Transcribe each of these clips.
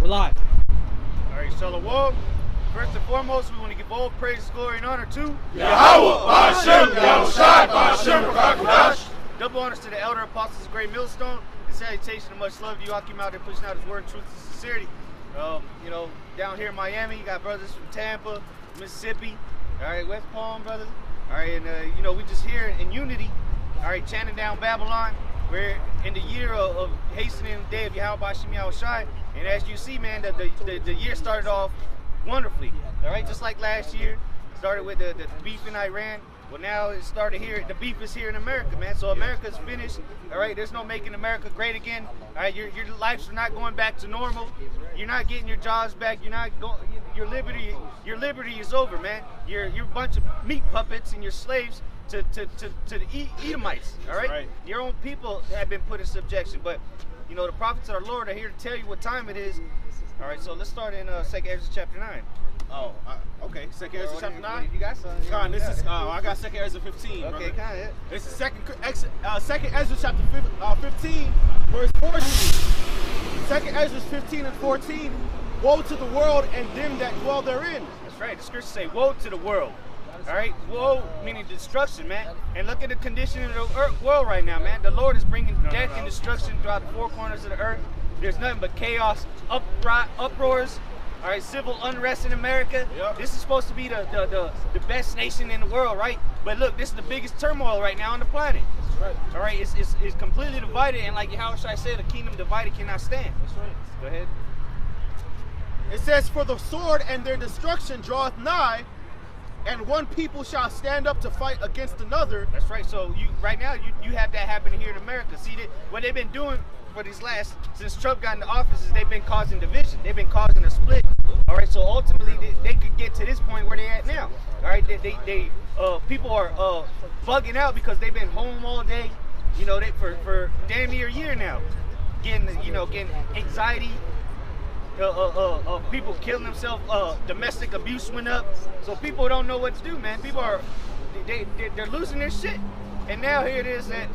live. All right, Shalom. First and foremost, we want to give all praise, glory, and honor to Yahweh, Ba'Shem, Yahushai, Ba'Shem, Rakadash. Double honors to the elder apostles of Great Millstone. And salutation and much love to you all came out there pushing out his word, truth, and sincerity. You know, down here in Miami, you got brothers from Tampa, Mississippi, all right, West Palm, brothers. All right, and you know, we just here in unity, all right, chanting down Babylon. We're in the year of hastening the day of Yahweh Ba'Shem Yahushai. And as you see, man, the year started off wonderfully. All right, just like last year, started with the beef in Iran. Well, now it started here. The beef is here in America, man. So America's finished. All right, there's no making America great again. All right, your lives are not going back to normal. You're not getting your jobs back. You're not going. Your liberty is over, man. You're a bunch of meat puppets and you're slaves to the Edomites. All right? Your own people have been put in subjection. But you know the prophets of our Lord are here to tell you what time it is. All right, so let's start in 2nd Ezra chapter 9. Oh, okay. 2nd Ezra chapter 9. You got something? Con, this is I got 2nd Ezra 15. Okay, kind of. This is 2nd Ezra chapter 15, verse 14. 2nd Ezra 15 and 14. Woe to the world and them that dwell therein. That's right. The scriptures say, "Woe to the world." All right, woe meaning destruction, man. And look at the condition of the world right now, man. The Lord is bringing death and destruction throughout the four corners of the earth. There's nothing but chaos, uproars. All right, civil unrest in America. Yep. This is supposed to be the best nation in the world, right? But look, this is the biggest turmoil right now on the planet. That's right. All right, it's completely divided, and like Yahushua said, a kingdom divided cannot stand. That's right. Go ahead. It says, "For the sword and their destruction draweth nigh, and one people shall stand up to fight against another." That's right. So right now you have that happening here in America. See, what they've been doing for since Trump got into office is they've been causing division. They've been causing a split. All right. So ultimately they could get to this point where they're at now. All right. People are bugging out because they've been home all day. You know, for damn near a year now, getting anxiety. People killing themselves, domestic abuse went up, so people don't know what to do, man. People are they're losing their shit, and now here it is that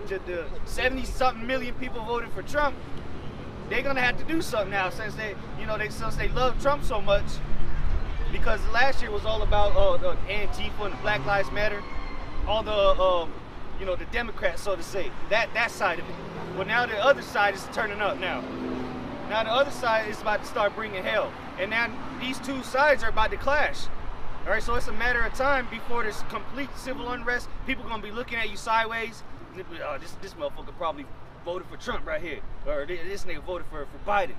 the 70-something million people voted for Trump. They're gonna have to do something now since they love Trump so much, because last year was all about the Antifa and the Black Lives Matter, all the the Democrats, so to say, that side of it. Well, now the other side is turning up now. Now the other side is about to start bringing hell. And now these two sides are about to clash. All right, so it's a matter of time before there's complete civil unrest. People going to be looking at you sideways. Oh, this motherfucker probably voted for Trump right here. Or this nigga voted for Biden.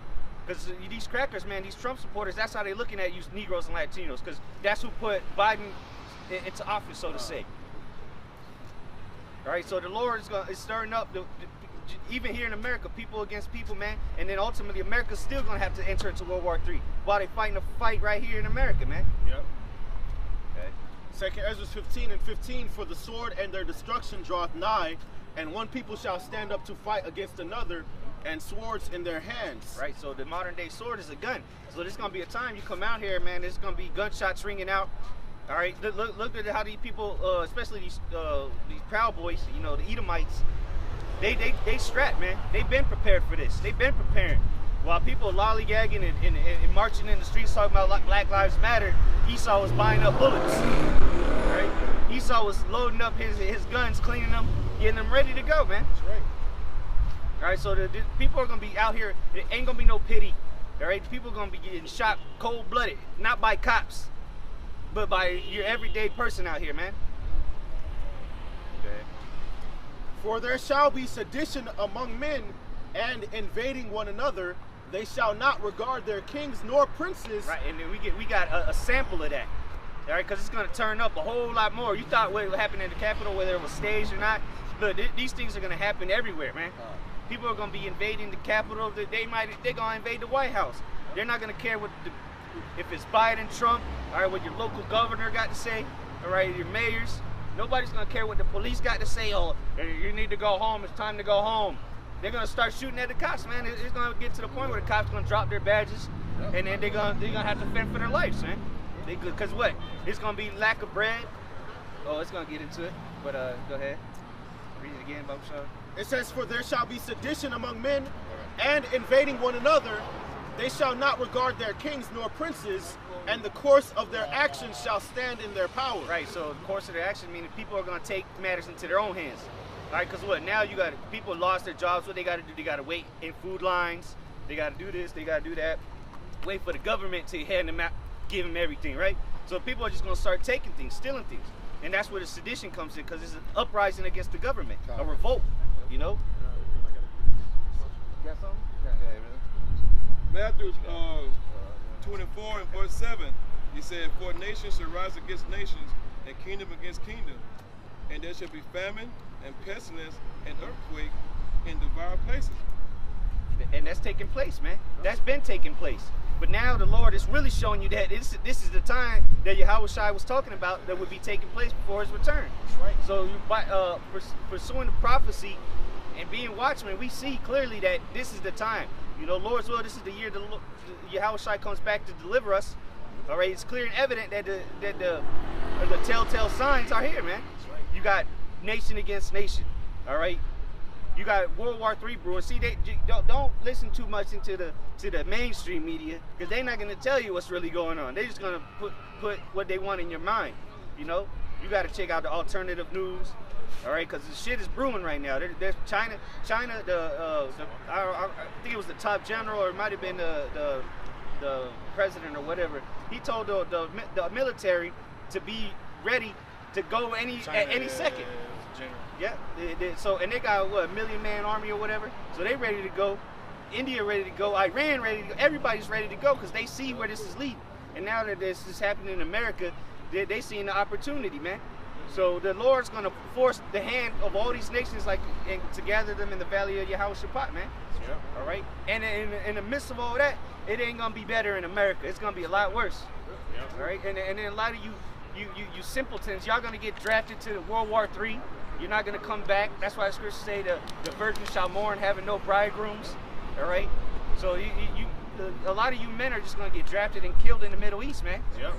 Because these crackers, man, these Trump supporters, that's how they looking at you Negroes and Latinos. Because that's who put Biden into office, so to say. All right, so the Lord is stirring up even here in America, people against people, man, and then ultimately America's still gonna have to enter into World War III while they fighting a fight right here in America, man. Yep. Okay. 2nd Ezra 15 and 15, "For the sword and their destruction draweth nigh, and one people shall stand up to fight against another, and swords in their hands." Right. So the modern day sword is a gun. So there's gonna be a time you come out here, man. There's gonna be gunshots ringing out. All right. Look at how these people, especially these Proud Boys, the Edomites. They strapped, man. They've been prepared for this. They've been preparing. While people lollygagging and marching in the streets talking about Black Lives Matter, Esau was buying up bullets. Right? Esau was loading up his guns, cleaning them, getting them ready to go, man. That's right. All right, so the people are going to be out here. There ain't going to be no pity. All right? People are going to be getting shot cold-blooded, not by cops, but by your everyday person out here, man. "For there shall be sedition among men, and invading one another. They shall not regard their kings nor princes." Right, and then we got a sample of that. All right, because it's going to turn up a whole lot more. You thought what happened in the Capitol, whether it was staged or not. Look, these things are going to happen everywhere, man. People are going to be invading the Capitol. They're going to invade the White House. They're not going to care if it's Biden, Trump, all right, what your local governor got to say, all right, your mayors. Nobody's going to care what the police got to say. Oh, you need to go home. It's time to go home. They're going to start shooting at the cops, man. It's going to get to the point where the cops are going to drop their badges, and then they're going to have to fend for their lives, man. Because what? It's going to be lack of bread. Oh, it's going to get into it. But go ahead. Read it again, Bob Shaw. It says, "For there shall be sedition among men, and invading one another, They shall not regard their kings nor princes, and the course of their actions shall stand in their power. Right, so the course of their action meaning people are going to take matters into their own hands. All right, because what, now you got people lost their jobs. What they got to do, they got to wait in food lines. They got to do this, they got to do that. Wait for the government to hand them out, give them everything, right? So people are just going to start taking things, stealing things. And that's where the sedition comes in, because it's an uprising against the government, a revolt, you know? Got something? Matthew 24 and verse 7, he said, "For nation shall rise against nations, and kingdom against kingdom, and there shall be famine and pestilence and earthquake in devour places." And that's taking place, man. That's been taking place. But now the Lord is really showing you that this is the time that Yahushua was talking about that would be taking place before his return. That's right. So by pursuing the prophecy and being watchmen, we see clearly that this is the time. You know, Lord's will, this is the year the Yahushua comes back to deliver us. All right, it's clear and evident that the telltale signs are here, man. You got nation against nation. All right, you got World War III brewing. See, they don't listen too much to the mainstream media, because they're not gonna tell you what's really going on. They're just gonna put what they want in your mind. You know, you got to check out the alternative news. All right, because the shit is brewing right now. There's China. I think it was the top general, or it might have been the president or whatever. He told the military to be ready to go at any second. Yeah. So and they got what, 1 million man army or whatever. So they ready to go. India ready to go. Iran ready to go. Everybody's ready to go because they see where this is leading. And now that this is happening in America, they seeing the opportunity, man. So the Lord's going to force the hand of all these nations and to gather them in the valley of Yahushua, man. Yeah. All right? And in the midst of all that, it ain't going to be better in America. It's going to be a lot worse. Yeah. All right? And then a lot of you simpletons, y'all going to get drafted to World War III. You're not going to come back. That's why the scriptures say the virgin shall mourn, having no bridegrooms. All right? So a lot of you men are just going to get drafted and killed in the Middle East, man. Yeah.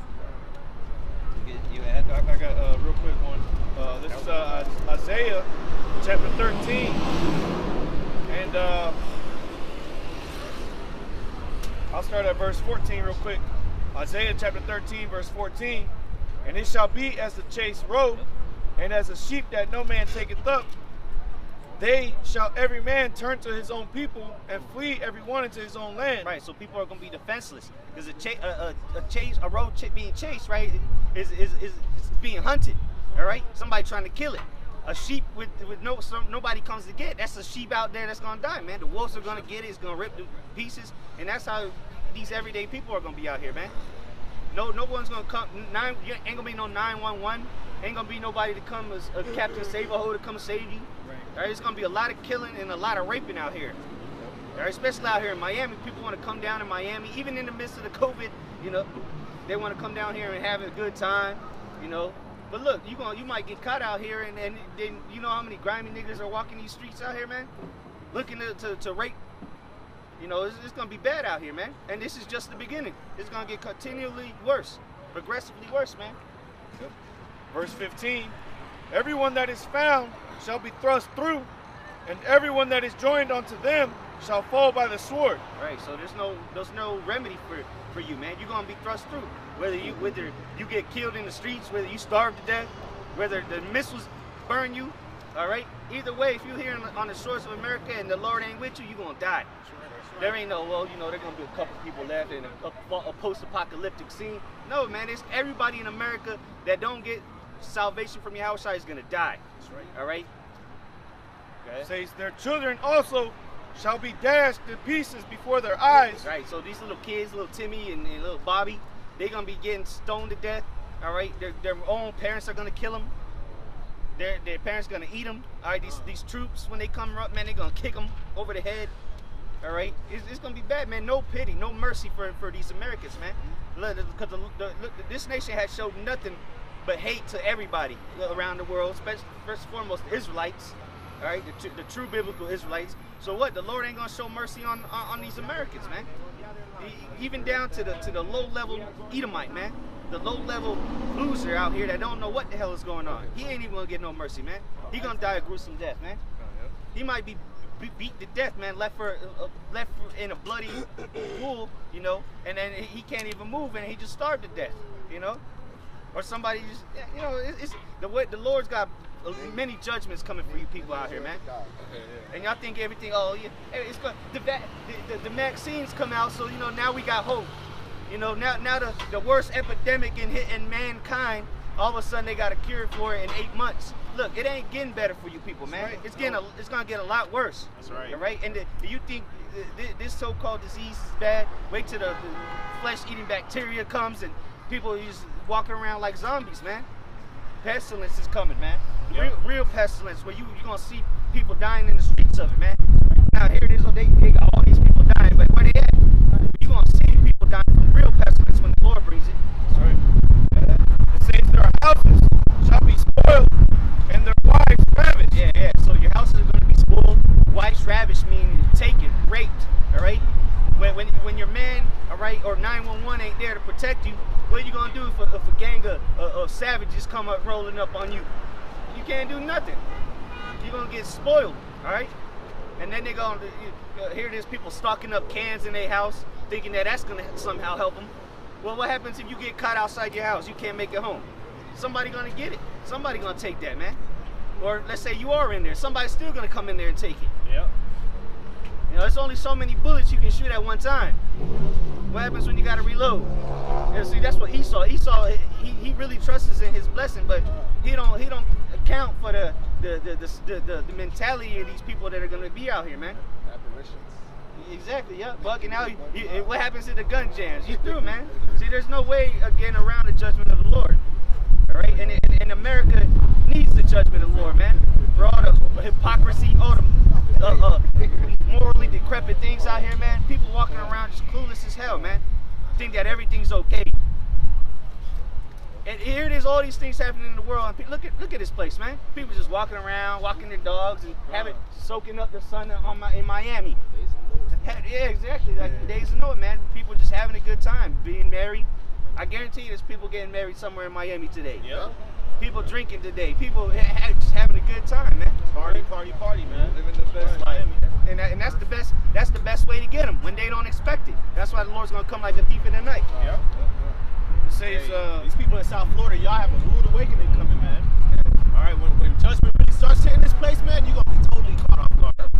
You add? I got a real quick one. This is Isaiah chapter 13. And I'll start at verse 14 real quick. Isaiah chapter 13, verse 14. "And it shall be as the chase road, and as a sheep that no man taketh up. They shall every man turn to his own people, and flee every one into his own land." Right, so people are going to be defenseless because a road being chased, right, is being hunted. All right, somebody trying to kill it. A sheep with nobody comes to get. That's a sheep out there that's going to die, man. The wolves are going to get it. It's going to rip to pieces, and that's how these everyday people are going to be out here, man. No one's going to come. Ain't going to be no 911. Ain't going to be nobody to come as a Captain Save-A-Ho to come save you. All right, it's going to be a lot of killing and a lot of raping out here. All right, especially out here in Miami. People want to come down in Miami, even in the midst of the COVID, you know. They want to come down here and have a good time, you know. But look, you might get caught out here, and then you know how many grimy niggas are walking these streets out here, man? Looking to rape. You know, it's going to be bad out here, man. And this is just the beginning. It's going to get continually worse, progressively worse, man. Yep. Verse 15. "Everyone that is found shall be thrust through, and everyone that is joined unto them shall fall by the sword." Right, so there's no remedy for you, man. You're gonna be thrust through. Whether you get killed in the streets, whether you starve to death, whether the missiles burn you, all right? Either way, if you're here on the shores of America and the Lord ain't with you, you're gonna die. There ain't no, well, you know, there's gonna be a couple people left in a post-apocalyptic scene. No, man, it's everybody in America that don't get salvation from Yahushua is gonna die. That's right. All right. Okay. It says, "Their children also shall be dashed to pieces before their eyes." Right. So these little kids, little Timmy and little Bobby, they're gonna be getting stoned to death. All right. Their own parents are gonna kill them. Their parents gonna eat them. All right. These troops, when they come up, man, they're gonna kick them over the head. All right. It's gonna be bad, man. No pity, no mercy for these Americans, man. Because this nation has showed nothing but hate to everybody around the world, especially first and foremost the Israelites, all right, the true biblical Israelites. So what? The Lord ain't gonna show mercy on these Americans, man. Even down to the low level Edomite, man, the low level loser out here that don't know what the hell is going on. He ain't even gonna get no mercy, man. He gonna die a gruesome death, man. He might be beat to death, man, left in a bloody pool, you know, and then he can't even move, and he just starved to death, you know, or somebody just, you know, it's the way the Lord's got many judgments coming for you people out here, man. And y'all think everything, oh yeah, it's going. The vaccines come out, so you know now we got hope. You know, now the worst epidemic in mankind, all of a sudden they got a cure for it in 8 months. Look, it ain't getting better for you people, man. Right. It's gonna get a lot worse. That's right. All right. And do you think this so-called disease is bad? Wait till the flesh-eating bacteria comes and people just walking around like zombies, man. Pestilence is coming, man. Yeah. Real pestilence where you're gonna see people dying in the streets of it, man. Now here it is, they got all these people dying, but where they at? You're gonna see people dying from real pestilence when the Lord brings it. That's right. It says their houses shall be spoiled and their wives ravished. Yeah. So your houses are gonna be spoiled. Wives ravished meaning taken, raped. All right. When your man, all right, or 911 ain't there to protect you, what are you gonna do if a gang of savages come up rolling up on you? You can't do nothing. You're gonna get spoiled, all right? And then they're gonna here it is, people stocking up cans in their house, thinking that that's gonna somehow help them. Well, what happens if you get caught outside your house? You can't make it home. Somebody gonna get it. Somebody gonna take that, man. Or let's say you are in there. Somebody's still gonna come in there and take it. Yep. You know, there's only so many bullets you can shoot at one time. What happens when you gotta reload? And see, that's what Esau. He really trusts in his blessing, but he don't account for the mentality of these people that are gonna be out here, man. Apparitions. Exactly, yeah. Bugging out. What happens to the gun jams? You through, man. See, there's no way of getting around the judgment of the Lord. All right, and America needs the judgment of the Lord, man. For all the hypocrisy, all the morally decrepit things out here, man. People walking around just clueless as hell, man. Think that everything's okay. And here it is, all these things happening in the world. And look at this place, man. People just walking around, walking their dogs, and soaking up the sun in Miami. Yeah, exactly. Like days of Noah, man. People just having a good time, being married. I guarantee you, there's people getting married somewhere in Miami today. Yep. People drinking today. People just having a good time, man. Party, man. Living the best life. And that's the best. That's the best way to get them when they don't expect it. That's why the Lord's gonna come like a thief in the night. Yep. It says these people in South Florida, y'all have a rude awakening coming, man. All right, when judgment really starts hitting this place, man, you're gonna be totally caught off guard.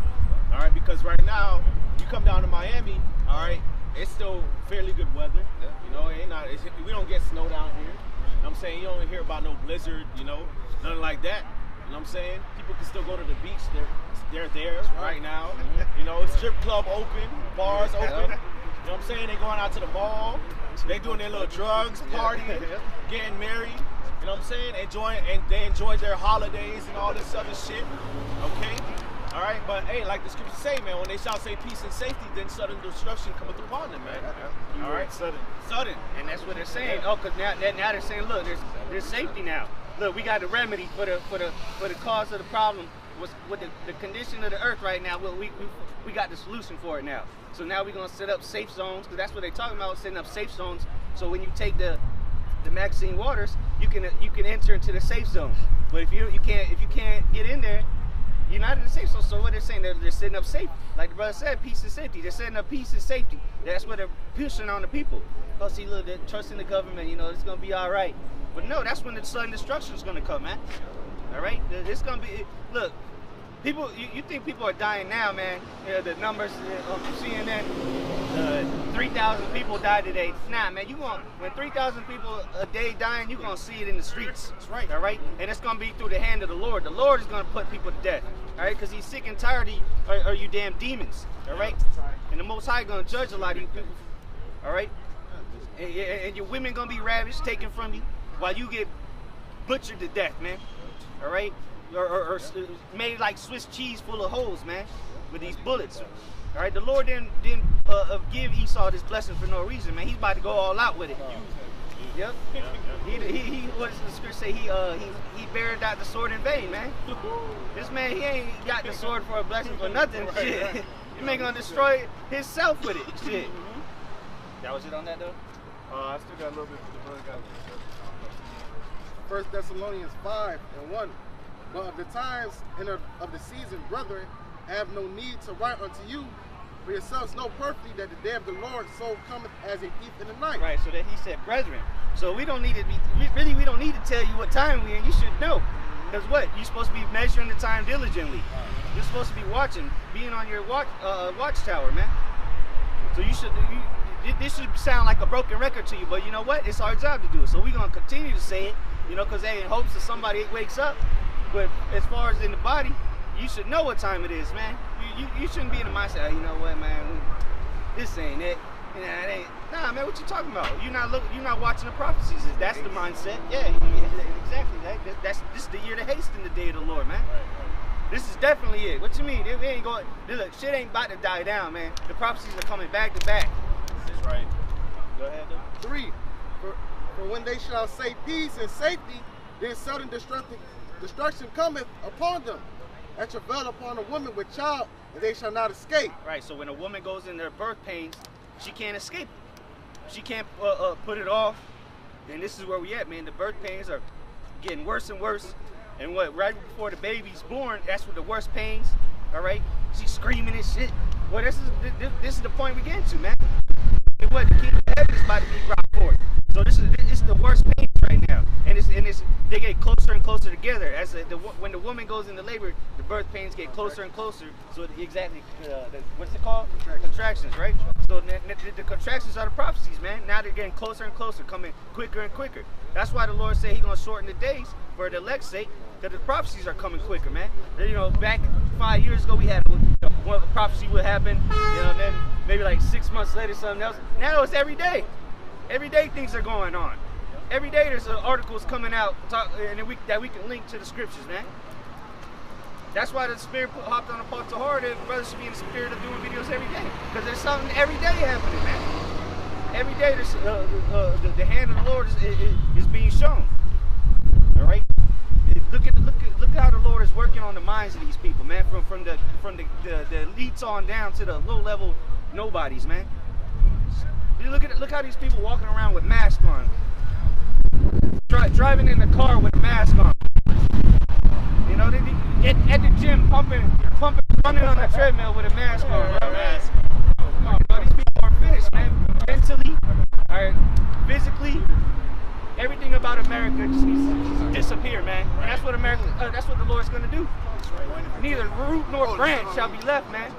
All right, because right now you come down to Miami, all right, it's still fairly good weather. You know, we don't get snow down here. You know what I'm saying? You don't hear about no blizzard, you know, nothing like that. You know what I'm saying? People can still go to the beach. They're there right now. You know, strip club open, bars open. You know what I'm saying? They going out to the mall. They doing their little drugs, partying, getting married. You know what I'm saying? They enjoy their holidays and all this other shit. Okay? All right, but hey, like the scriptures say, man, when they shall say peace and safety, then sudden destruction cometh upon them, man. All right, sudden, and that's what they're saying. Oh, cause now they're saying, look, there's safety now. Look, we got the remedy for the cause of the problem. Was with the condition of the earth right now. Well, we got the solution for it now. So now we're gonna set up safe zones, because that's what they're talking about, setting up safe zones. So when you take the Maxine waters, you can enter into the safe zone. But if you can't get in there, you're not in the safe zone. So what they're saying, they're setting up safe. Like the brother said, peace and safety. They're setting up peace and safety. That's what they're pushing on the people. Oh, see, look, they're trusting the government. You know, it's gonna be all right. But no, that's when the sudden destruction is gonna come, man. All right, it's gonna be. Look, people. You think people are dying now, man? You know, the numbers on CNN. 3,000 people died today. Nah, man, when 3,000 people a day dying, you're gonna see it in the streets. That's right. All right, and it's gonna be through the hand of the Lord. The Lord is gonna put people to death. All right, because He's sick and tired of you damn demons. All right, and the Most High gonna judge a lot of you people. All right, and your women gonna be ravished, taken from you, while you get butchered to death, man. All right, or made like Swiss cheese full of holes, man, with these bullets. All right, the Lord didn't give Esau this blessing for no reason, man. He's about to go all out with it. Yep. He what does the scripture say? He buried out the sword in vain, man. This man, he ain't got the sword for a blessing for nothing. Shit. He ain't gonna destroy himself with it. Shit. That was it on that though? I still got a little bit to the brother. 1 Thessalonians 5:1. But of the times and of the season, brethren, have no need to write unto you, for yourselves know perfectly that the day of the Lord so cometh as a thief in the night. Right, so that he said, brethren. So we don't need to be, we don't need to tell you what time we're in. You should know. Because what? You're supposed to be measuring the time diligently. You're supposed to be watching, being on your watchtower, man. So you should, this should sound like a broken record to you, but you know what? It's our job to do it. So we're going to continue to say it, you know, because hey, in hopes that somebody wakes up. But as far as in the body, you should know what time it is, man. You shouldn't be in the mindset, you know what, man, this ain't it. You know, it ain't. Nah, man, what you talking about? You're not watching the prophecies. That's the mindset. Yeah, exactly. This is the year to hasten the day of the Lord, man. This is definitely it. What you mean? It ain't going. Look, shit ain't about to die down, man. The prophecies are coming back to back. That's right. Go ahead, though. 3. For when they shall say peace and safety, then sudden destruction cometh upon them, and travail upon a woman with child, and they shall not escape. Right. So when a woman goes in their birth pains, she can't escape it. She can't put it off. And this is where we at, man. The birth pains are getting worse and worse. And what? Right before the baby's born, that's what the worst pains. All right. She's screaming and shit. Well, this is the point we get into, man. And what? The kingdom of heaven is about to be brought forth. So this is the worst pains right now, and they get closer and closer together. As when the woman goes into labor, the birth pains get closer and closer. So exactly, what's it called? Contractions, right? So the contractions are the prophecies, man. Now they're getting closer and closer, coming quicker and quicker. That's why the Lord said He's gonna shorten the days for the elect's sake, because the prophecies are coming quicker, man. You know, back 5 years ago we had one prophecy would happen, you know, and then maybe like 6 months later something else. Now it's every day. Every day things are going on. Every day there's articles coming out that we can link to the scriptures, man. That's why the Spirit hopped on the part to heart that brothers should be in the spirit of doing videos every day. Because there's something every day happening, man. Every day there's the hand of the Lord is being shown. All right. Look at how the Lord is working on the minds of these people, man. From the elites on down to the low level nobodies, man. Look how these people walking around with masks on. Driving in the car with a mask on. You know, at the gym pumping, running on the treadmill with a mask on, bro. These people are finished, man. Mentally, all right, physically, everything about America just needs to disappear, man. And that's what that's what the Lord's gonna do. Neither root nor branch shall be left, man.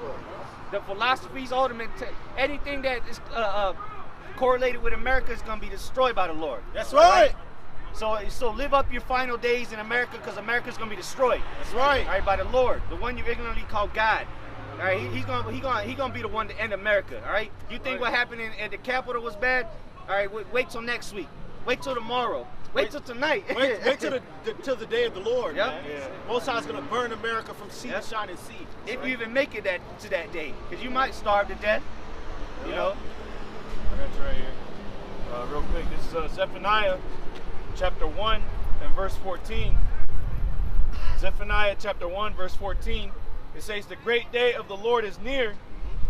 The philosophies, anything that is correlated with America is going to be destroyed by the Lord. That's right. So live up your final days in America, because America is going to be destroyed. That's right. All right, by the Lord, the one you ignorantly call God. All right, he's going to be the one to end America. All right, you think what happened at the Capitol was bad? All right, wait till next week. Wait till tomorrow. Wait till tonight. Wait till the day of the Lord. Yep. Man. Yeah. Most High's going to burn America from sea to shining sea. If you even make it to that day, because you might starve to death. You know. That's right here. Real quick, this is Zephaniah chapter 1 and verse 14. Zephaniah chapter 1 verse 14. It says, "The great day of the Lord is near.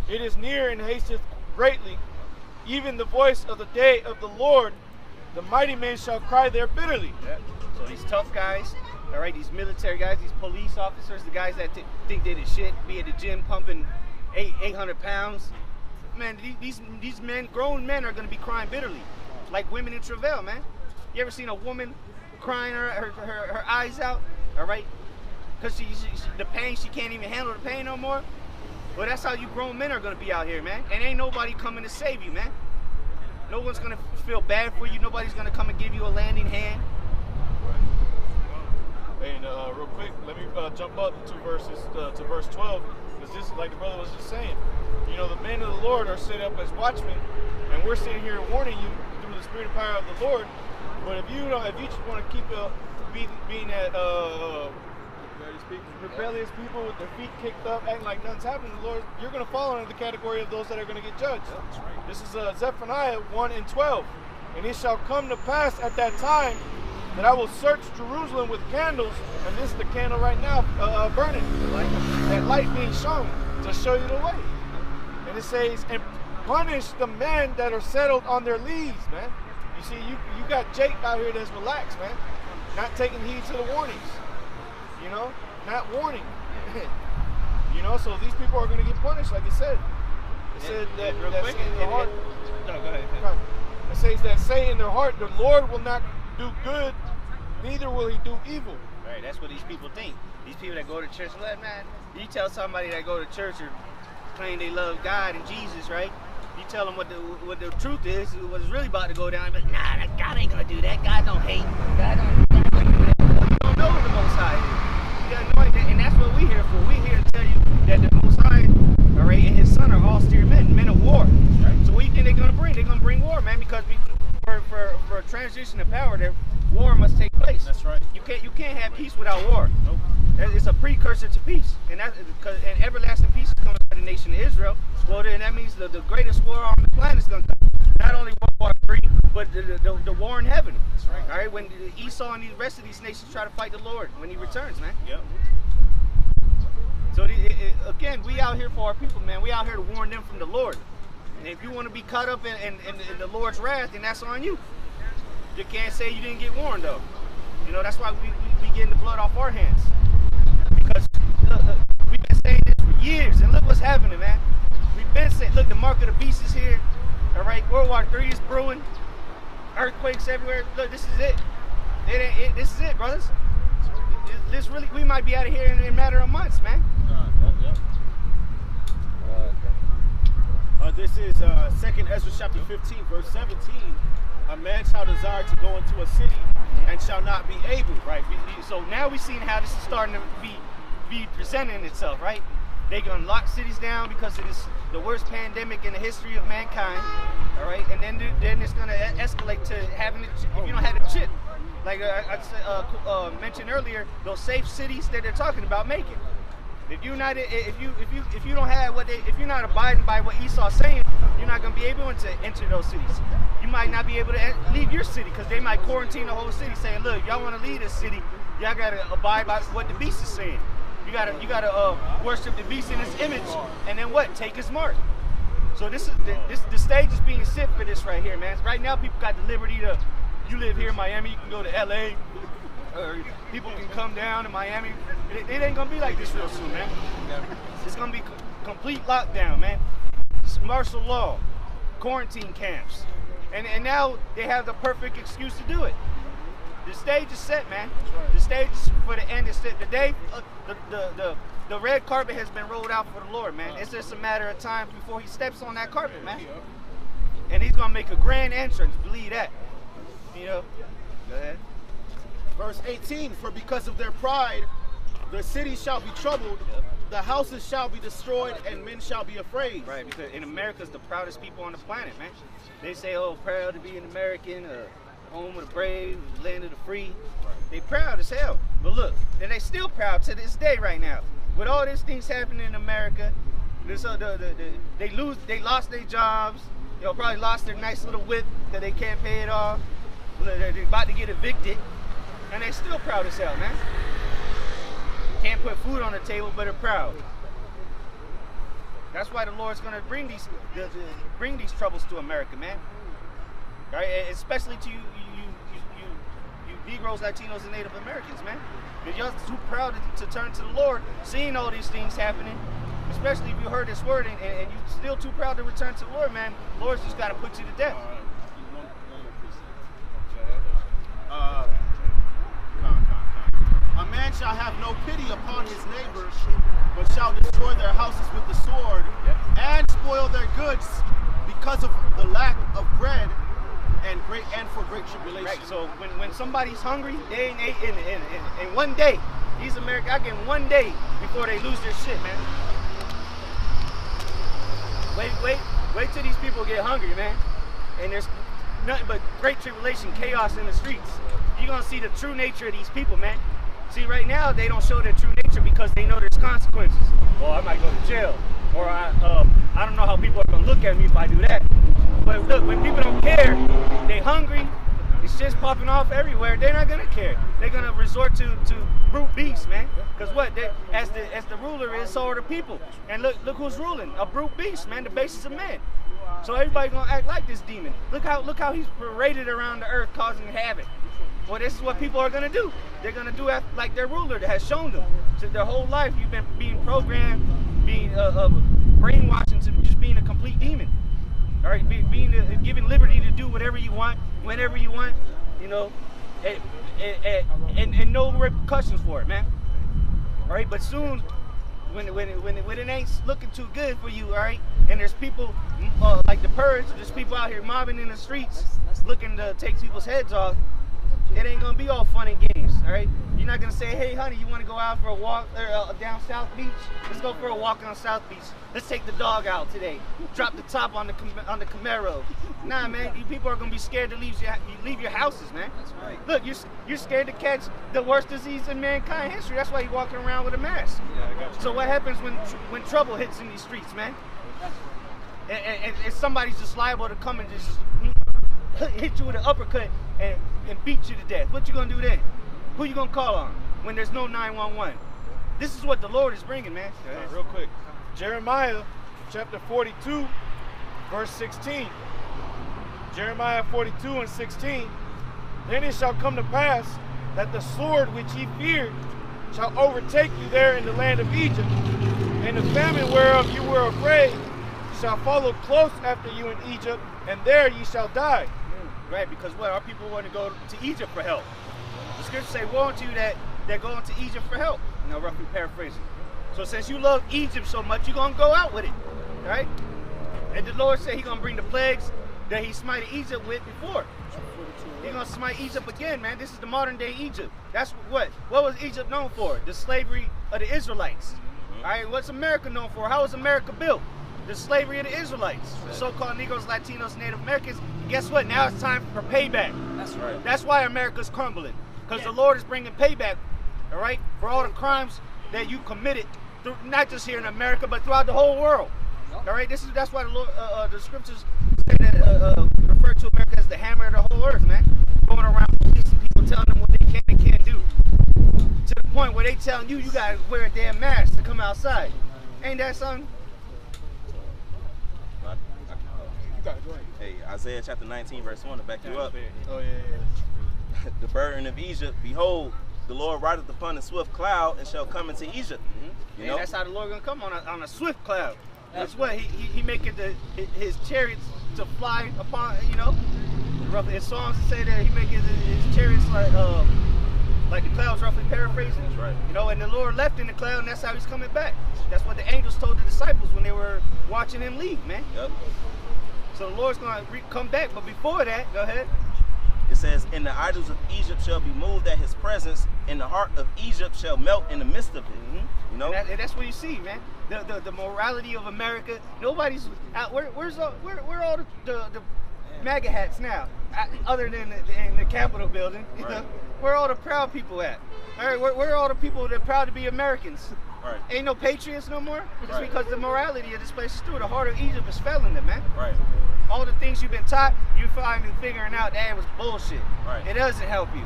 It is near and hasteth greatly. Even the voice of the day of the Lord, the mighty men shall cry there bitterly." Yeah. So these tough guys, all right, these military guys, these police officers, the guys that think they the shit, be at the gym pumping 800 pounds. Man, these men, grown men, are going to be crying bitterly, like women in travail, man. You ever seen a woman crying her eyes out, all right? Because the pain, she can't even handle the pain no more. Well, that's how you grown men are going to be out here, man. And ain't nobody coming to save you, man. No one's going to feel bad for you. Nobody's going to come and give you a landing hand. And real quick, let me jump up to verse 12, because this is like the brother was just saying. You know, the men of the Lord are set up as watchmen, and we're sitting here warning you through the spirit and power of the Lord. But if you just want to keep being that rebellious people with their feet kicked up, acting like nothing's happening, the Lord, you're going to fall into the category of those that are going to get judged. This is Zephaniah 1 and 12. "And it shall come to pass at that time that I will search Jerusalem with candles," and this is the candle right now burning, that light being shown to show you the way. And it says, "And punish the men that are settled on their leaves," man. You see, you got Jake out here that's relaxed, man, not taking heed to the warnings, you know, not warning. You know, so these people are going to get punished, like it said. It said that real that quick, say in their heart. no, go ahead. It says that say in their heart, the Lord will not do good, neither will he do evil. Right, that's what these people think. These people that go to church, look, man, you tell somebody that go to church or claim they love God and Jesus, right? You tell them what the truth is, what's really about to go down. But nah, that God ain't gonna do that. God don't hate. God don't do that. You don't know what the Most High is. You gotta know that, and that's what we're here for. We're here to tell you that the Most High, all right, and His Son are austere men of war. Right? So what do you think they're gonna bring? They're gonna bring war, man, because for transition of power, there war must take place. That's right. You can't have peace without war. Nope. It's a precursor to peace, and and everlasting peace is coming for the nation of Israel. Well, then that means the greatest war on the planet is going to come. Not only World War III, but the war in heaven. That's right. All right, when Esau and the rest of these nations try to fight the Lord when He returns, man. Yep. So again, we out here for our people, man. We out here to warn them from the Lord. And if you want to be caught up in the Lord's wrath, then that's on you. You can't say you didn't get warned, though. You know, that's why we getting the blood off our hands. Because we've been saying this for years, and look what's happening, man. We've been saying, look, the mark of the beast is here. All right, World War III is brewing. Earthquakes everywhere. Look, this is it. This is it, brothers. This really, we might be out of here in a matter of months, man. This is 2nd Ezra chapter 15, verse 17. A man shall desire to go into a city and shall not be able. Right. So now we're seeing how this is starting to be presenting itself, right? They're going to lock cities down because it is the worst pandemic in the history of mankind, all right? And then it's going to escalate to having it, if you don't have a chip. Like I mentioned earlier, those safe cities that they're talking about making. If you're not, if you don't have if you're not abiding by what Esau's saying, you're not going to be able to enter those cities. You might not be able to leave your city because they might quarantine the whole city, saying, "Look, y'all want to leave this city, y'all got to abide by what the beast is saying. You gotta worship the beast in his image, and then what? Take his mark." So the stage is being set for this right here, man. Right now, people got the liberty to. You live here in Miami, you can go to LA, or people can come down to Miami. It ain't gonna be like this real soon, man. It's gonna be complete lockdown, man. It's martial law, quarantine camps, and now they have the perfect excuse to do it. The stage is set, man. The stage is for the end is set. The day, the red carpet has been rolled out for the Lord, man. It's just a matter of time before He steps on that carpet, man. And He's gonna make a grand entrance. Believe that. You know. Go ahead. Verse 18, for because of their pride, the city shall be troubled, the houses shall be destroyed, and men shall be afraid. Right, because in America's the proudest people on the planet, man. They say, oh, proud to be an American, home of the brave, land of the free. They proud as hell. But look, and they still proud to this day right now. With all these things happening in America, they lost their jobs, probably lost their nice little whip that they can't pay it off. They're about to get evicted. And they still proud as hell, man. Can't put food on the table, but they're proud. That's why the Lord's gonna bring these troubles to America, man. Right? Especially to you Negroes, Latinos, and Native Americans, man. Because y'all too proud to turn to the Lord, seeing all these things happening. Especially if you heard this word and you're still too proud to return to the Lord, man. The Lord's just gotta put you to death. A man shall have no pity upon his neighbor, but shall destroy their houses with the sword, and spoil their goods because of the lack of bread and for great tribulation. Right. So when somebody's hungry, they ain't ate in one day. These Americans, I get 1 day before they lose their shit, man. Wait till these people get hungry, man. And there's nothing but great tribulation, chaos in the streets. You're gonna see the true nature of these people, man. See, right now they don't show their true nature because they know there's consequences. Well, I might go to jail, or I don't know how people are gonna look at me if I do that. But look, when people don't care, they hungry, it's just popping off everywhere. They're not gonna care. They're gonna resort to brute beasts, man. Because what? As the ruler is, so are the people. And look who's ruling. A brute beast, man. The basis of man. So everybody's gonna act like this demon. Look how he's paraded around the earth causing havoc. Well, this is what people are gonna do. They're gonna do it like their ruler that has shown them. So their whole life you've been being programmed, being brainwashed into just being a complete demon. All right, given liberty to do whatever you want, whenever you want, you know, and no repercussions for it, man. All right, but soon, when it ain't looking too good for you, all right, and there's people like the Purge, there's people out here mobbing in the streets, looking to take people's heads off. It ain't gonna be all fun and games, all right? You're not gonna say, hey, honey, you wanna go out for a walk down South Beach? Let's go for a walk on South Beach. Let's take the dog out today. Drop the top on the Camaro. Nah, man, you people are gonna be scared to leave your houses, man. That's right. Look, you're scared to catch the worst disease in mankind history. That's why you're walking around with a mask. Yeah, I got you. So what happens when trouble hits in these streets, man? And somebody's just liable to come and just hit you with an uppercut and beat you to death. What you gonna do then? Who you gonna call on when there's no 911? This is what the Lord is bringing, man. Real quick, Jeremiah chapter 42, verse 16. Jeremiah 42 and 16. Then it shall come to pass that the sword which ye feared shall overtake you there in the land of Egypt, and the famine whereof you were afraid shall follow close after you in Egypt, and there ye shall die. Right, because what our people want to go to Egypt for help. The scriptures say, woe unto you that they're going to Egypt for help. You know, roughly paraphrasing. So since you love Egypt so much, you're going to go out with it. Right? And the Lord said he's going to bring the plagues that he smited Egypt with before. He's going to smite Egypt again, man. This is the modern day Egypt. That's what was Egypt known for? The slavery of the Israelites. All right, what's America known for? How was America built? The slavery of the Israelites, the so-called Negroes, Latinos, Native Americans. And guess what? Now it's time for payback. That's right. That's why America's crumbling, because the Lord is bringing payback, all right, for all the crimes that you committed, not just here in America, but throughout the whole world. All right, that's why the Lord, the scriptures say that refer to America as the hammer of the whole earth, man. Going around policing people, telling them what they can and can't do, to the point where they telling you gotta wear a damn mask to come outside. Ain't that something? Hey, Isaiah chapter 19, verse 1 to back you up. Oh, yeah. The burden of Egypt, behold, the Lord rideth upon a swift cloud and shall come into Egypt. You know? That's how the Lord gonna come on a swift cloud. That's what he making his chariots to fly upon. You know, roughly in Psalms say that he making his chariots like the clouds, roughly paraphrasing. That's right. You know, and the Lord left in the cloud, and that's how he's coming back. That's what the angels told the disciples when they were watching him leave, man. Yep. So the Lord's going to come back, but before that, go ahead. It says, and the idols of Egypt shall be moved at his presence, and the heart of Egypt shall melt in the midst of it. You know? And that's what you see, man. The morality of America. Nobody's out. Where are all the MAGA hats now? Other than in the Capitol building. You know? Where are all the proud people at? All right, where are all the people that are proud to be Americans? Right. Ain't no patriots no more? It's because the morality of this place is through. The heart of Egypt is failing them, man. Right. All the things you've been taught, you're finally figuring out that it was bullshit. Right. It doesn't help you.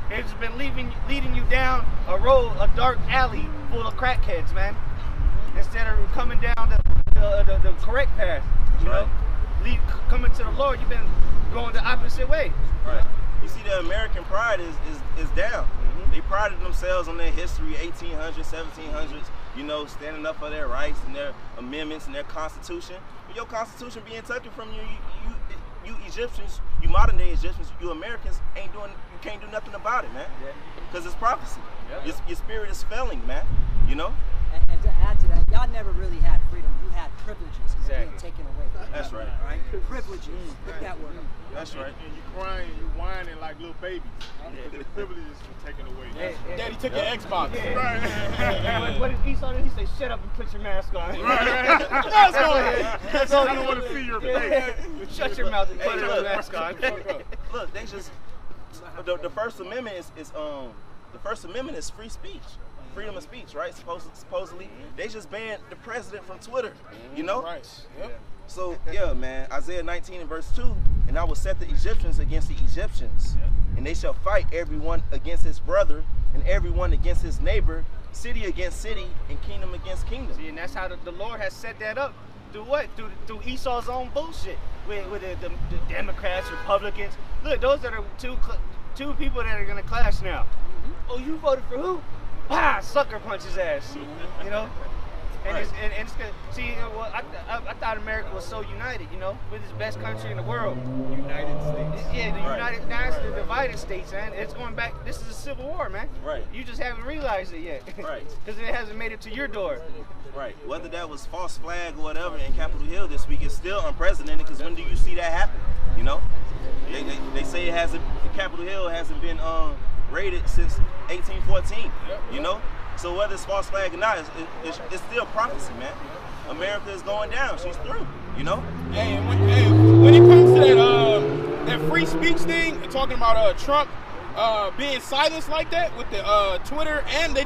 It's been leading you down a road, a dark alley full of crackheads, man. Instead of coming down the correct path, you know, coming to the Lord, you've been going the opposite way. Right. You see, the American pride is down. They prided themselves on their history, 1800s, 1700s, you know, standing up for their rights and their amendments and their constitution. But your constitution being taken from you, you Egyptians, you modern day Egyptians, you Americans you can't do nothing about it, man. Because it's prophecy. Your spirit is failing, man, you know? And to add to that, y'all never really had freedom. You had privileges being taken away. That's right. Right? Privileges. Put that word. That's right. And you crying, you whining like little babies. The privileges were taken away. Daddy took your Xbox. Right. What did Esau do? He said, shut up and put your mask on. Mask on. That's all. I don't want to see your face. Shut your mouth and put your mask on. Look, they just the First Amendment is free speech. Freedom of speech, right? Supposedly, they just banned the president from Twitter, you know? Right. Yep. So, yeah, man, Isaiah 19 and verse 2, and I will set the Egyptians against the Egyptians, and they shall fight everyone against his brother, and everyone against his neighbor, city against city, and kingdom against kingdom. See, and that's how the Lord has set that up Through what? Through Esau's own bullshit with the Democrats, Republicans. Look, those are the two people that are gonna clash now. Oh, you voted for who? Ah, sucker punch his ass. You know. And Right. it's good. See, well, I thought America was so united, you know, we're the best country in the world. United States. Yeah, the United, now it's the divided states, man. It's going back. This is a civil war, man. Right. You just haven't realized it yet. Right. Because it hasn't made it to your door. Right. Whether that was false flag or whatever in Capitol Hill this week is still unprecedented, because when do you see that happen? You know, they say it hasn't. Capitol Hill hasn't been raided since 1814. You know. So whether it's false flag or not, it's still prophecy, man. America is going down. She's through, you know? Hey, and when it comes to that free speech thing, talking about Trump being silenced like that with the Twitter, and they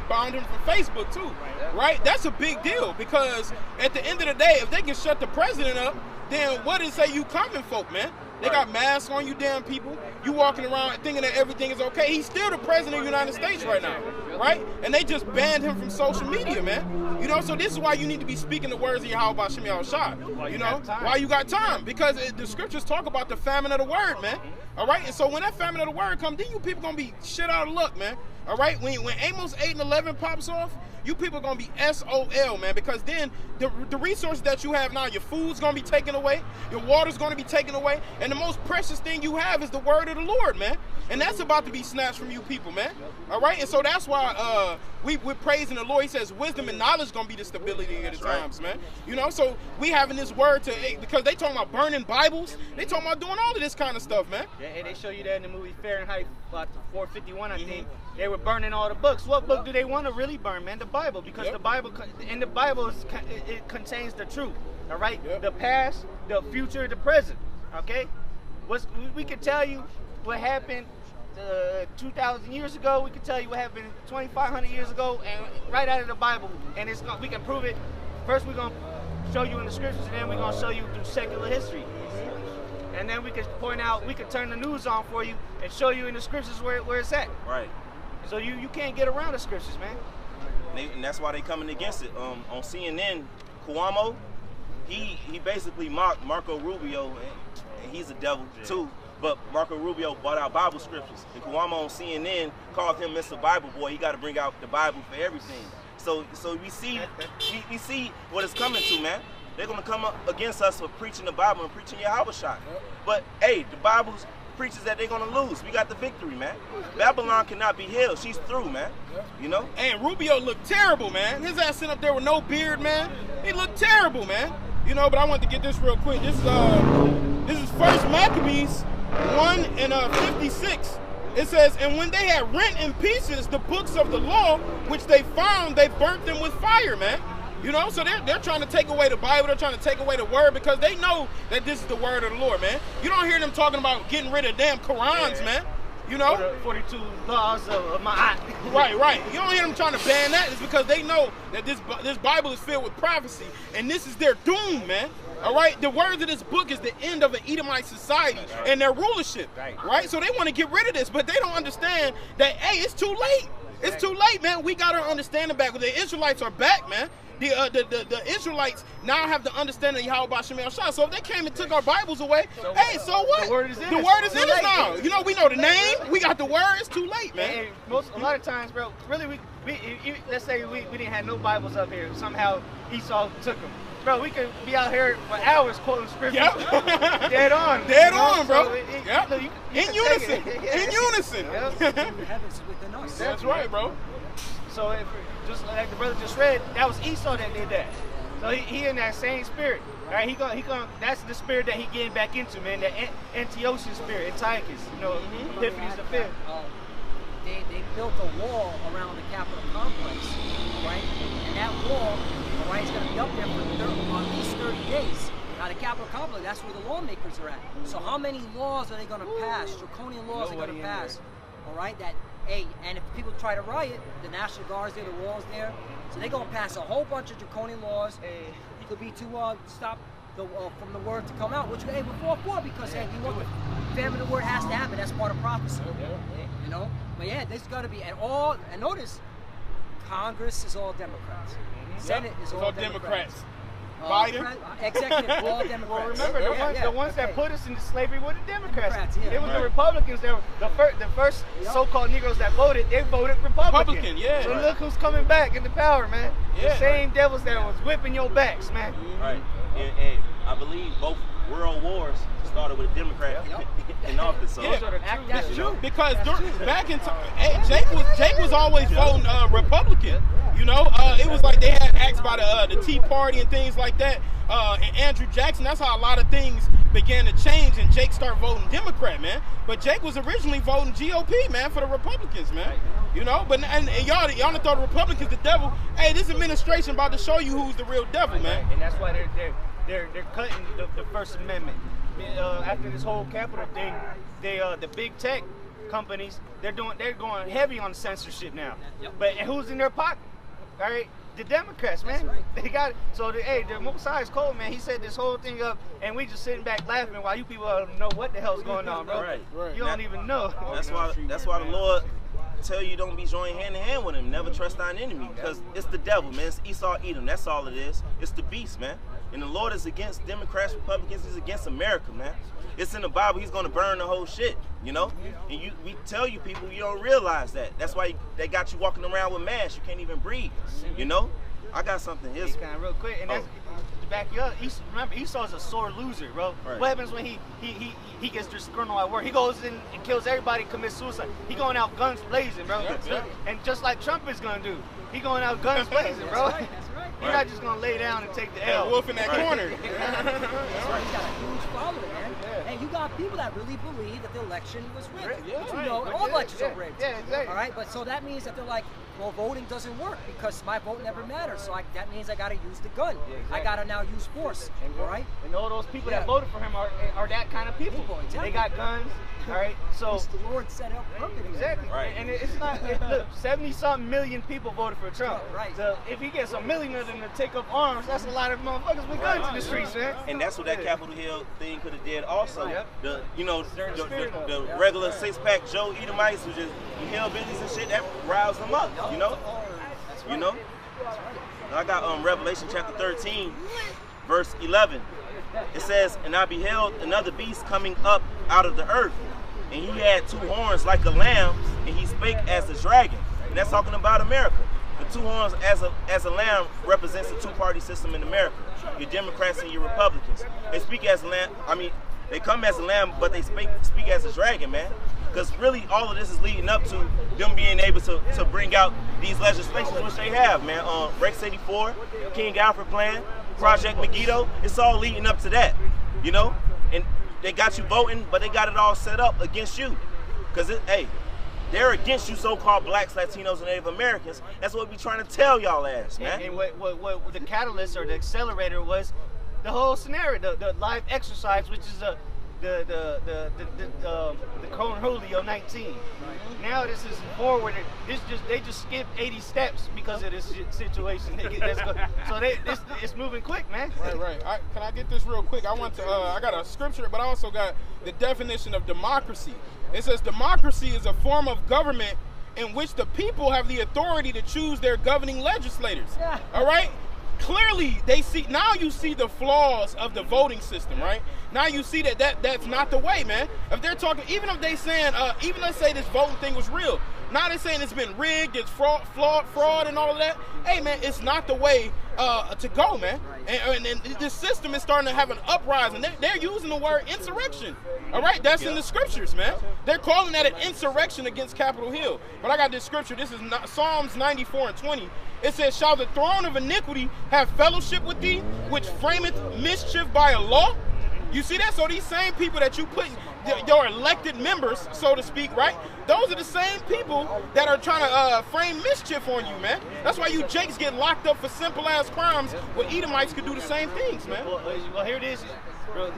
bound him from Facebook too, right? That's a big deal, because at the end of the day, if they can shut the president up, then what is say you common folk, man? They got masks on, you damn people. You walking around thinking that everything is okay. He's still the president of the United States right now, right? And they just banned him from social media, man. You know, so this is why you need to be speaking the words of Yahweh Shem Yahushua. You know, why you got time? Because the scriptures talk about the famine of the word, man. All right, and so when that famine of the word comes, then you people gonna be shit out of luck, man. All right, when Amos 8:11 pops off, you people gonna be SOL, man, because then the resources that you have now, your food's gonna be taken away, your water's gonna be taken away, and the most precious thing you have is the word of the Lord, man. And that's about to be snatched from you people, man. All right, and so that's why we're praising the Lord. He says wisdom and knowledge gonna be the stability of the times, man. You know, so we having this word because they talking about burning Bibles, they talking about doing all of this kind of stuff, man. Yeah, and they show you that in the movie Fahrenheit 451, I think. They were burning all the books. What book do they want to really burn, man? The Bible, because the Bible it contains the truth. All right, the past, the future, the present. Okay, we can tell you what happened 2,000 years ago. We can tell you what happened 2,500 years ago, and right out of the Bible. And we can prove it. First, we're gonna show you in the scriptures, and then we're gonna show you through secular history. And then we can point out, we can turn the news on for you and show you in the scriptures where it's at. Right. So you can't get around the scriptures, man. And that's why they coming against it. On CNN, Cuomo, he basically mocked Marco Rubio, and he's a devil too. But Marco Rubio brought out Bible scriptures, and Cuomo on CNN called him Mr. Bible Boy. He got to bring out the Bible for everything. So we see what it's coming to, man. They're gonna come up against us for preaching the Bible and preaching Yahweh Shai. But hey, the Bible preaches that they're gonna lose. We got the victory, man. Babylon cannot be held. She's through, man. You know? And Rubio looked terrible, man. His ass sitting up there with no beard, man. He looked terrible, man. You know, but I want to get this real quick. This is First Maccabees 1 and 56. It says, and when they had rent in pieces the books of the law, which they found, they burnt them with fire, man. You know, so they're trying to take away the Bible, they're trying to take away the word, because they know that this is the word of the Lord, man. You don't hear them talking about getting rid of damn Qurans, man. You know? 42 laws of Ma'at. Right. You don't hear them trying to ban that. It's because they know that this Bible is filled with prophecy, and this is their doom, man. All right? The words of this book is the end of an Edomite society and their rulership, right? So they want to get rid of this, but they don't understand that, hey, it's too late. It's too late, man. We got our understanding back. The Israelites are back, man. The Israelites now have the understanding of Yahweh Shem Yahushua. So if they came and took our Bibles away, hey, so what? The word is in us. The word is in us now. You know, we know the name. We got the word. It's too late, man. And a lot of times, bro, really, let's say we didn't have no Bibles up here. Somehow Esau took them. Bro, we could be out here for hours quoting scriptures. Yep. Dead on. Dead on, bro. So yep. In unison. In unison. That's right, bro. So just like the brother just read, that was Esau that did that. So he in that same spirit. All right, he gonna that's the spirit that he getting back into, man. That Antiochus spirit, Antiochus, you know, Epiphanes the fifth. They built a wall around the Capitol complex, right? And that wall, all right, is going to be up there for at least 30 days. Now, the Capitol complex, that's where the lawmakers are at. So how many laws are they going to pass? Draconian laws are going to pass, all right? That, hey, and if people try to riot, the National Guard's there, the wall's there. So they're going to pass a whole bunch of draconian laws. It could be to stop from the word to come out, which hey, we're for because hey, you know, the famine of the word has to happen. That's part of prophecy. You know? But yeah, there's got to be, and notice, Congress is all Democrats. Senate is all Democrats. Biden. Executive, all Democrats. Well, remember, the ones that put us into slavery were the Democrats. Yeah. It was the Republicans that were the first so-called Negroes that voted. They voted Republican. Yeah. So look who's coming back into power, man. Yeah. The same devils that was whipping your backs, man. Right. And I believe both world wars started with a Democrat in office. So That's true. Because back in time, Jake was always voting Republican. You know, it was like they had acts by the Tea Party and things like that. And Andrew Jackson, that's how a lot of things began to change, and Jake started voting Democrat, man. But Jake was originally voting GOP, man, for the Republicans, man. You know, but and y'all done thought the Republicans the devil. Hey, this administration about to show you who's the real devil, man. And that's why they're cutting the First Amendment. After this whole Capitol thing, the big tech companies they're going heavy on censorship now. But who's in their pocket? All right, the Democrats, man. Right. They got it. So the Messiah is cold, man. He set this whole thing up, and we just sitting back laughing while you people don't know what the hell's going on, bro. Right. You don't even know. That's why the Lord tell you don't be joining hand in hand with him. Never trust thine enemy, because it's the devil, man. It's Esau, Edom. That's all it is. It's the beast, man. And the Lord is against Democrats, Republicans. He's against America, man. It's in the Bible. He's going to burn the whole shit, you know? And we tell you people, you don't realize that. That's why they got you walking around with masks. You can't even breathe, you know? I got something here. Kind of real quick, and that's to back you up. Remember, Esau's a sore loser, bro. Right. What happens when he gets disgruntled at work? He goes in and kills everybody, commits suicide. He going out guns blazing, bro. And just like Trump is gonna do, he going out guns blazing, bro. That's right. You're not just gonna lay down and take the L. Wolf in that corner. That's right. He's got a huge following, man. And you got people that really believe that the election was rigged. Yeah, Which right. we know all elections are rigged. Yeah, exactly. All right, but so that means that they're like, well, voting doesn't work because my vote never matters. So that means I got to use the gun. Yeah, exactly. I got to now use force. All right. And all those people that voted for him are that kind of people. Exactly. They got guns. All right, so It's the Lord set up perfectly. exactly. Right. And it's not. Look, 70-something million people voted for Trump. Right. So if he gets a million of them to take up arms, that's a lot of motherfuckers with guns in the streets, man. And that's what that Capitol Hill thing could have did also. Yep. The regular six-pack Joe Edomites who just hillbillies and shit, that roused them up, you know? You know? I got Revelation chapter 13, verse 11. It says, and I beheld another beast coming up out of the earth, and he had two horns like a lamb, and he spake as a dragon. And that's talking about America. The two horns as a lamb represents the two-party system in America. Your Democrats and your Republicans. They speak as a lamb. I mean, they come as a lamb, but they speak as a dragon, man. Because really, all of this is leading up to them being able to bring out these legislations, which they have, man. Rex 84, King Alfred Plan, Project Megiddo, it's all leading up to that, you know? And they got you voting, but they got it all set up against you. Because, hey, they're against you so-called blacks, Latinos, and Native Americans. That's what we trying to tell y'all ass, man. And what the catalyst or the accelerator was the whole scenario, the live exercise, which is the Cornholio 19. Now this is forward. They just skipped 80 steps because of this situation. So it's moving quick, man. Right. Can I get this real quick? I got a scripture, but I also got the definition of democracy. It says democracy is a form of government in which the people have the authority to choose their governing legislators. All right? Clearly, now you see the flaws of the voting system, right? Now you see that's not the way, man. If they're talking, even if they saying, even let's say this voting thing was real, now they're saying it's been rigged, it's fraud and all of that. Hey, man, it's not the way to go, man. And this system is starting to have an uprising. They're using the word insurrection. All right, that's in the scriptures, man. They're calling that an insurrection against Capitol Hill. But I got this scripture. This is Psalms 94 and 20. It says, shall the throne of iniquity have fellowship with thee, which frameth mischief by a law? You see that? So these same people that you put, your elected members, so to speak, right? Those are the same people that are trying to frame mischief on you, man. That's why you Jakes get locked up for simple-ass crimes where Edomites could do the same things, man. Well, here it is. Bro,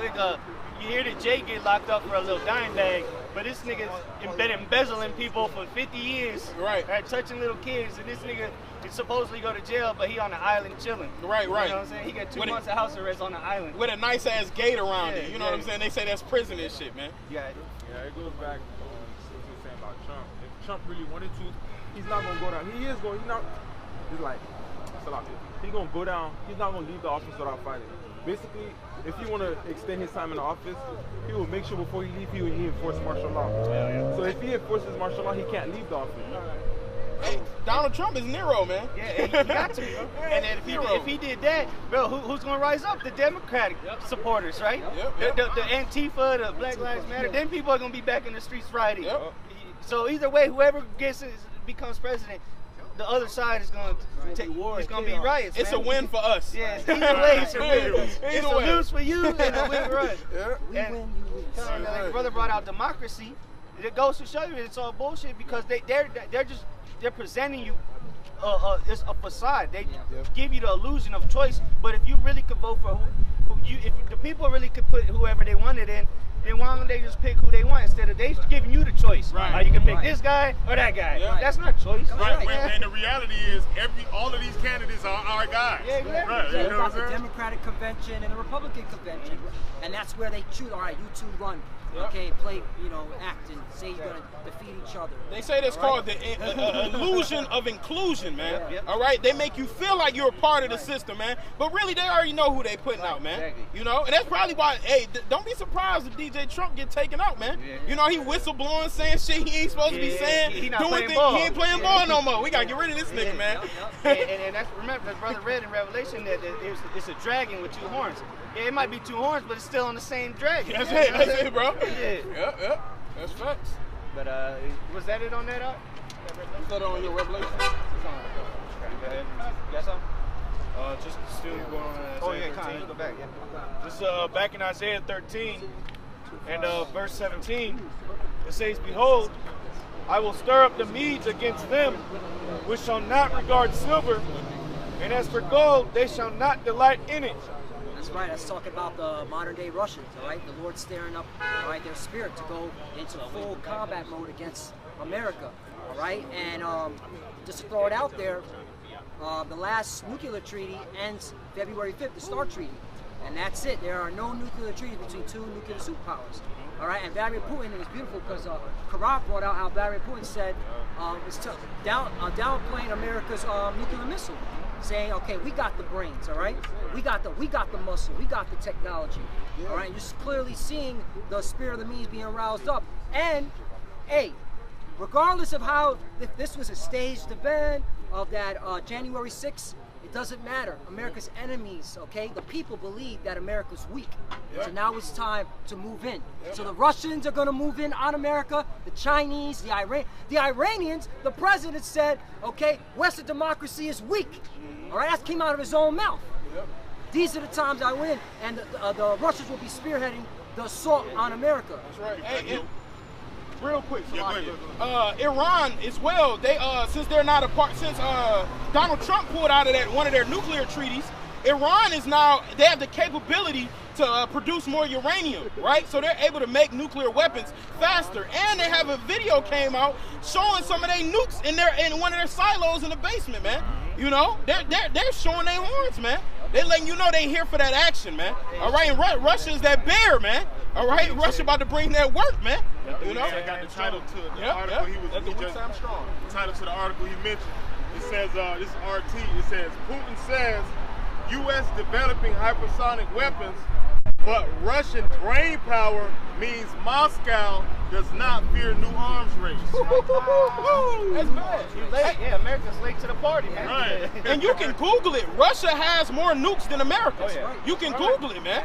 you hear that Jay get locked up for a little dime bag, but this nigga's been embezzling people for 50 years. Right. Touching little kids, and this nigga is supposedly go to jail, but he on the island chilling. Right. You know what I'm saying? He got 2 months of house arrest on the island. With a nice-ass gate around it. You know what I'm saying? They say that's prison and shit, man. Yeah, it goes back to what you were saying about Trump. If Trump really wanted to, he's not going to go down. He is going, he's like, He's gonna go down. He's not gonna leave the office without fighting. Basically, if he want to extend his time in the office, he will make sure before he leave, he enforce martial law. So if he enforces martial law, he can't leave the office. Hey, Donald Trump is Nero, man. Yeah, he got to. And then if he did that, bro, who's going to rise up? The Democratic supporters, right? The Antifa, the Black Lives Matter. Then people are going to be back in the streets Friday. So either way, whoever becomes president, the other side is going to be riots. It's man. a win for us. Yeah, either way, it's a win. It's a lose for you and a win for us. And like the brother brought out democracy. It goes to show you it's all bullshit because they're presenting you it's a facade. They give you the illusion of choice. But if you really could vote for if the people really could put whoever they wanted in, then why don't they just pick who they want instead of they giving you the choice? Right. You can pick this guy or that guy. That's not choice. Right. And the reality is, all of these candidates are our guys. Yeah, exactly. Right. You got the Democratic convention and the Republican convention, and that's where they choose. All right, you two run. Okay, play, act and say you're gonna defeat each other. They say that's called the illusion of inclusion, man. All right, they make you feel like you're a part of the system, man. But really, they already know who they putting out, man. Exactly. And that's probably why. Hey, don't be surprised if DJ Trump get taken out, man. He whistleblowing, saying shit he ain't supposed to be saying. He ain't playing ball no more. We gotta get rid of this nigga, man. And that's remember, the brother read in Revelation that it's a dragon with two horns. Yeah, it might be two horns, but it's still on the same dragon. That's it, bro. Yeah. That's facts. But was that it on that? Is that on your Revelation? Go ahead. You got something? Just still going on. Oh yeah, kind of. Go back. Yeah. Just back in Isaiah 13 and verse 17, it says, "Behold, I will stir up the Medes against them, which shall not regard silver, and as for gold, they shall not delight in it." That's right. Let's talk about the modern day Russians. All right, the Lord's stirring up, all right, their spirit to go into full combat mode against America. All right, and just to throw it out there, the last nuclear treaty ends February 5th, the START treaty, and that's it. There are no nuclear treaties between two nuclear superpowers. All right, and Vladimir Putin, and it's beautiful because Karat brought out how Vladimir Putin said it's downplaying America's nuclear missile, saying, okay, we got the brains, all right, we got the muscle, we got the technology, all right. You're just clearly seeing the spirit of the Medes being roused up, and hey, regardless of how if this was a staged event of that January 6th. It doesn't matter. America's enemies, okay? The people believe that America's weak. So now it's time to move in. So the Russians are going to move in on America. The Chinese, the Iranians, the president said, okay, Western democracy is weak. All right, that came out of his own mouth. These are the times I win, and the Russians will be spearheading the assault on America. That's right. Hey, real quick, Iran as well. They since they're not a part, since Donald Trump pulled out of one of their nuclear treaties, Iran is now, they have the capability to produce more uranium, right? So they're able to make nuclear weapons faster. And they have a video came out showing some of their nukes in one of their silos in the basement, man. They're showing their horns, man. They're letting you know they here for that action, man. All right, and Russia is that bear, man. All right, Russia about to bring that work, man. I got the title to the article the title to the article he mentioned. It says, this is RT, it says, Putin says U.S. developing hypersonic weapons, but Russian brain power means Moscow does not fear new arms race. That's bad. Yeah, America's late to the party, man. Right. And you can Google it. Russia has more nukes than America. You can Google it, man.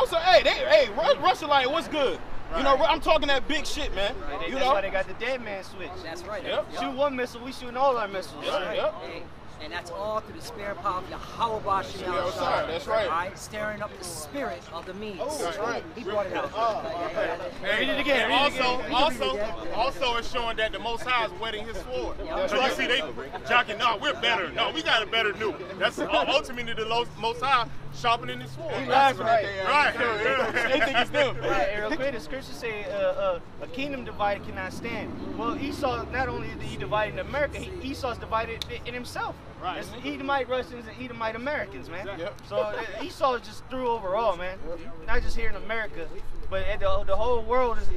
So hey, Russia like, what's good? I'm talking that big shit, man. That's why they got the dead man switch. That's right. Shoot one missile, we shooting all our missiles. Hey, and that's all through the spirit power of Yahweh Bashem. That's right. All right, stirring up the spirit of the Medes. That's right. He brought it out. Read it again. Also, it's showing that the Most High is wetting his sword. So you see, they jockeying, no, we're better. No, we got a better nuke. That's ultimately the Most High sharpening his sword. He laughing at Right. They think it's them. Real quick, the scriptures say a kingdom divided cannot stand. Well, Esau, not only did he divide in America, Esau's divided in himself. Right. It's Edomite Russians and Edomite Americans, man. Yep. So Esau is just through overall, man. Not just here in America, but the whole world is.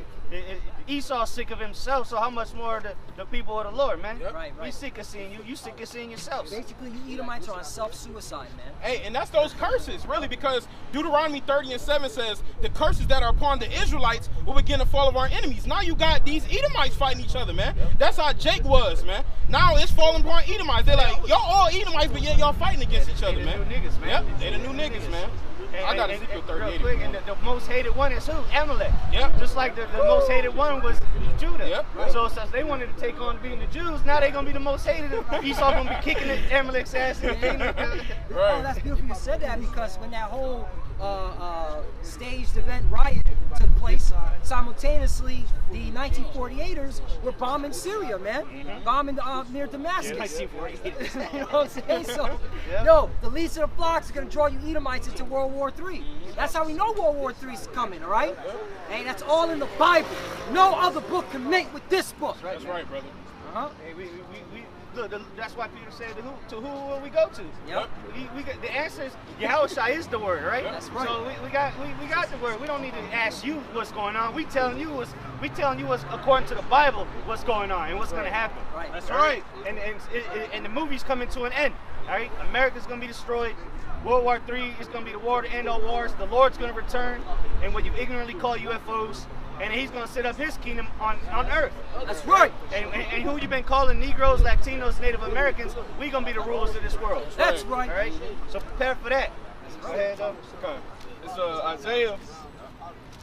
Esau's sick of himself, so how much more the people of the Lord, man? Yep. Right. We sick of seeing you. You sick of seeing yourselves. Basically, you Edomites are on self-suicide, man. Hey, and that's those curses, really, because Deuteronomy 30:7 says the curses that are upon the Israelites will begin to fall of our enemies. Now you got these Edomites fighting each other, man. That's how Jake was, man. Now it's falling upon Edomites. They're like, y'all all Edomites, but yet y'all fighting against each other, man. They the new niggas, man. Yep, they the new niggas, man. I got Ezekiel 38. Real quick, and the most hated one is who? Amalek. Yep. Just like the most hated one was Judah. Yep. Right. So since they wanted to take on being the Jews, now they're going to be the most hated. Esau going to be kicking Amalek's ass in the kingdom. Oh, that's beautiful you said that, because when that whole staged event riot took place, simultaneously the 1948ers were bombing Syria, man. Bombing near Damascus. You know what I'm saying? So, yo, the least of the flocks is going to draw you Edomites into World War III. That's how we know World War III is coming, all right? Hey, that's all in the Bible. No other book can mate with this book. That's right, brother. Hey, look, that's why Peter said, to who will we go to? Yep. We got, the answer is Yahushua is the word, right? That's right. So we got the word. We don't need to ask you what's going on. We telling you what's according to the Bible what's going on and what's going to happen. Right. That's right. And the movie's coming to an end. All right. America's going to be destroyed. World War III is going to be the war to end all wars. The Lord's going to return, and what you ignorantly call UFOs. And he's going to set up his kingdom on earth. That's right. And who you been calling Negroes, Latinos, Native Americans, we going to be the rulers of this world. That's right. All right? So prepare for that. Go ahead, Okay. It's Isaiah.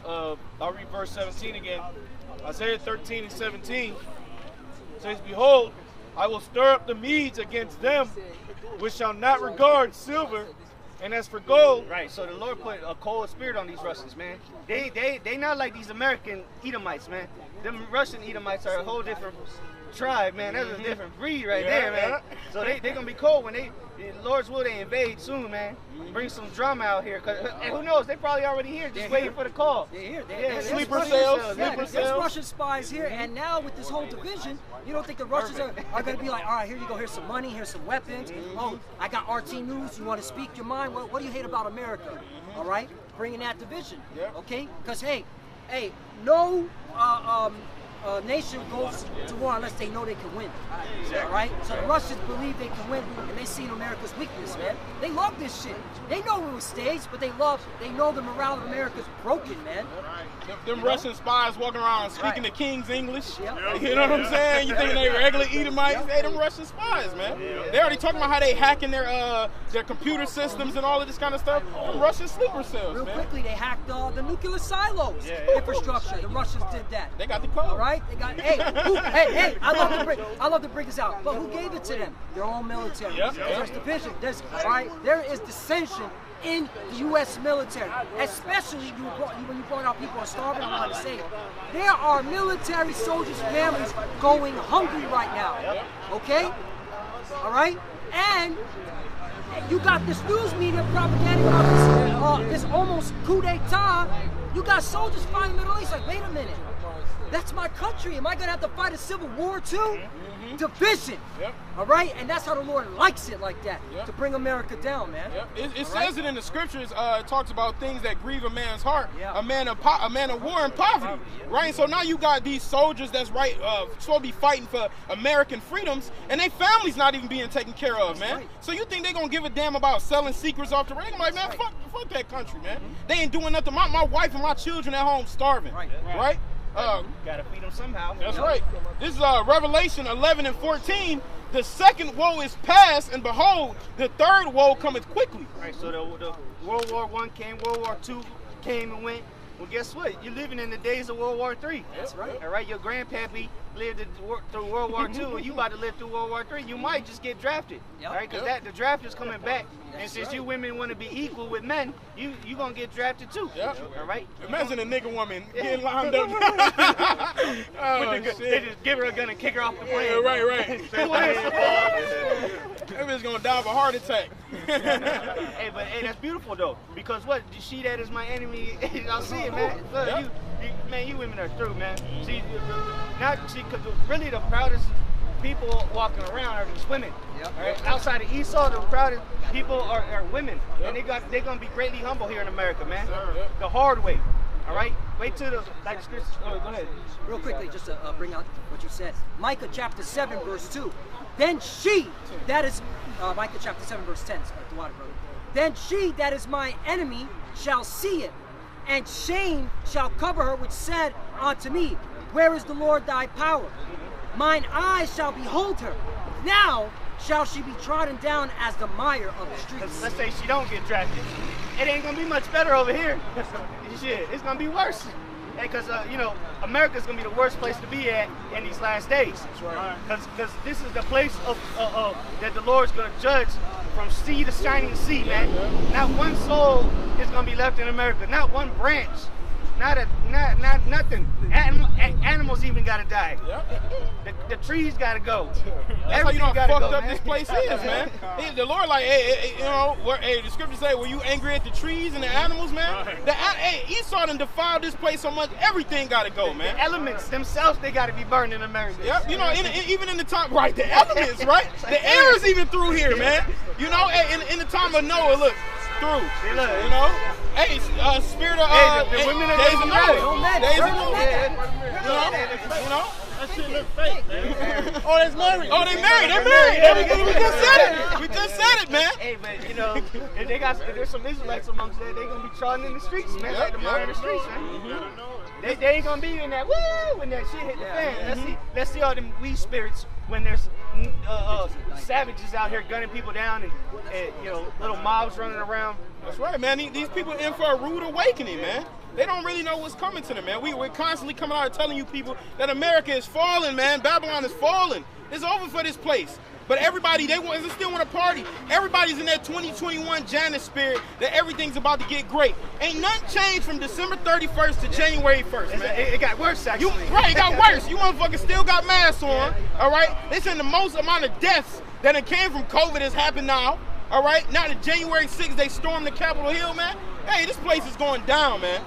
I'll read verse 17 again. Isaiah 13:17 says, "Behold, I will stir up the Medes against them, which shall not regard silver. And as for gold," right, so the Lord put a cold spirit on these Russians, man. They not like these American Edomites, man. Them Russian Edomites are a whole different tribe, man. That's a different breed right there, man. So they gonna be cold when Lord's will, they invade soon, man. Bring some drama out here, cause who knows? They probably already here, just waiting for the call. They're here. Sleeper cells. There's Russian spies here, and now with this whole division, you don't think the Russians are going to be like, all right, here you go, here's some money, here's some weapons. Oh, I got RT News, you want to speak your mind? What do you hate about America? All right, bringing that division, okay? Because, hey, no nation goes to war unless they know they can win. All right? So the Russians believe they can win, and they seen America's weakness, man. They love this shit. They know it was staged, but they know the morale of America's broken, man. Them Russian spies walking around speaking the king's English. Yep. You know what I'm saying? You thinking they regular Edomites? Hey, them Russian spies, man. They already talking about how they hacking their computer systems and all of this kind of stuff. Them Russian sleeper cells, Real man. quickly, they hacked the nuclear silos infrastructure. The Russians did that. They got the code. All right? They got, hey, I love to bring this out. But who gave it to them? Their own military. There's division. There is dissension in the U.S. military, especially when you brought out people are starving. I want to say it. There are military soldiers' families going hungry right now. Okay? All right? And you got this news media propagating about this almost coup d'etat. You got soldiers fighting the Middle East. Like, wait a minute. That's my country. Am I going to have to fight a civil war too? Division. All right? And that's how the Lord likes it like that, to bring America down, man. It says it in the scriptures. It talks about things that grieve a man's heart, a man of war and poverty, right? So now you got these soldiers that's supposed to be fighting for American freedoms, and their families not even being taken care of, man. So you think they're going to give a damn about selling secrets off the ring? I'm like, man, fuck that country, man. They ain't doing nothing. My wife and my children at home starving, right? Gotta feed them somehow. That's right. This is Revelation 11:14. The second woe is past, and behold, the third woe cometh quickly. Right. So the World War I came, World War II came and went. Well, guess what? You're living in the days of World War III. That's right. All right. Your grandpappy lived through World War II, and you about to live through World War III. You might just get drafted. All right. Because the draft is coming back. And since you women want to be equal with men, you gonna get drafted too. All right. Imagine a nigga woman getting lined up. They just give her a gun and kick her off the plane. Yeah, right. That bitch gonna die of a heart attack. Hey, that's beautiful though, because what? She that is my enemy. I'll see it, man. Look, you women are through, man. Cause really the proudest people walking around are these women. All right? Outside of Esau, the proudest people are women. And they're going to be greatly humble here in America, man. The hard way. All right? Wait till the scripture. Oh, go ahead. Real quickly, just to bring out what you said. Micah chapter 7, verse 2. Then she, that is, Micah chapter 7, verse 10. Sorry, the water, brother. Then she that is my enemy shall see it, and shame shall cover her, which said unto me, where is the Lord thy power? Mine eyes shall behold her. Now shall she be trodden down as the mire of the streets. Let's say she don't get drafted. It ain't gonna be much better over here. Shit, it's gonna be worse. Because you know, America's gonna be the worst place to be at in these last days. That's right. Because this is the place of that the Lord's gonna judge from sea to shining sea, man. Not one soul is gonna be left in America. Not one branch. Not nothing. Animals even gotta die. The trees gotta go. That's how you know how fucked up this place is, man. The Lord, like, hey, you know, the scriptures say, were you angry at the trees and the animals, man? Esau done defiled this place so much, everything gotta go, man. The elements themselves, they gotta be burned in America. Yep, you know, even in the time, right, the elements, right? The air is even through here, man. You know, in the time of Noah, look, through, you know? Hey, spirit of the women are days of Noah. Days of Noah. You know? That shit look fake. Oh, that's married. Oh, they married. They're married. We just said it. We just said it, man. Hey, but you know, if there's some Israelites amongst there, they're gonna be trotting in the streets, man. Like the mire in the streets, man. They ain't gonna be in that woo when that shit hit the fan. Let's see all them weed spirits when there's savages out here gunning people down and you know, little mobs running around. That's right, man. These people are in for a rude awakening, man. They don't really know what's coming to them, man. We're constantly coming out and telling you people that America is falling, man. Babylon is falling. It's over for this place. But everybody, they still want to party. Everybody's in that 2021 Janus spirit that everything's about to get great. Ain't nothing changed from December 31st to January 1st, man. It got worse, actually. It got worse. You motherfuckers still got masks on, all right? They saying the most amount of deaths that came from COVID has happened now, all right? Now that January 6th, they stormed the Capitol Hill, man. Hey, this place is going down, man.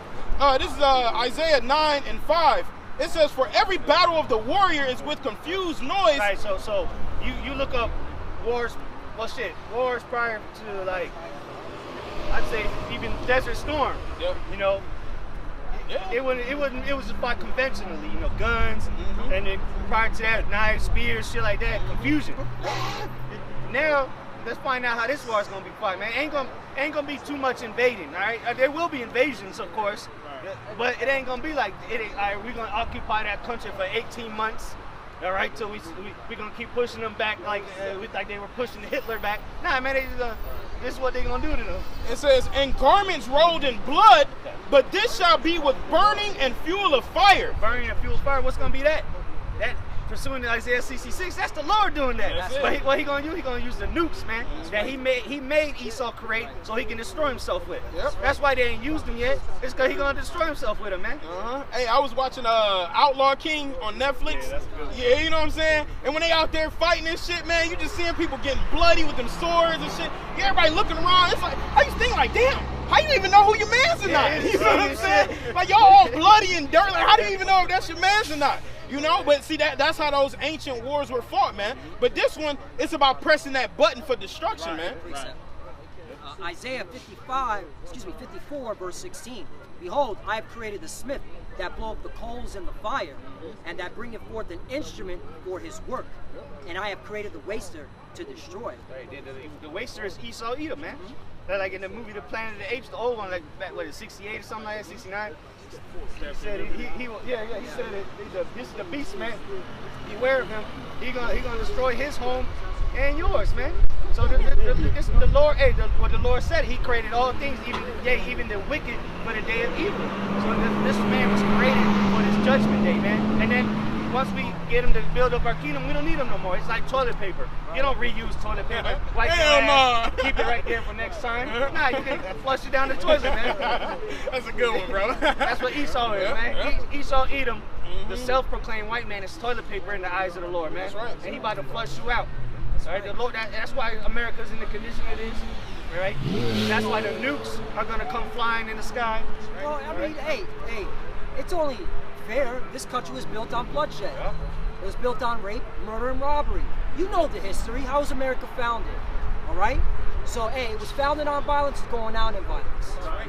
This is Isaiah 9 and 5. It says, for every battle of the warrior is with confused noise. Right, so you look up wars, wars prior to, like, I'd say even Desert Storm. Yep. You know, it was about conventionally, you know, guns, and then prior to that, knives, spears, shit like that, confusion. Now, let's find out how this war is gonna be fought, man. Ain't gonna be too much invading, all right? There will be invasions, of course, but it ain't gonna be like it. All right, we're gonna occupy that country for 18 months, all right? Till we're gonna keep pushing them back like they were pushing Hitler back. Nah, man, this is what they gonna do to them. It says, and garments rolled in blood, but this shall be with burning and fuel of fire. Burning and fuel of fire. What's gonna be that? That. Pursuing Isaiah 66, that's the Lord doing that. But what he gonna use? He gonna use the nukes, man. That he made Esau create so he can destroy himself with. Yep. That's why they ain't used them yet. It's because he gonna destroy himself with them, man. Hey, I was watching Outlaw King on Netflix. Yeah, that's good. Yeah, you know what I'm saying? And when they out there fighting and shit, man, you just seeing people getting bloody with them swords and shit. Everybody looking around. It's like, I just think like, damn. How you even know who your man's or not? You know what I'm saying? Like, y'all all bloody and dirty. Like, how do you even know if that's your man's or not? You know, but see, that's how those ancient wars were fought, man. But this one, it's about pressing that button for destruction, man. Isaiah 54, verse 16. Behold, I have created the smith that bloweth the coals in the fire, and that bringeth forth an instrument for his work. And I have created the waster to destroy. Right, the waster is Esau Edom, man. Like in the movie The Planet of the Apes, the old one, like back, what, 68 or something like that, 69? He said he said this is the beast, man. Beware of him. He gonna destroy his home and yours, man. So the Lord, what the Lord said, He created all things, even the wicked, for the day of evil. So this man was created for this judgment day, man. And then once we get him to build up our kingdom, we don't need him no more. It's like toilet paper. You don't reuse toilet paper. Wipe your ass, keep it right there for next time. Nah, you can flush it down the toilet, man. That's a good one, bro. That's what Esau is, man. Esau Edom, the self-proclaimed white man, is toilet paper in the eyes of the Lord, man. That's right. And He about to flush you out. All right, the Lord. That's why America's in the condition it is. Right? That's why the nukes are gonna come flying in the sky. Well, I mean, hey, it's only fair. This country was built on bloodshed. It was built on rape, murder, and robbery. You know the history. How was America founded? All right? So, hey, it was founded on violence, it's going out in violence. Right.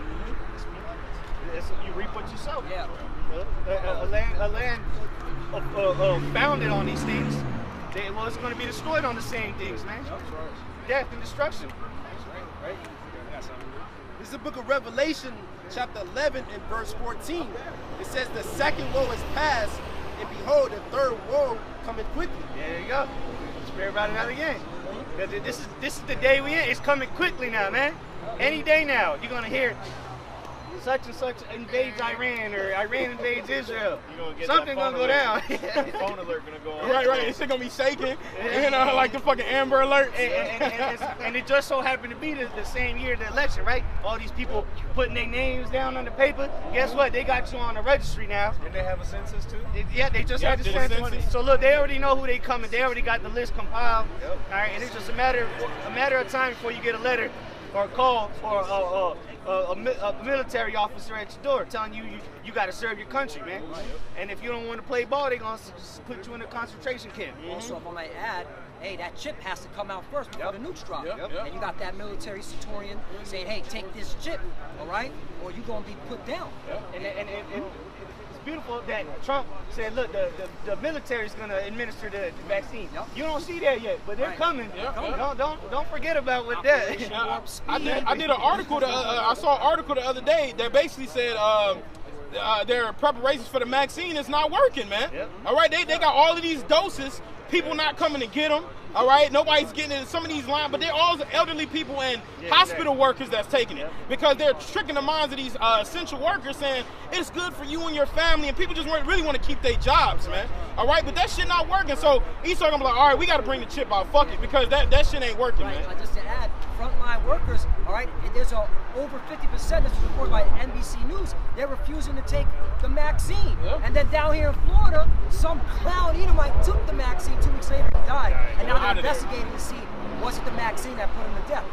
You reap what you sow. Yeah. A land founded on these things, it's going to be destroyed on the same things, man. Death and destruction. Right? This is the book of Revelation, chapter 11 and verse 14. It says, the second woe is past, and behold, the third woe cometh quickly. There you go. Spirit about it out again. This is the day we in. It's coming quickly now, man. Any day now, you're going to hear such and such invades Iran, or Iran invades Israel. Something gonna go down. Phone alert gonna go on. Right. This shit gonna be shaking. Like the fucking Amber Alert. And it just so happened to be the same year of the election, right? All these people putting their names down on the paper. Guess what? They got you on the registry now. Did they have a census too? Yeah, they just had the census. So look, they already know who they coming. They already got the list compiled. Yep. All right, and it's just a matter of time before you get a letter or a call or a military officer at your door telling you got to serve your country, man. And if you don't want to play ball, they're going to put you in a concentration camp. Also, if I might add, hey, that chip has to come out first before the nukes drop. And you got that military Centurion saying, hey, take this chip, all right, or you're going to be put down. And it's beautiful that Trump said, look, the military is going to administer the vaccine. You don't see that yet, but they're coming. Don't forget about what that. I did an article. I saw an article the other day that basically said their preparations for the vaccine is not working, man. All right, they got all of these doses. People not coming to get them. All right, nobody's getting in some of these lines, but they're all elderly people and hospital workers that's taking it because they're tricking the minds of these essential workers saying it's good for you and your family, and people just really want to keep their jobs, man. All right, but that shit not working. So Esau gonna be like, all right, we got to bring the chip out, fuck it, because that shit ain't working, man. Just to add, frontline workers, all right, there's over 50%, this was reported by NBC News, they're refusing to take the vaccine. And then down here in Florida, some clown Edomite took the vaccine 2 weeks later and died. And now they're investigating to see, was it the vaccine that put him to death?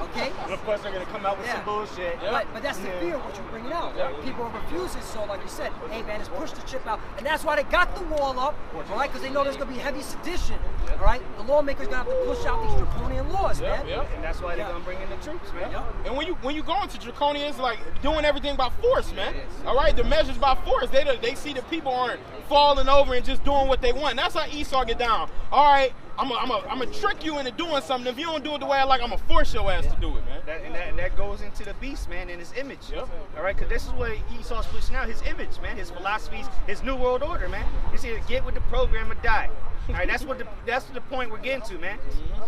Okay? And of course they're going to come out with some bullshit. But that's the fear of what you're bringing out. People are refusing, so like you said, hey man, just push the chip out. And that's why they got the wall up, all right, because they know there's going to be heavy sedition, all right? The lawmakers going to have to push out these draconian laws, man. And that's why they're going to bring in the troops, man. And when you go into draconian, it's like doing everything by force, man. All right, the measures by force. They see that people aren't falling over and just doing what they want. And that's how Esau get down. All right, I'm gonna trick you into doing something. If you don't do it the way I like, I'm gonna force your ass to do it, man. And that goes into the beast, man, and his image. All right, because this is what Esau's pushing out, his image, man, his philosophies, his new world order, man. He said, get with the program or die. All right, that's the point we're getting to, man.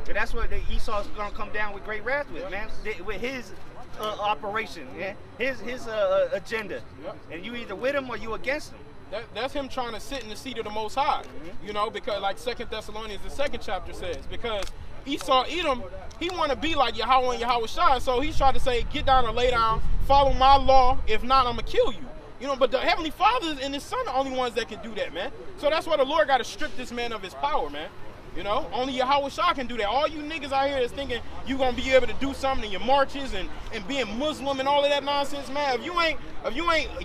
So that's what Esau's gonna come down with great wrath with, man, with his operation, his agenda. And you either with him or you against him. That's him trying to sit in the seat of the Most High, you know, because like 2 Thessalonians, the 2nd chapter says, because Esau, Edom, he want to be like Yahweh and Yahweh Shai, so he's trying to say, get down or lay down, follow my law, if not, I'm going to kill you. You know, but the Heavenly Father and His Son are the only ones that can do that, man. So that's why the Lord got to strip this man of his power, man. You know, only Yahweh Shai can do that. All you niggas out here is thinking you gonna be able to do something in your marches and being Muslim and all of that nonsense, man. If you ain't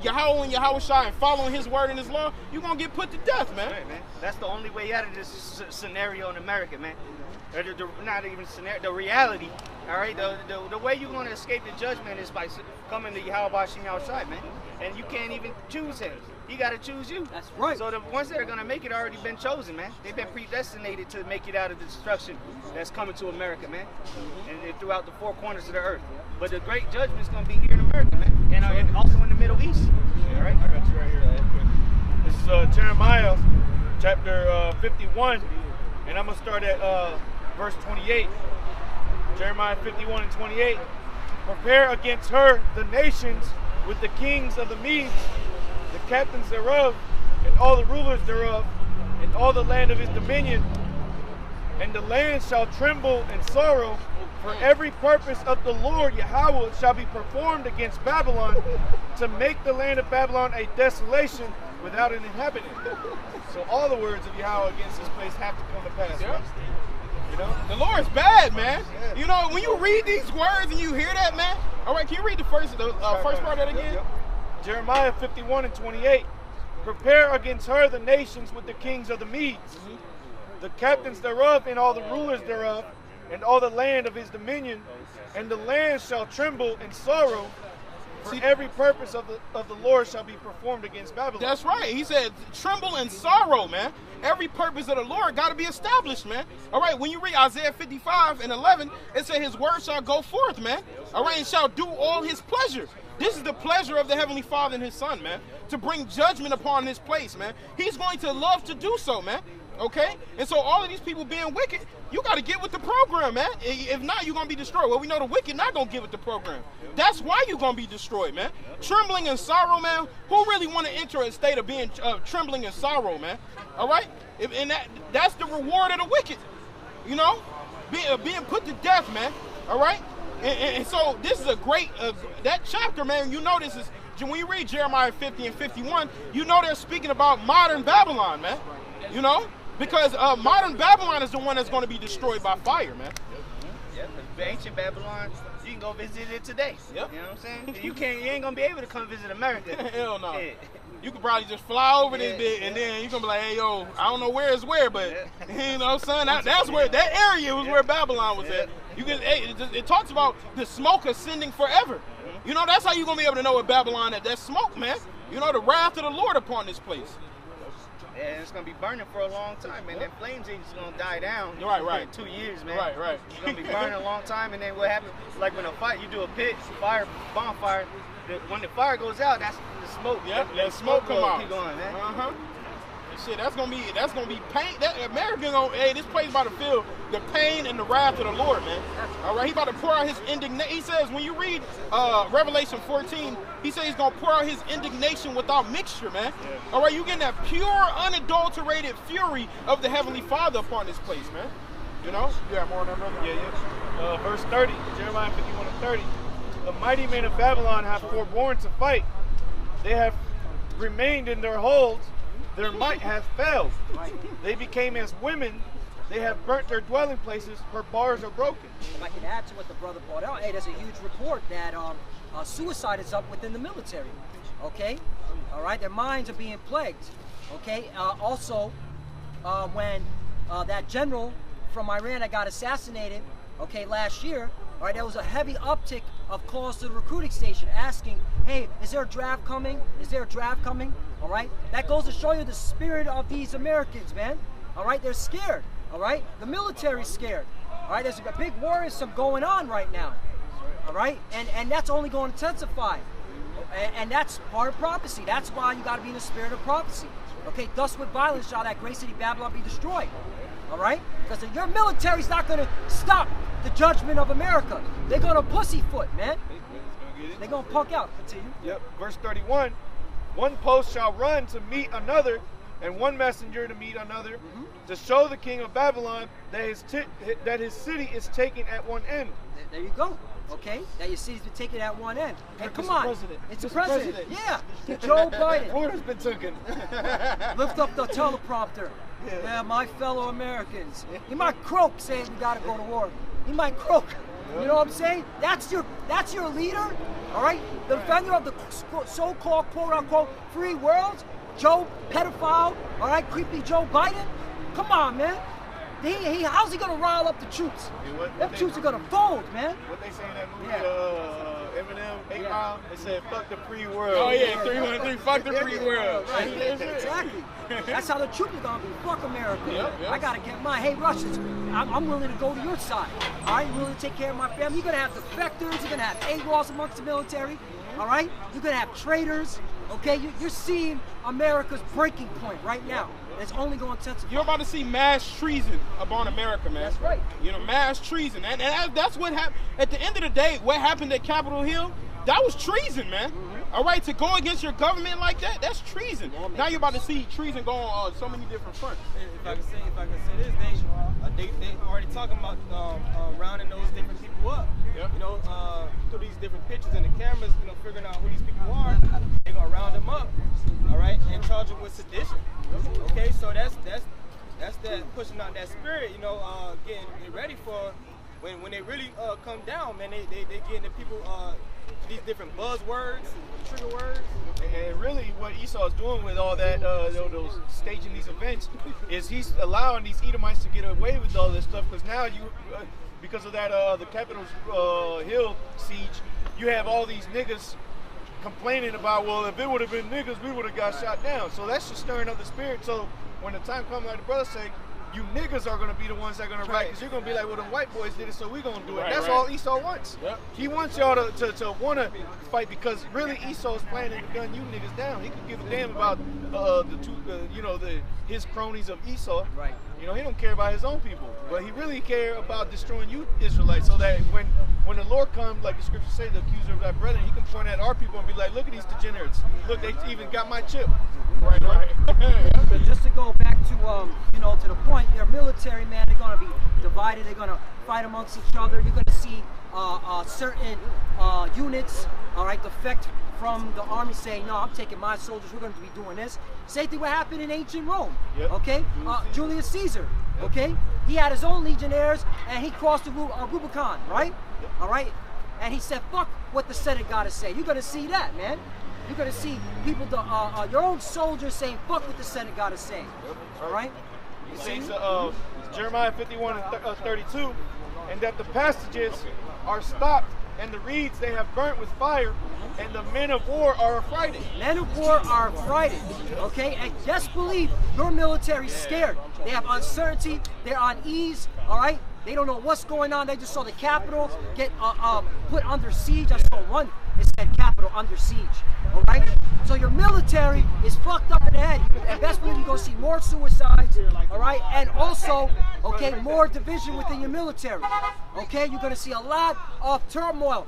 Yahweh and Yahweh Shai and following His word and His law, you gonna get put to death, man. Right, man. That's the only way out of this scenario in America, man. Not even scenario, the reality. All right, the way you're gonna escape the judgment is by coming to Yahweh Bashim Shai, man. And you can't even choose Him. He got to choose you. That's right. So the ones that are going to make it already been chosen, man. They've been predestinated to make it out of the destruction that's coming to America, man. And throughout the four corners of the earth. But the great judgment is going to be here in America, man. And also in the Middle East. All right? I got you right here. This is Jeremiah chapter 51. And I'm going to start at verse 28. Jeremiah 51 and 28. Prepare against her the nations with the kings of the Medes, the captains thereof, and all the rulers thereof, and all the land of his dominion. And the land shall tremble and sorrow, for every purpose of the Lord Yahweh shall be performed against Babylon, to make the land of Babylon a desolation without an inhabitant. So all the words of Yahweh against this place have to come to pass. Right? You know? The Lord's bad, man. You know, when you read these words and you hear that, man. All right, can you read the first part of that again? Jeremiah 51 and 28. Prepare against her the nations with the kings of the Medes, the captains thereof, and all the rulers thereof, and all the land of his dominion. And the land shall tremble in sorrow, for every purpose of the Lord shall be performed against Babylon. That's right. He said, tremble in sorrow, man. Every purpose of the Lord got to be established, man. All right, when you read Isaiah 55:11, it said his word shall go forth, man. All right, and shall do all his pleasure. This is the pleasure of the Heavenly Father and his Son, man, to bring judgment upon this place, man. He's going to love to do so, man. Okay? And so all of these people being wicked, you got to get with the program, man. If not, you're going to be destroyed. Well, we know the wicked not going to get with the program. That's why you're going to be destroyed, man. Trembling in sorrow, man. Who really want to enter a state of being trembling in sorrow, man? All right? And that's the reward of the wicked, you know? Being put to death, man. All right? And so this is a great, that chapter, man, you know this is, when you read Jeremiah 50 and 51, you know they're speaking about modern Babylon, man. You know? Because modern Babylon is the one that's going to be destroyed by fire, man. Yeah, because ancient Babylon, you can go visit it today. Yep. You know what I'm saying? You ain't going to be able to come visit America. Hell no. Yeah. You could probably just fly over this bit, and then you're going to be like, hey, yo, I don't know where it's where, but, you know, son, that's where, that area was where Babylon was at. You can, it talks about the smoke ascending forever. You know, that's how you're going to be able to know what Babylon is. That smoke, man. You know, the wrath of the Lord upon this place. Yeah, it's gonna be burning for a long time, man. That flames ain't just gonna die down. Right. In 2 years, man. Right. It's gonna be burning a long time, and then what happens? Like when a fire, you do a pit, fire, bonfire. When the fire goes out, that's the smoke. Yep, that smoke come out. Keep going, man. Shit, that's gonna be pain. That American gonna, hey, this place about to feel the pain and the wrath of the Lord, man. All right, he about to pour out his indignation. He says when you read Revelation 14, he says he's gonna pour out his indignation without mixture, man. Yeah. All right, you getting that pure, unadulterated fury of the Heavenly Father upon this place, man. You know? Yeah, more on that, brother. Yeah. Verse 30, Jeremiah 51 and 30. The mighty men of Babylon have forborne to fight. They have remained in their holds. Their might has failed. They became as women. They have burnt their dwelling places. Her bars are broken. If I can add to what the brother brought out, hey, there's a huge report that suicide is up within the military. Okay? All right? Their minds are being plagued. Okay? Also, when that general from Iran that got assassinated, okay, last year, all right, there was a heavy uptick of calls to the recruiting station asking, hey, is there a draft coming? Is there a draft coming? All right? That goes to show you the spirit of these Americans, man. All right? They're scared. All right? The military's scared. All right? There's a big worrisome going on right now. All right? And that's only going to intensify. And that's part of prophecy. That's why you got to be in the spirit of prophecy. Okay? Thus with violence shall that great city Babylon be destroyed. All right? Because your military's not going to stop the judgment of America. They're going to pussyfoot, man. They're going to punk out. Continue. Yep. Verse 31. One post shall run to meet another, and one messenger to meet another, to show the king of Babylon that his city is taken at one end. There you go. Okay? That your city's been taken at one end. Hey, come on. It's the president. Yeah. Joe Biden. Order's been taken. Lift up the teleprompter. Yeah, my fellow Americans. He might croak saying we gotta go to war. He might croak. You know what I'm saying? That's your leader, all right? The defender of the so-called quote-unquote free world, Joe pedophile, all right? Creepy Joe Biden. Come on, man. How's he gonna rile up the troops? Them troops are gonna fold, man. What they say in that movie, Eminem, 8 Mile? They said, "Fuck the free world." Oh yeah, 313, fuck the free world. Right. Exactly. That's how the troops are gonna be. Fuck America. Yep. I gotta get mine. Hey, Russians, I'm willing to go to your side. I'm willing to take care of my family. You're gonna have defectors. You're gonna have AWOLs amongst the military. All right. You're gonna have traitors. Okay. You're seeing America's breaking point right now. It's only going to intensify. You're about to see mass treason upon America, man. That's right. You know, mass treason. And that's what happened. At the end of the day, what happened at Capitol Hill, that was treason, man. All right, to go against your government like that, that's treason. Now you're about to see treason go on so many different fronts. If I can say this, they already talking about rounding those different people up. Yep. You know, through these different pictures and the cameras, you know, figuring out who these people are. They're gonna round them up, all right, and charge them with sedition. Okay, so that's that pushing out that spirit, you know, getting ready for when they really come down, man. They getting the people these different buzzwords, trigger words. And really, what Esau is doing with all that, those staging these events, is he's allowing these Edomites to get away with all this stuff. Because now because of that, the Capitol Hill siege, you have all these niggas complaining about, well, if it would have been niggas, we would have got shot down. So that's just stirring up the spirit. So when the time comes, like the brother say, you niggas are going to be the ones that are going to write, because you're going to be like, well, them white boys did it, so we're going to do it. That's all Esau wants. Yep. He wants y'all to want to fight, because really Esau's planning to gun you niggas down. He could give a damn about his cronies of Esau. Right. You know, he don't care about his own people, but he really care about destroying you Israelites, so that when the Lord comes, like the scriptures say, the accuser of thy brethren, he can point at our people and be like, look at these degenerates. Look, they even got my chip. Right. But just to go back to to the point, their military, man, they're going to be divided. They're going to fight amongst each other. You're going to see certain units, all right, defect from the army, saying, no, I'm taking my soldiers. We're going to be doing this. Same thing what happened in ancient Rome. Yep. Okay, Julius Caesar. Okay, he had his own legionnaires, and he crossed the Rubicon, right? Yep. All right, and he said, fuck what the Senate got to say. You're going to see that, man. You're going to see people, your own soldiers saying, fuck what the Senate got to say. All right? He says Jeremiah 51 and 32, and that the passages are stopped, and the reeds they have burnt with fire, and the men of war are affrighted. Men of war are affrighted, okay? And just believe your military's scared. They have uncertainty, they're on ease, all right? They don't know what's going on. They just saw the Capitol get put under siege. I saw one, it said Capitol under siege, all right? So your military is fucked up in the head. And best believe you're going to see more suicides, all right? And also, okay, more division within your military, okay? You're going to see a lot of turmoil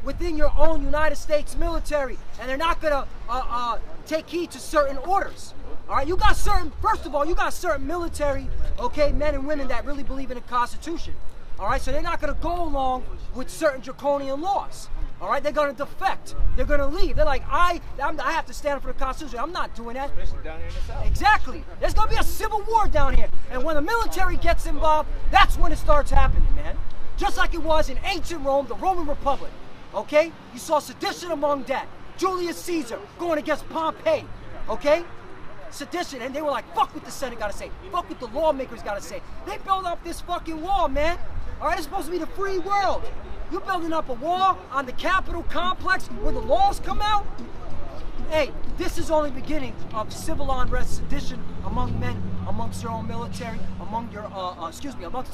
within your own United States military. And they're not going to take heed to certain orders. All right, you got first of all, you got certain military, okay, men and women that really believe in the Constitution. All right, so they're not going to go along with certain draconian laws. All right, they're going to defect. They're going to leave. They're like, I have to stand up for the Constitution. I'm not doing that. Especially down here in the South. Exactly. There's going to be a civil war down here. And when the military gets involved, that's when it starts happening, man. Just like it was in ancient Rome, the Roman Republic. Okay? You saw sedition among that. Julius Caesar going against Pompey. Okay? Sedition, and they were like, fuck what the Senate gotta say, fuck what the lawmakers gotta say. They built up this fucking wall, man. All right, it's supposed to be the free world. You're building up a wall on the Capitol complex where the laws come out? Hey, this is only beginning of civil unrest, sedition among men, amongst your own military, amongst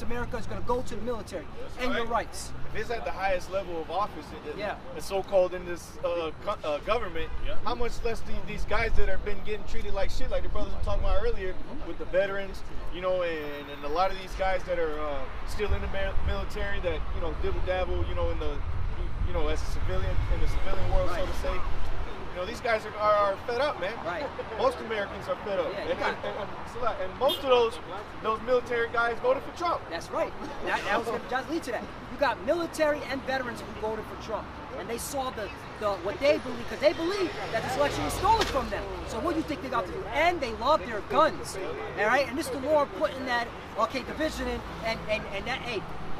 America is going to go to the military and your rights. If it's at the highest level of office, the so-called in this government, how much less these guys that have been getting treated like shit, like the brothers were talking about earlier, with the veterans, and a lot of these guys that are still in the military that, dibble-dabble, as a civilian, in the civilian world, so to say. These guys are fed up, man. Right. Most Americans are fed up. Yeah, and most of those military guys voted for Trump. That's right. That was going to just lead to that. You got military and veterans who voted for Trump. And they saw what they believe, because they believe that this election was stolen from them. So what do you think they got to do? And they love their guns. All right? And this is the Lord putting that, division in, and that,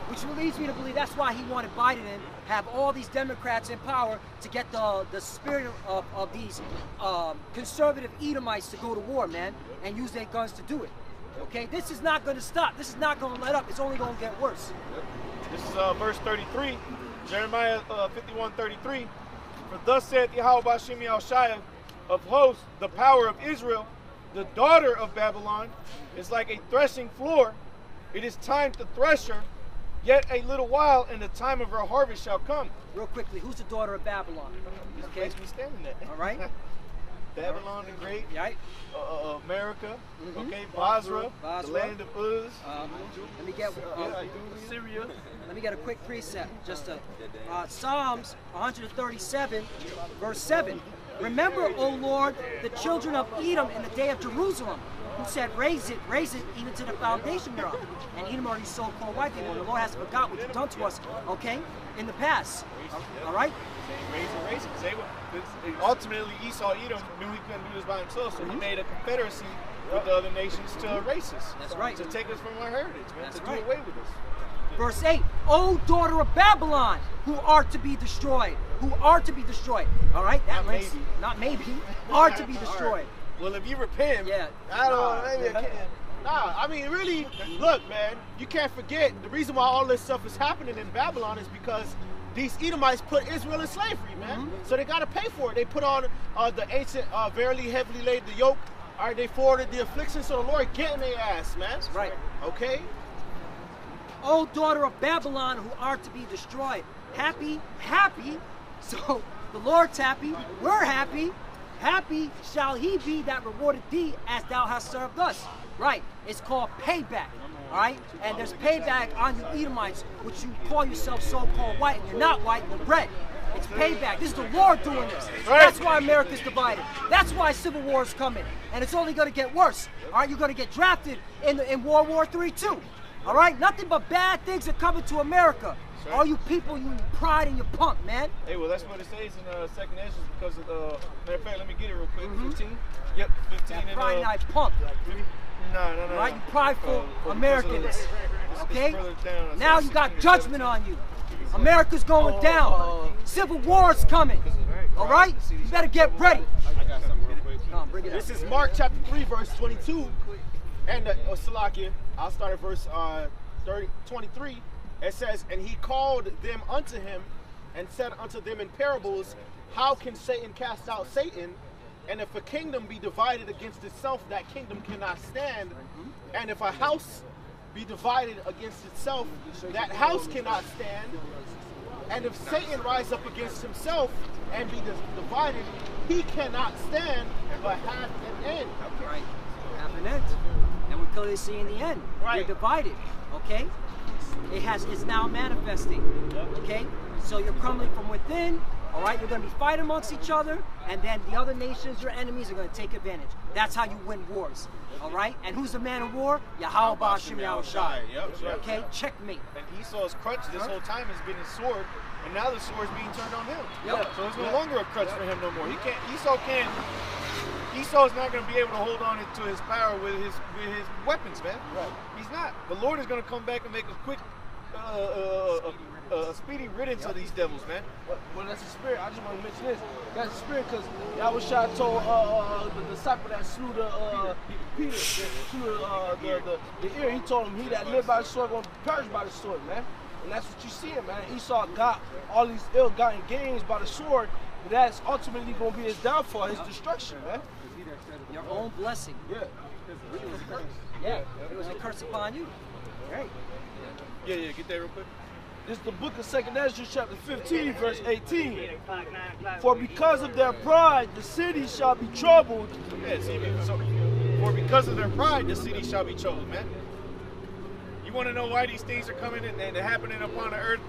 which leads me to believe that's why he wanted Biden in, have all these Democrats in power to get the spirit of these conservative Edomites to go to war, man, and use their guns to do it. Okay, this is not going to stop. This is not going to let up. It's only going to get worse. This is verse 33, Jeremiah 51:33. For thus saith Yahweh Bashim Yahushua of hosts, the power of Israel, the daughter of Babylon, is like a threshing floor. It is time to thresh her. Yet a little while, and the time of her harvest shall come. Real quickly, who's the daughter of Babylon? Okay, we standing there. All right. Babylon the Great. Right. America. Okay. Basra. The land of Uz. Let me get Syria. Let me get a quick precept. Just Psalms 137, verse 7. Remember, O Lord, the children of Edom in the day of Jerusalem, who said, raise it even to the foundation thereof. And Edom are these so-called white people. The Lord has forgot what you've done to us, okay, in the past. All right? Raise it. Ultimately, Esau, Edom, knew he couldn't do this by himself, so he made a confederacy with the other nations to erase us. That's right. To take us from our heritage, man. That's to right. do away with us. Verse 8, O daughter of Babylon, who are to be destroyed. Who are to be destroyed. All right, that links, not maybe, are to be destroyed. Well, if you repent, I don't maybe I can't. Nah, I mean, really, look, man, you can't forget the reason why all this stuff is happening in Babylon is because these Edomites put Israel in slavery, man. So they got to pay for it. They put on the ancient, verily heavily laid the yoke. All right, they forwarded the affliction, so the Lord getting their ass, man. Right. Okay? O daughter of Babylon, who are to be destroyed. Happy, happy. So the Lord's happy, we're happy. Happy shall he be that rewarded thee as thou hast served us. Right. It's called payback. All right? And there's payback on you Edomites, which you call yourself so-called white, and you're not white, you're red. It's payback. This is the Lord doing this. That's why America's divided. That's why civil war is coming. And it's only going to get worse. All right? You're going to get drafted in World War III too. All right? Nothing but bad things are coming to America. All you people, you pride in your pump, man. Hey, well, that's what it says in Second Ezra because of matter of fact, let me get it real quick. 15? Yep, 15. That pride and I pump. No. Right? You prideful Americans. Okay? Now you got judgment on you. America's going down. Civil war's coming. All right? You better get ready. I got something real quick. Bring it this is Mark chapter 3, verse 22. And, Salakia, I'll start at verse 23. It says, and he called them unto him and said unto them in parables, how can Satan cast out Satan? And if a kingdom be divided against itself, that kingdom cannot stand. And if a house be divided against itself, that house cannot stand. And if Satan rise up against himself and be divided, he cannot stand, but have an end. Right. Have an end. And we clearly see in the end, right. You're divided. Okay? It's now manifesting. Okay? So you're crumbling from within. All right? You're going to be fighting amongst each other, and then the other nations, your enemies, are going to take advantage. That's how you win wars. All right? And who's the man of war? Yahweh Ba'ashim Yahushai. Okay? Checkmate. And Esau's crutch this whole time has been his sword, and now the sword's being turned on him. So it's no longer a crutch for him no more. Esau's not going to be able to hold on to his power with his weapons, man. Right. He's not. The Lord is going to come back and make a quick, speedy riddance of these devils, man. Well, that's the spirit. I just want to mention this. That's the spirit because Yahushua told the disciple that slew Peter, the ear. He told him, he that lived by the sword going to perish by the sword, man. And that's what you see, man. Esau got all these ill-gotten gains by the sword. But that's ultimately going to be his downfall, his destruction, man. Your own blessing. Yeah. Yeah. It was a curse upon you. Right. Yeah, get that real quick. This is the book of 2 Ezra, chapter 15, verse 18. For because of their pride, the city shall be troubled. Yeah, see, for because of their pride, the city shall be troubled, man. You want to know why these things are coming and happening upon the earth?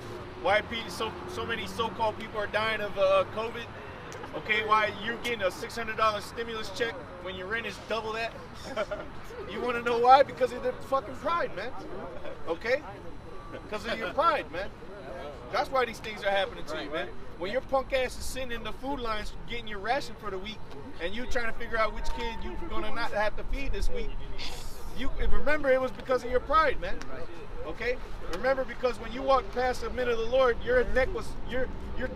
Why so many so-called people are dying of COVID? Okay, why you're getting a $600 stimulus check when your rent is double that? You want to know why? Because of their fucking pride, man. Okay? Because of your pride, man. That's why these things are happening to you, man. When your punk ass is sitting in the food lines getting your ration for the week, and you trying to figure out which kid you're gonna not have to feed this week, you remember it was because of your pride, man. Okay? Remember, because when you walked past the men of the Lord, your neck was your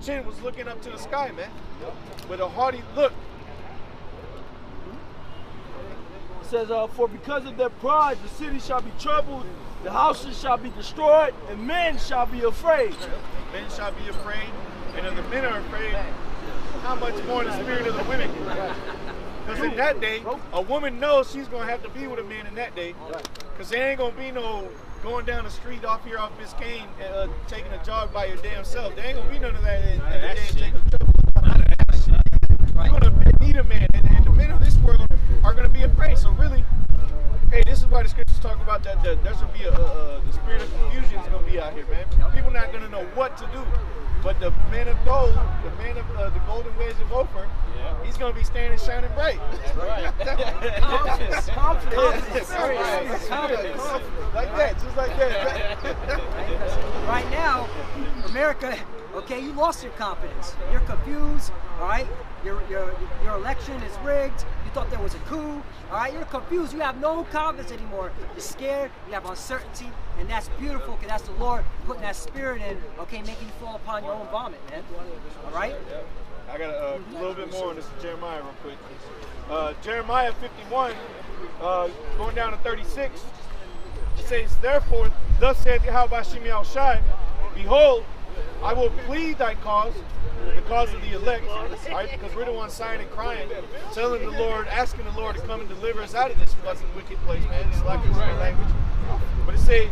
chin was looking up to the sky, man, with a haughty look. It says, for because of their pride, the city shall be troubled, the houses shall be destroyed, and men shall be afraid. Men shall be afraid, and if the men are afraid, how much more the spirit of the women? Because in that day, a woman knows she's going to have to be with a man in that day. Because there ain't going to be no going down the street off Biscayne and taking a jog by your damn self. There ain't going to be none of that in the day of Jacob's trouble. You're going to need a man, and the men of this world are going to be afraid. So really, hey, this is why the scriptures talk about that there's going to be the spirit of confusion is going to be out here, man. People not going to know what to do. But the man of gold, the man of the golden ways of Ophir, he's going to be standing shining bright. Confidence. Confidence. Like that, just like that. Right now, America, okay, you lost your confidence. You're confused, all right? Your election is rigged. You thought there was a coup. All right, you're confused. You have no confidence anymore. You're scared. You have uncertainty, and that's beautiful because that's the Lord putting that spirit in. Okay, making you fall upon your own vomit, man. All right. I got a little bit more on this Jeremiah real quick. Jeremiah 51, going down to 36. It says, "Therefore, thus saith Yahweh Shemi Al-Shai, behold, I will plead thy cause, the cause of the elect," right? Because we're the ones sighing and crying, telling the Lord, asking the Lord to come and deliver us out of this fucking wicked place, man. It's like it's right language. But it says,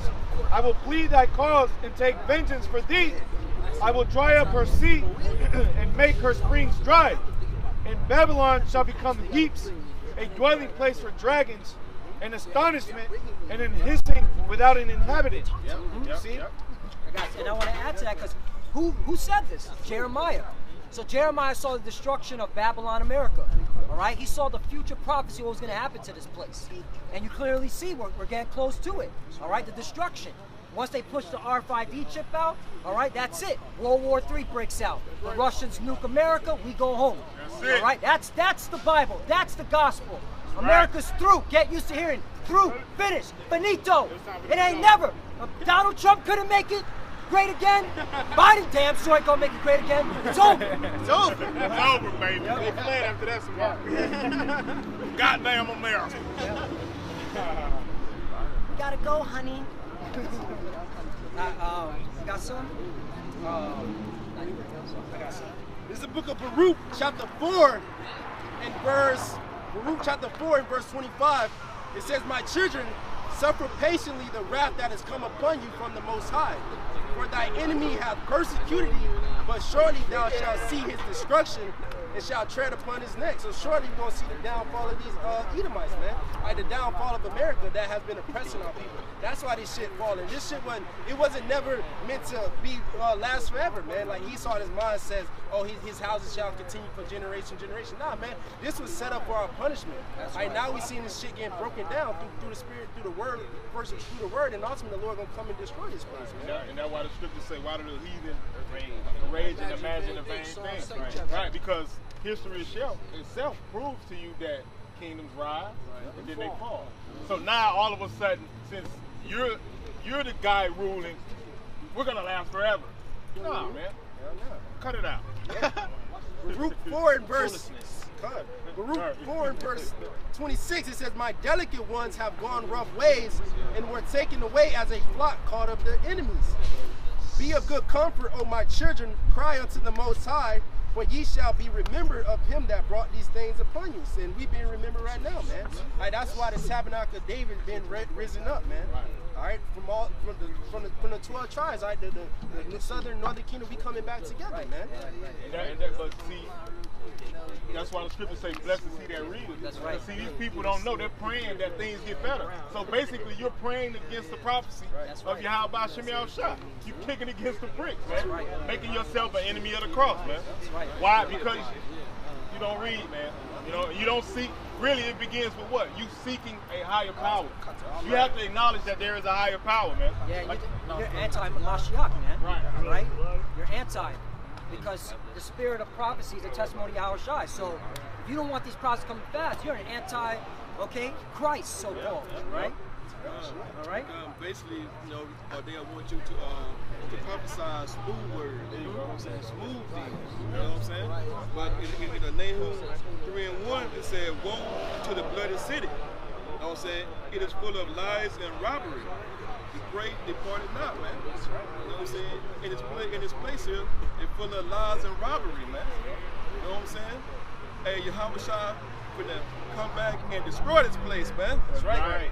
"I will plead thy cause and take vengeance for thee. I will dry up her sea and make her springs dry. And Babylon shall become heaps, a dwelling place for dragons, an astonishment, and an hissing without an inhabitant." See? And I want to add to that because who said this? Jeremiah. So Jeremiah saw the destruction of Babylon, America. All right, he saw the future prophecy, what was going to happen to this place, and you clearly see we're getting close to it. All right, the destruction. Once they push the RFID chip out, all right, that's it. World War III breaks out. The Russians nuke America, we go home. All right, that's the Bible. That's the gospel. America's through. Get used to hearing through, finished, finito. It ain't never. Donald Trump couldn't make it great again. Biden damn sure ain't gonna make it great again. It's over. It's over. It's over, baby. They fled after that tomorrow. Goddamn America. You gotta go, honey. You got some? I got some. This is the book of Baruch, chapter 4, and verse 25. It says, "My children, suffer patiently the wrath that has come upon you from the Most High. For thy enemy hath persecuted thee, but surely thou shalt see his destruction and shall tread upon his neck." So surely we're going to see the downfall of these Edomites, man. Right, the downfall of America that has been oppressing our people. That's why this shit falling. This shit wasn't never meant to be last forever, man. Like Esau in his mind says, oh, his houses shall continue for generation. Nah, man, this was set up for our punishment. Right, now we seeing this shit getting broken down through the spirit, through the word, versus through the word, and ultimately the Lord gonna come and destroy this place, man. And that's why the scriptures say, why do the heathen rage and imagine the vain things? Right, because history itself proves to you that kingdoms rise and then they fall. So now all of a sudden, since you're the guy ruling, we're gonna last forever. Nah, man. Cut it out. Baruch 4 and verse 26, it says, "My delicate ones have gone rough ways and were taken away as a flock caught of the enemies. Be of good comfort, O my children, cry unto the Most High, for ye shall be remembered of him that brought these things upon you." And we being remembered right now, man. All right, that's why the tabernacle of David been risen up, man. All right, from the 12 tribes, all right, the southern northern kingdom, we coming back together, man. But see, that's why the scriptures say, "Blessed is he that readeth." That's right. See, these people don't know. They're praying that things get better. So basically, you're praying against the prophecy of Yahweh Shemi Al-Shai. You're kicking against the bricks, man. Making yourself an enemy of the cross, man. Why? Because you don't read, man. You know, you don't seek. Really, it begins with what? You seeking a higher power. You have to acknowledge that there is a higher power, man. Yeah, you're anti-Mashiach, man. Right? You're anti. Because the spirit of prophecy is a testimony of Yahweh Shai. So if you don't want these prophecies coming fast, you're an anti-Christ, so-called, right? All right? Basically, they want you to prophesy smooth words, you know what I'm saying? Smooth things, you know what I'm saying? But in the Nahum 3:1, it said, "Woe to the bloody city." You know what I'm saying? It is full of lies and robbery. The great departed not, man. You know what I'm saying? In this place here, it's full of lies and robbery, man. You know what I'm saying? Hey, Yahweh Shai finna come back and destroy this place, man. That's right.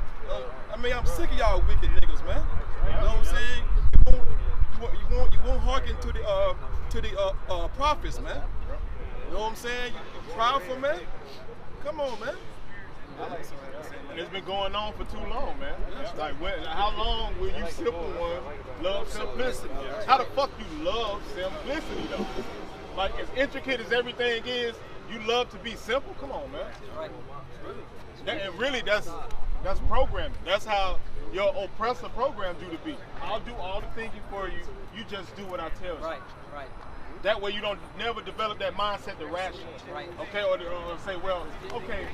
I mean, I'm sick of y'all wicked niggas, man. You know what I'm saying? You won't hearken to the prophets, man. You know what I'm saying? You proudful, man. Come on, man. And it's been going on for too long, man. Like, how long will you simple ones love simplicity? How the fuck you love simplicity, though? Like, as intricate as everything is, you love to be simple? Come on, man. And really, that's programming. That's how your oppressor programmed you to be. I'll do all the thinking for you. You just do what I tell you. Right. That way you don't never develop that mindset to ration. Right. Okay, or say, well, okay,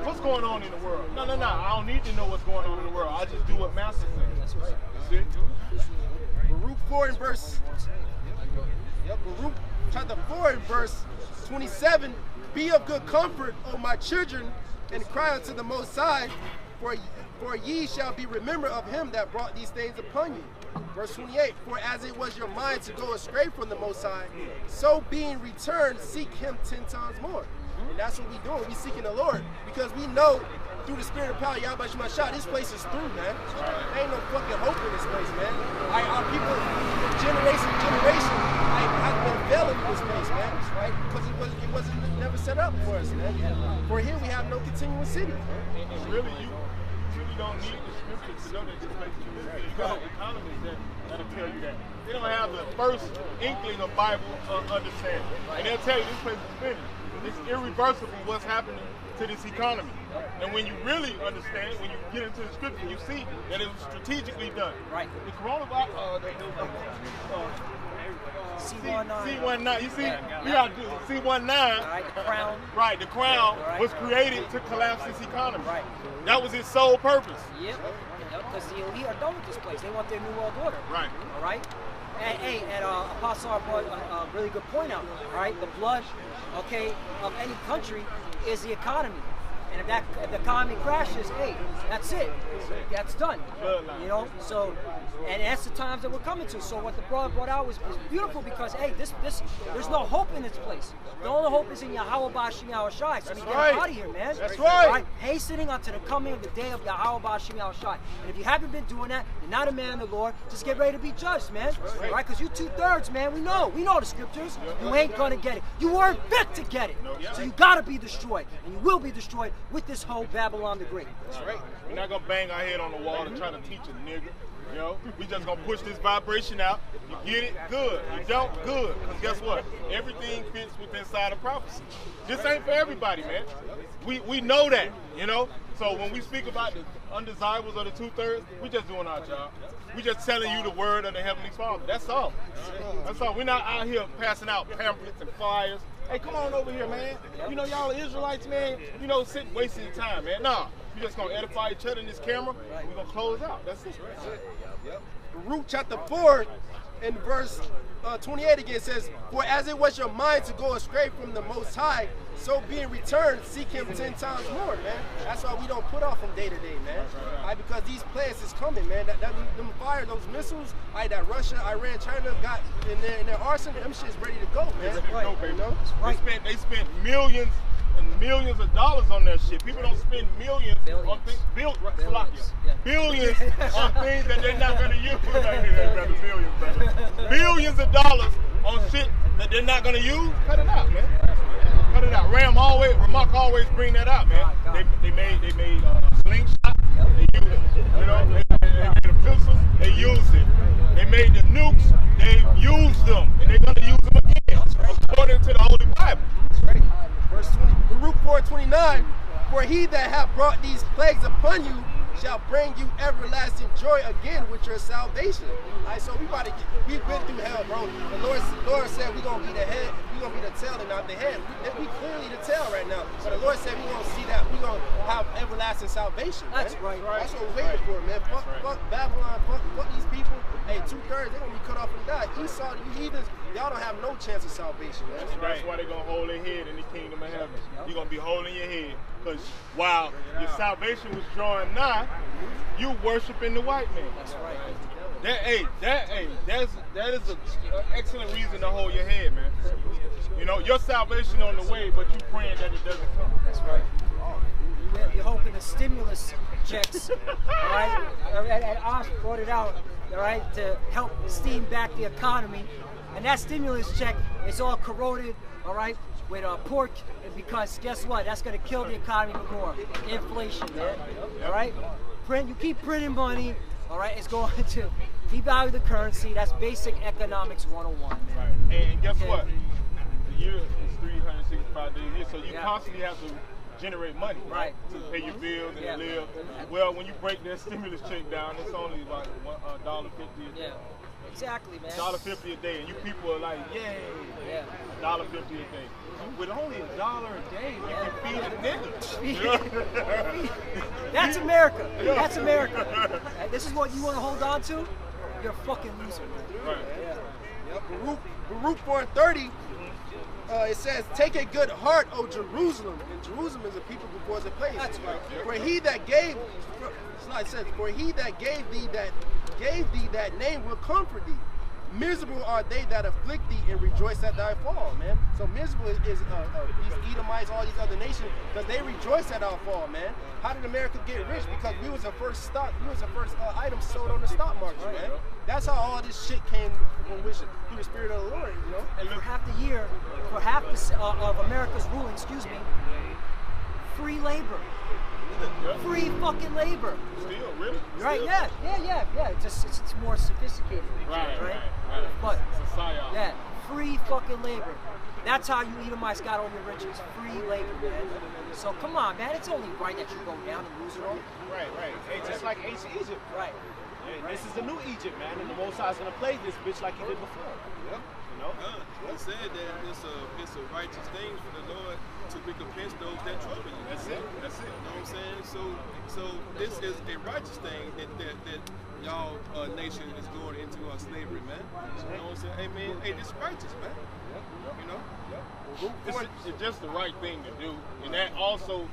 what's going on in the world? No, I don't need to know what's going on in the world. I just do what Master says. That's right. See? Baruch 4 and verse. Yep, Baruch chapter 4 and verse 27. Be of good comfort, O my children, and cry unto the Most High, for ye shall be remembered of him that brought these things upon you. Verse 28, for as it was your mind to go astray from the Most High, so being returned, seek him 10 times more. And that's what we doing. We seeking the Lord, because we know through the spirit of power, Yahweh Shema Shah, this place is through, man. There ain't no fucking hope in this place, man. Our people, generation to generation, have been failing in this place, man. Right? Because it wasn't never set up for us, man. For here we have no continuous city. And really, you don't need the scriptures to know that this place is true. You got economists that'll tell you that. They don't have the first inkling of Bible understanding. And they'll tell you this place is finished. It's irreversible what's happening to this economy. And when you really understand it, when you get into the scripture, you see that it was strategically done. Right. The coronavirus, C19. You see, we got C19. Right, the crown. Right, the crown was created to collapse this economy. Right. That was its sole purpose. Yep. Because the elite are done with this place. They want their new world order. Right. All right. And Apostle brought a really good point out. All right. The blood, okay, of any country is the economy. And if the economy crashes, hey, that's it. That's done. You know. So, and that's the times that we're coming to. So what the brother brought out was beautiful, because hey, there's no hope in this place. The only hope is in Yahweh B'Shem Yahweh Shai. So we get out of here, man. That's right. Right. Hastening unto the coming of the day of Yahweh B'Shem Yahweh Shai. And if you haven't been doing that, you're not a man of the Lord. Just get ready to be judged, man. Right? Because you 2/3, man. We know the scriptures. You ain't gonna get it. You weren't fit to get it. So you gotta be destroyed, and you will be destroyed with this whole Babylon the Great. That's right. We're not gonna bang our head on the wall and try to teach a nigga. You know, we just gonna push this vibration out. You get it, good. You don't, good. Because guess what? Everything fits within inside of prophecy. This ain't for everybody, man. We know that, you know. So when we speak about the undesirables of the 2/3, we just doing our job. We just telling you the word of the Heavenly Father. That's all. That's all. We're not out here passing out pamphlets and flyers. Hey, come on over here, man. You know, y'all are Israelites, man. You know, sitting wasting your time, man. Nah, we just gonna edify each other in this camera, and we're gonna close out. That's it. Baruch chapter 4 and verse 28 again says, for as it was your mind to go astray from the Most High, so being returned, seek him 10 times more, man. That's why we don't put off from day to day, man. Right, because these plagues is coming, man. Them fire, those missiles, that Russia, Iran, China got in their arsenal, them shit's ready to go, man. You know? They spent millions and millions of dollars on that shit. People don't spend millions on things. Billions on things that they're not gonna use. Billions of dollars on shit that they're not gonna use. Cut it out, man. Cut it out. Ramak always bring that out, man. They made slingshot. They used it. You know, they made the pistols. They used it. They made the nukes. They used them, and they're gonna use them again, according to the Holy Bible. That's right. Verse 20, Baruch 4:29. For he that hath brought these plagues upon you shall bring you everlasting joy again with your salvation. All right, so we've been through hell, bro. The Lord said we're gonna be the head, we're gonna be the tail and not the head. We clearly the tail right now. But the Lord said we're gonna see that we're gonna have everlasting salvation. That's right. That's what we're waiting for, man. Fuck Babylon, fuck these people. Hey, 2/3, they're gonna be cut off and die. Esau, you heathens, y'all don't have no chance of salvation, man. That's why they're gonna hold their head in the kingdom of heaven. You're gonna be holding your head. Because while your salvation was drawing nigh, you worshiping the white man. That's right. That is an excellent reason to hold your head, man. You know, your salvation on the way, but you praying that it doesn't come. That's right. You're hoping the stimulus checks, all right? And Osh brought it out, all right, to help steam back the economy. And that stimulus check is all corroded, all right, with pork, because guess what? That's going to kill the economy more. Inflation, man. All right? You keep printing money, all right? It's going to devalue the currency. That's basic economics 101, man. Right. And guess what? The year is 365 days a year, so you constantly have to generate money, right? To pay your bills and live. Well, when you break that stimulus check down, it's only like $1.50 Exactly, man. $1.50 a day, and you people are like, yay, Yeah. $1.50 a day. With only $1 a day, you can feed a nigga. That's America. That's America. And this is what you want to hold on to? You're a fucking loser, man. Right. Yeah. Baruch 4:30. It says, "Take a good heart, O Jerusalem." And Jerusalem is a people before it's a place. That's right. For he that gave, it says, "For he that gave thee that name will comfort thee. Miserable are they that afflict thee and rejoice at thy fall," man. So miserable is these Edomites, all these other nations, because they rejoice at our fall, man. How did America get rich? Because we was the first item sold on the stock market, man. That's how all this shit came to fruition, through the Spirit of the Lord, you know. And for half the year, for half of America's ruling, free labor. Free fucking labor. Still, really? Right, yeah. It's more sophisticated. Right. But, yeah, free fucking labor. That's how you Edomites got all your riches. Free labor, man. So come on, man. It's only right that you go down and lose it all. Right. Hey, just like ancient Egypt. Right. And this is the new Egypt, man. And the Most High's gonna play this bitch like he did before. Yep. You know? He said that it's a righteous thing for the Lord to recompense those that trouble you. That's it. You know what I'm saying? So this is a righteous thing that y'all nation is going into slavery, man. You know what I'm saying? Hey, man, this is righteous, man. You know? It's just the right thing to do, and that also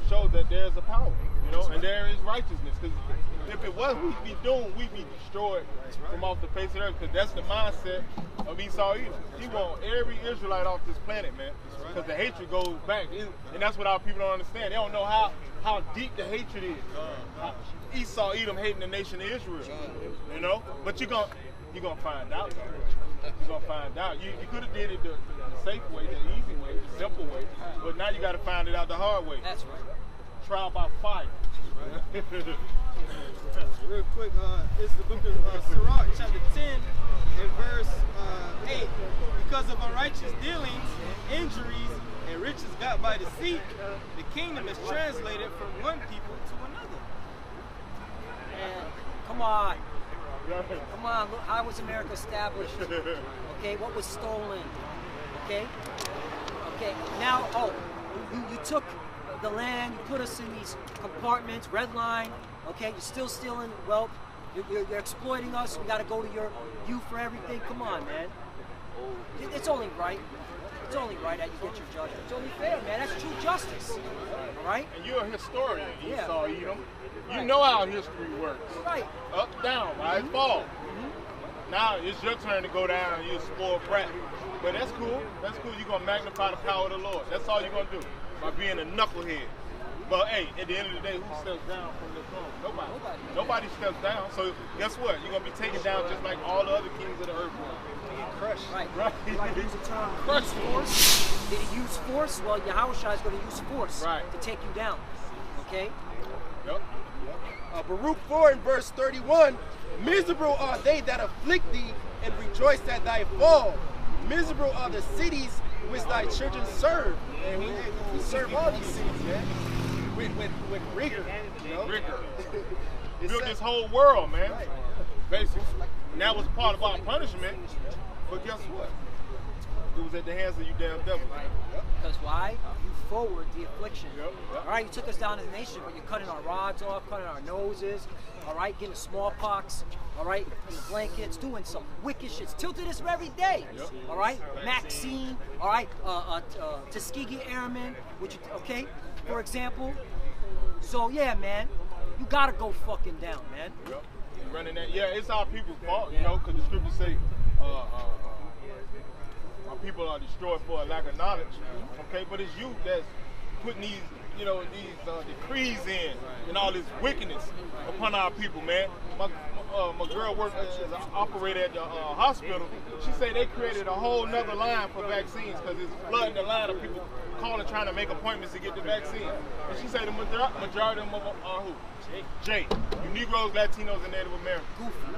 shows that there's a power, you know, and there is righteousness. Because if it was, we'd be destroyed from off the face of the earth. Because that's the mindset of Esau Edom. He wants every Israelite off this planet, man. Because the hatred goes back, and that's what our people don't understand. They don't know how deep the hatred is. Esau Edom hating the nation of Israel, you know. But you're gonna find out. You're gonna find out. You could have did it the safe way, the easy way, the simple way, but now you got to find it out the hard way. That's right. Trial by fire. Real quick, it's the book of Sirach, chapter 10, and verse 8. Because of unrighteous dealings, injuries, and riches got by deceit, the kingdom is translated from one people to another. Man, come on. Come on, look, how was America established? Okay, what was stolen? Okay, now, you took the land, you put us in these compartments, red line, okay, you're still stealing wealth, you're exploiting us, we gotta go to you for everything. Come on, man. It's only right. It's only right that you get your judgment. It's only fair, man. That's true justice. All right? And you're a historian, Yeah. Esau Edom. You know how history works. Right. Up, down, rise, fall. Now it's your turn to go down and you're a spoiled brat. But that's cool. That's cool. You're going to magnify the power of the Lord. That's all you're going to do by being a knucklehead. But hey, at the end of the day, who steps down from the throne? Nobody. Nobody steps down. So guess what? You're going to be taken down just like all the other kings of the earth were. Crushed. Right. Right. Use the term force. Did he use force? Well, Yahushua is going to use force to take you down. Okay? Yep. Baruch 4 and verse 31, "Miserable are they that afflict thee and rejoice at thy fall. Miserable are the cities which thy children serve." And we serve all these cities, man. With rigor, you know? Rigor. Built this whole world, man. Basically. And that was part of our punishment. But guess what? It was at the hands of you damn devil. Because why? You forward the affliction. All right, you took us down as a nation, but you're cutting our rods off, cutting our noses, all right, getting smallpox, all right, in the blankets, doing some wicked shit. Tilted us every day, all right? Maxine, all right, Tuskegee Airmen, which, okay, for example. So, yeah, man, you gotta go fucking down, man. Yep. Running that, yeah, it's our people's fault, you know, because the scriptures say, our people are destroyed for a lack of knowledge. Okay, but it's you that's putting these, you know, these decrees in and all this wickedness upon our people, man. My girl worked as an operator at the hospital. She said they created a whole nother line for vaccines because it's flooding the line of people calling trying to make appointments to get the vaccine. And she said the majority of them are who? Jay. You Negroes, Latinos, and Native Americans. Goofy.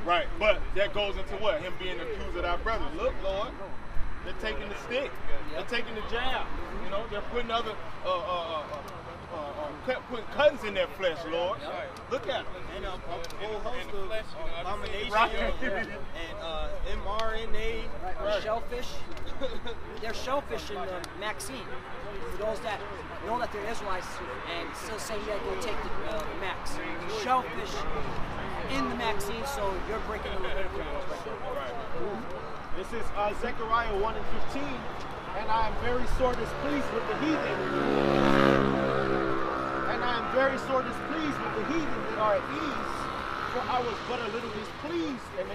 Right, but that goes into what? Him being accused of our brother. Look, Lord, they're taking the stick. They're taking the jab. You know, they're putting other putting cuttings in their flesh, Lord. Look at them. And a whole host of abominations and mRNA. Shellfish. They're shellfish in the Maxine. For those that know that they're Israelites and still say, yeah, go take the Max. Shellfish in the Maxine, so you're breaking the Levitical laws right now. This is Zechariah 1:15, and I am very sore displeased with the heathen. And I am very sore displeased with the heathen that are at ease, for I was but a little displeased, and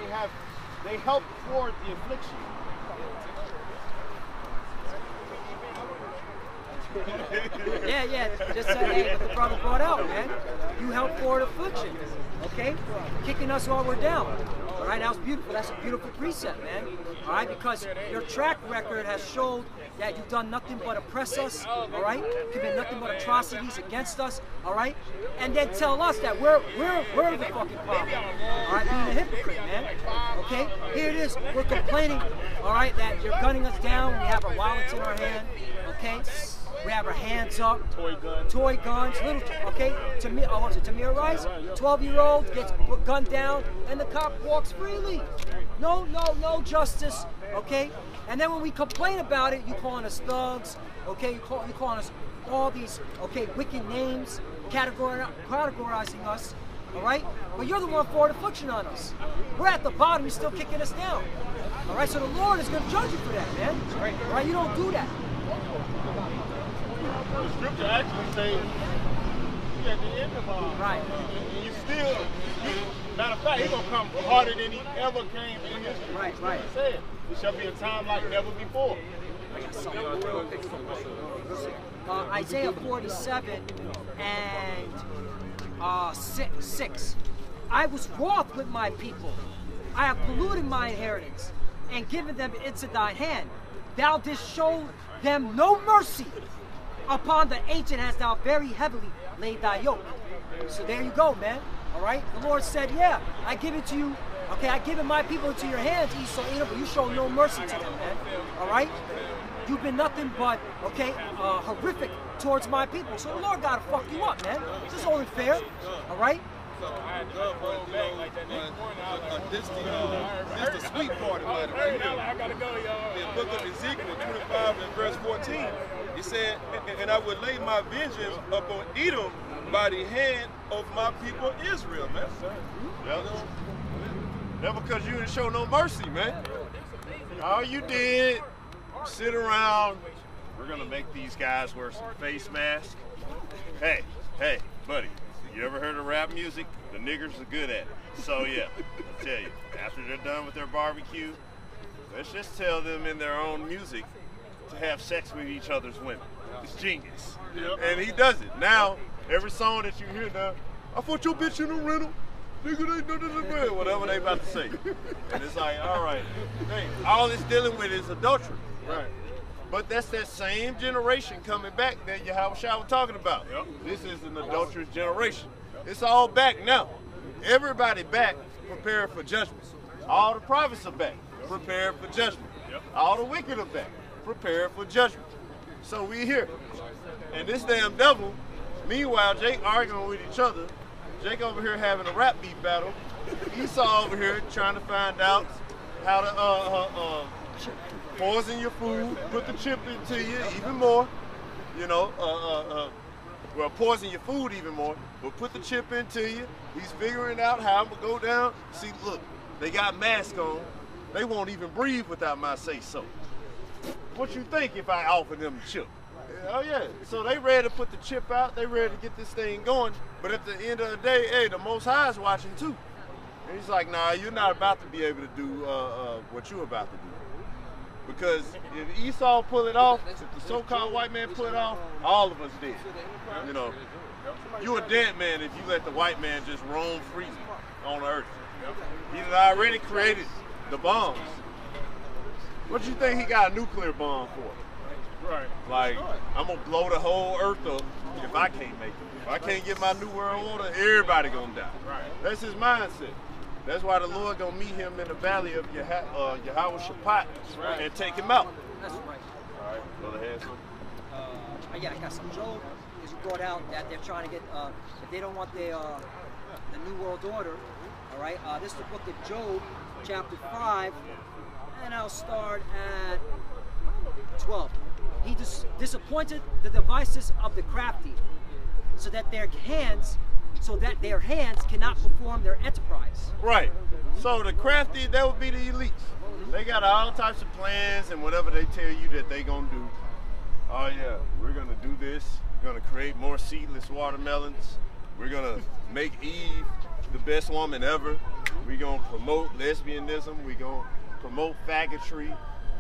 they helped forward the affliction. Yeah, just hey, what the brother brought out, man. You help forward affliction, okay? Kicking us while we're down. All right, that was beautiful. That's a beautiful precept, man. All right, because your track record has showed that you've done nothing but oppress us, all right? Commit nothing but atrocities against us, all right? And then tell us that we're the fucking problem, all right? Being a hypocrite, man. Okay, here it is. We're complaining, all right, that you're gunning us down when we have our wallets in our hand, okay? We have our hands up. Toy guns. Little, okay? Tamir Rice, 12-year-old, gets gunned down, and the cop walks freely. No justice, okay? And then when we complain about it, you calling us thugs, okay? You calling us all these, okay, wicked names, categorizing us, all right? But you're the one forward affliction on us. We're at the bottom, you're still kicking us down. All right, so the Lord is going to judge you for that, man. All right, you don't do that. The scripture actually says he at the end of all. Right. You still, matter of fact, he's going to come harder than he ever came in history. Right. He said, there shall be a time like never before. I got something real quick. Isaiah 47 and 6. I was wroth with my people. I have polluted my inheritance and given them into thine hand. Thou didst show them no mercy. Upon the ancient hast thou very heavily laid thy yoke. So there you go, man. All right? The Lord said, yeah, I give it to you. Okay, I give my people into your hands, Esau, Edom, but you show no mercy to them, man. All right? You've been nothing but, okay, horrific towards my people. So the Lord got to fuck you up, man. This is only fair. All right? This the sweet part about it right here. I gotta go, y'all. The book of Ezekiel 25 and verse 14. He said, and I would lay my vengeance upon Edom by the hand of my people Israel, man. Yep. Never because you didn't show no mercy, man. All you did, sit around. We're gonna make these guys wear some face masks. Hey, buddy. You ever heard of rap music? The niggers are good at it. So yeah, I tell you, after they're done with their barbecue, let's just tell them in their own music to have sex with each other's women. It's genius. Yep. And he does it. Now, every song that you hear now, I fought your bitch in a rental. Nigga, they whatever they about to say. And it's like, all right, hey, all it's dealing with is adultery. Right. But that's that same generation coming back that Yahweh Shah was talking about. Yep. This is an adulterous generation. It's all back now. Everybody back, prepared for judgment. All the prophets are back, prepared for judgment. Yep. All the wicked are back, prepared for judgment. So we here. And this damn devil, meanwhile, Jake arguing with each other. Jake over here having a rap beat battle. Esau over here trying to find out how to poison your food, put the chip into you even more, you know, well, poison your food even more, but put the chip into you. He's figuring out how I'm gonna go down. See, look, they got masks on. They won't even breathe without my say-so. What you think if I offer them the chip? Oh yeah, so they ready to put the chip out, they ready to get this thing going, but at the end of the day, hey, the Most High is watching too. And he's like, nah, you're not about to be able to do what you're about to do. Because if Esau pull it off, if the so-called white man pull it off, all of us dead. You know, you a dead man if you let the white man just roam free on earth. He already created the bombs. What do you think he got a nuclear bomb for? Right. Like, I'm gonna blow the whole earth up if I can't make it. If I can't get my new world order, everybody gonna die. Right. That's his mindset. That's why the Lord gonna meet him in the valley of Yahweh Shaphat and take him out. That's right. All right, brother, have some. Yeah, I got some. Job because you brought out that they're trying to get, if they don't want the New World Order, all right? This is the book of Job, chapter 5, and I'll start at 12. He disappointed the devices of the crafty, so that their hands cannot perform their enterprise. Right. So the crafty, that would be the elites. They got all types of plans and whatever they tell you that they gonna do. Oh yeah, we're gonna do this. We're gonna create more seedless watermelons. We're gonna make Eve the best woman ever. We're gonna promote lesbianism. We're gonna promote faggotry.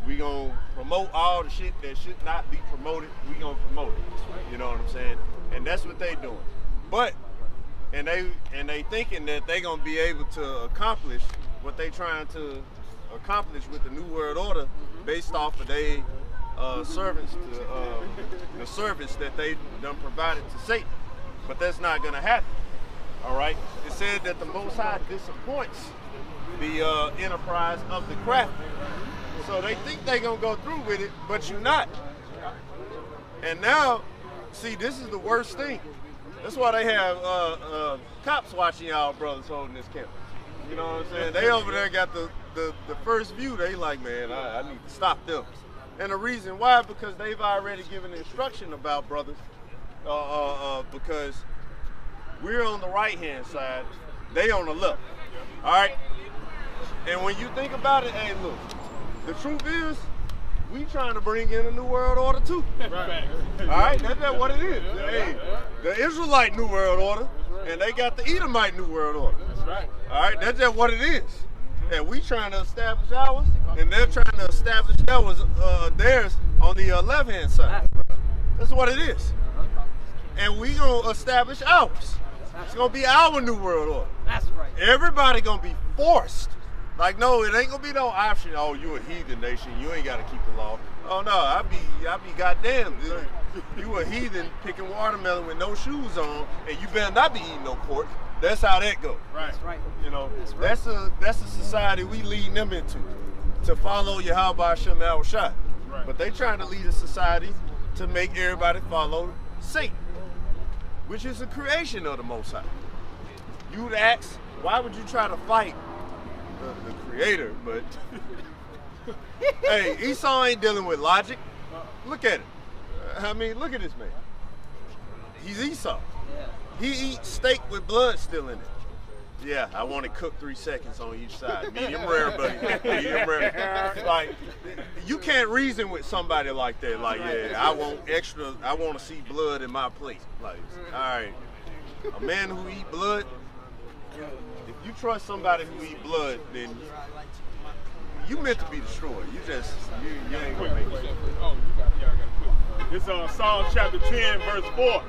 We're gonna promote all the shit that should not be promoted. We're gonna promote it. You know what I'm saying? And that's what they doing. But and they thinking that they gonna be able to accomplish what they trying to accomplish with the New World Order based off of their servants, the service that they done provided to Satan. But that's not gonna happen. All right. It said that the Most High disappoints the enterprise of the crafty. So they think they gonna go through with it, but you're not. And now, see, this is the worst thing. That's why they have cops watching y'all brothers holding this camp. You know what I'm saying? They over there got the first view. They like, man, I need to stop them. And the reason why, because they've already given instruction about brothers, because we're on the right-hand side, they on the left. All right? And when you think about it, hey, look, the truth is, we trying to bring in a New World Order too. Right. All right, that's what it is. Hey, the Israelite New World Order, and they got the Edomite New World Order. That's right. All right, that's just what it is. And we trying to establish ours, and they're trying to establish theirs on the left-hand side. That's what it is. And we gonna establish ours. It's gonna be our New World Order. That's right. Everybody gonna be forced. Like, no, it ain't gonna be no option. Oh, you a heathen nation. You ain't gotta keep the law. Oh no, I be goddamn. You a heathen picking watermelon with no shoes on, and you better not be eating no pork. That's how that goes. Right. That's right. You know, that's a society we leading them into, to follow Yahweh Hashem Al Shai. Right. But they trying to lead a society to make everybody follow Satan, which is a creation of the Most High. You'd ask, why would you try to fight the creator? But hey, Esau ain't dealing with logic. Look at it. I mean, look at this man. He's Esau. He eats steak with blood still in it. Yeah, I want it cooked 3 seconds on each side. Medium rare, buddy. Medium rare. Like, you can't reason with somebody like that. Like, yeah, I want extra. I want to see blood in my plate. Like, all right, a man who eat blood. If you trust somebody who eat blood, then you meant to be destroyed. You ain't gonna make it. It's Psalm chapter 10, verse 4.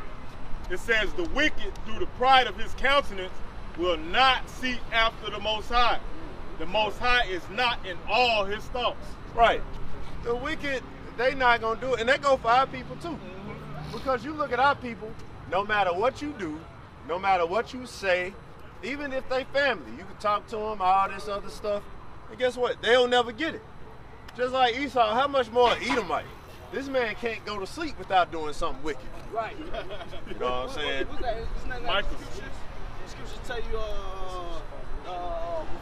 It says, the wicked, through the pride of his countenance, will not seek after the Most High. The Most High is not in all his thoughts. Right. The wicked, they not going to do it. And that go for our people too. Because you look at our people, no matter what you do, no matter what you say, even if they family, you can talk to them, all this other stuff, and guess what? They'll never get it. Just like Esau, how much more Edomite? This man can't go to sleep without doing something wicked. Right. You know what I'm saying? Michael. Scriptures tell you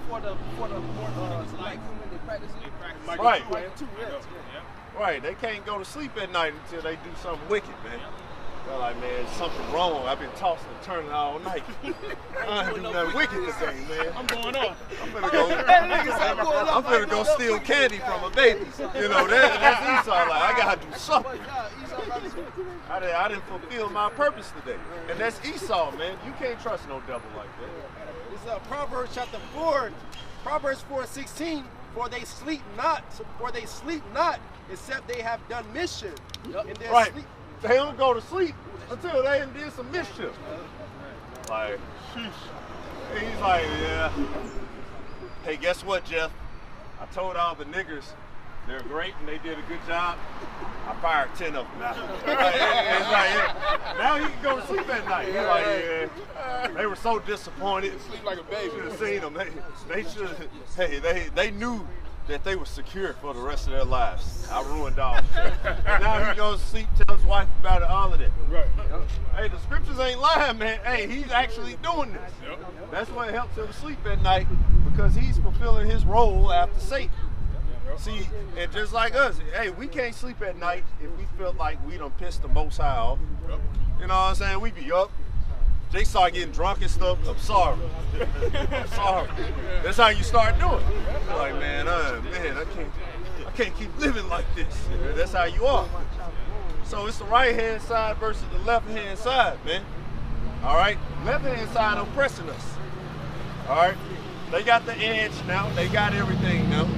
before the like they practice it. Right. Right. They can't go to sleep at night until they do something wicked, man. They're like, man, something wrong. I've been tossing and turning all night. I ain't do nothing wicked today, man. I'm going off. I'm finna go steal candy from a baby. You know, that's Esau. Like, I gotta do something. I didn't fulfill my purpose today. And that's Esau, man. You can't trust no devil like that. It's Proverbs chapter 4, Proverbs 4:16. For they sleep not, except they have done mischief. In their right. sleep. They don't go to sleep until they did some mischief. Like, sheesh. And he's like, yeah. Hey, guess what, Jeff? I told all the niggers they're great and they did a good job. I fired 10 of them now. It's like, yeah. Now he can go to sleep at night. He's like, yeah. They were so disappointed. Sleep like a baby. Should have seen them. They should. Hey, they knew that they were secure for the rest of their lives. I ruined all shit. And now he goes to sleep, tells his wife about it, all of that. Right. Hey, the scriptures ain't lying, man. Hey, he's actually doing this. That's what helps him sleep at night, because he's fulfilling his role after Satan. See, and just like us, hey, we can't sleep at night if we feel like we done pissed the Most High off. You know what I'm saying? We be up. They start getting drunk and stuff. I'm sorry. I'm sorry. That's how you start doing it. You're like, man, I can't keep living like this. That's how you are. So it's the right hand side versus the left hand side, man. All right, left hand side oppressing us. All right, they got the edge now. They got everything now.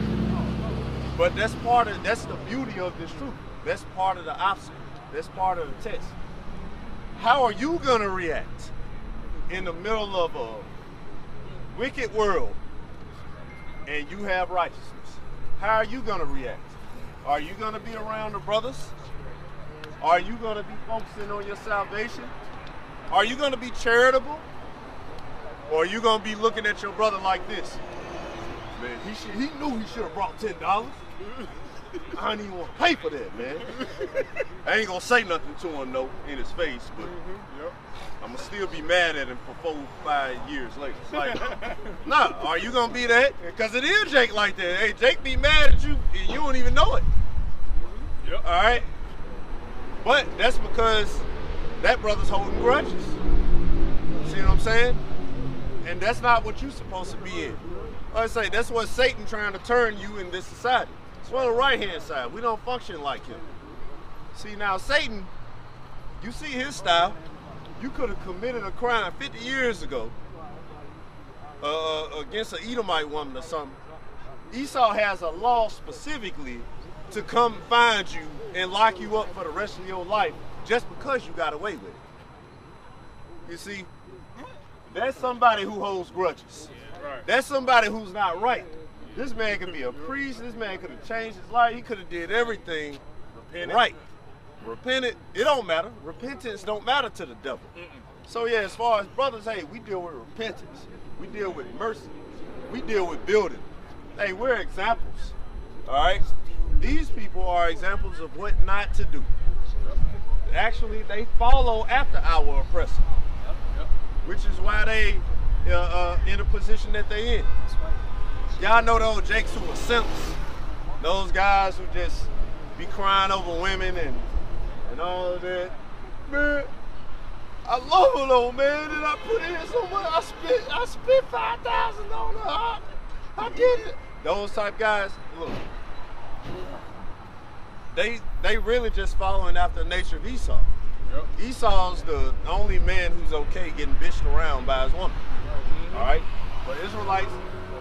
But that's the beauty of this truth. That's part of the obstacle. That's part of the test. How are you gonna react in the middle of a wicked world and you have righteousness? How are you gonna react? Are you gonna be around the brothers? Are you gonna be focusing on your salvation? Are you gonna be charitable? Or are you gonna be looking at your brother like this? Man, he knew he should have brought $10. I don't even want to pay for that, man. I ain't gonna say nothing to him though in his face, but I'm gonna still be mad at him for 4 or 5 years later. It's like, nah, are you gonna be that? Because it is Jake like that. Hey, Jake be mad at you and you don't even know it. All right, but that's because that brother's holding grudges. See what I'm saying? And that's not what you're supposed to be in. Like I say, that's what Satan trying to turn you in this society. It's on the right-hand side. We don't function like him. See, now Satan, you see his style. You could have committed a crime 50 years ago against an Edomite woman or something. Esau has a law specifically to come find you and lock you up for the rest of your life just because you got away with it. You see, that's somebody who holds grudges. That's somebody who's not right. This man could be a priest. This man could have changed his life. He could have did everything right. Repented, it don't matter. Repentance don't matter to the devil. So yeah, as far as brothers, hey, we deal with repentance. We deal with mercy. We deal with building. Hey, we're examples. All right? These people are examples of what not to do. Actually, they follow after our oppressor, which is why they in the position that they in. Y'all know those Jakes who are simps, those guys who just be crying over women and all of that. Man, I love her though, man, and I put in so much. I spent $5,000 on her. I did it. Those type guys, look, they really just following after the nature of Esau. Esau's the only man who's okay getting bitched around by his woman. All right, but Israelites,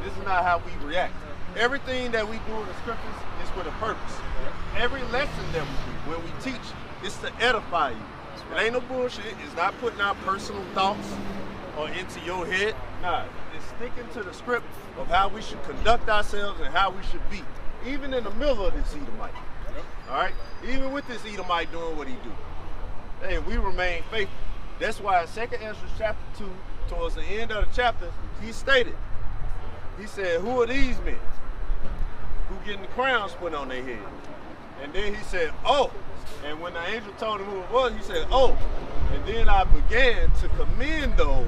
this is not how we react. Everything that we do in the scriptures is with a purpose. Every lesson that we do, when we teach, is to edify you. It ain't no bullshit. It's not putting our personal thoughts or into your head. Nah, it's sticking to the script of how we should conduct ourselves and how we should be, even in the middle of this Edomite. All right, even with this Edomite doing what he do. Hey, we remain faithful. That's why in 2nd Ezra chapter 2, towards the end of the chapter, he stated, he said, who are these men who getting the crowns put on their head? And then he said, oh. And when the angel told him who it was, he said, oh. And then I began to commend those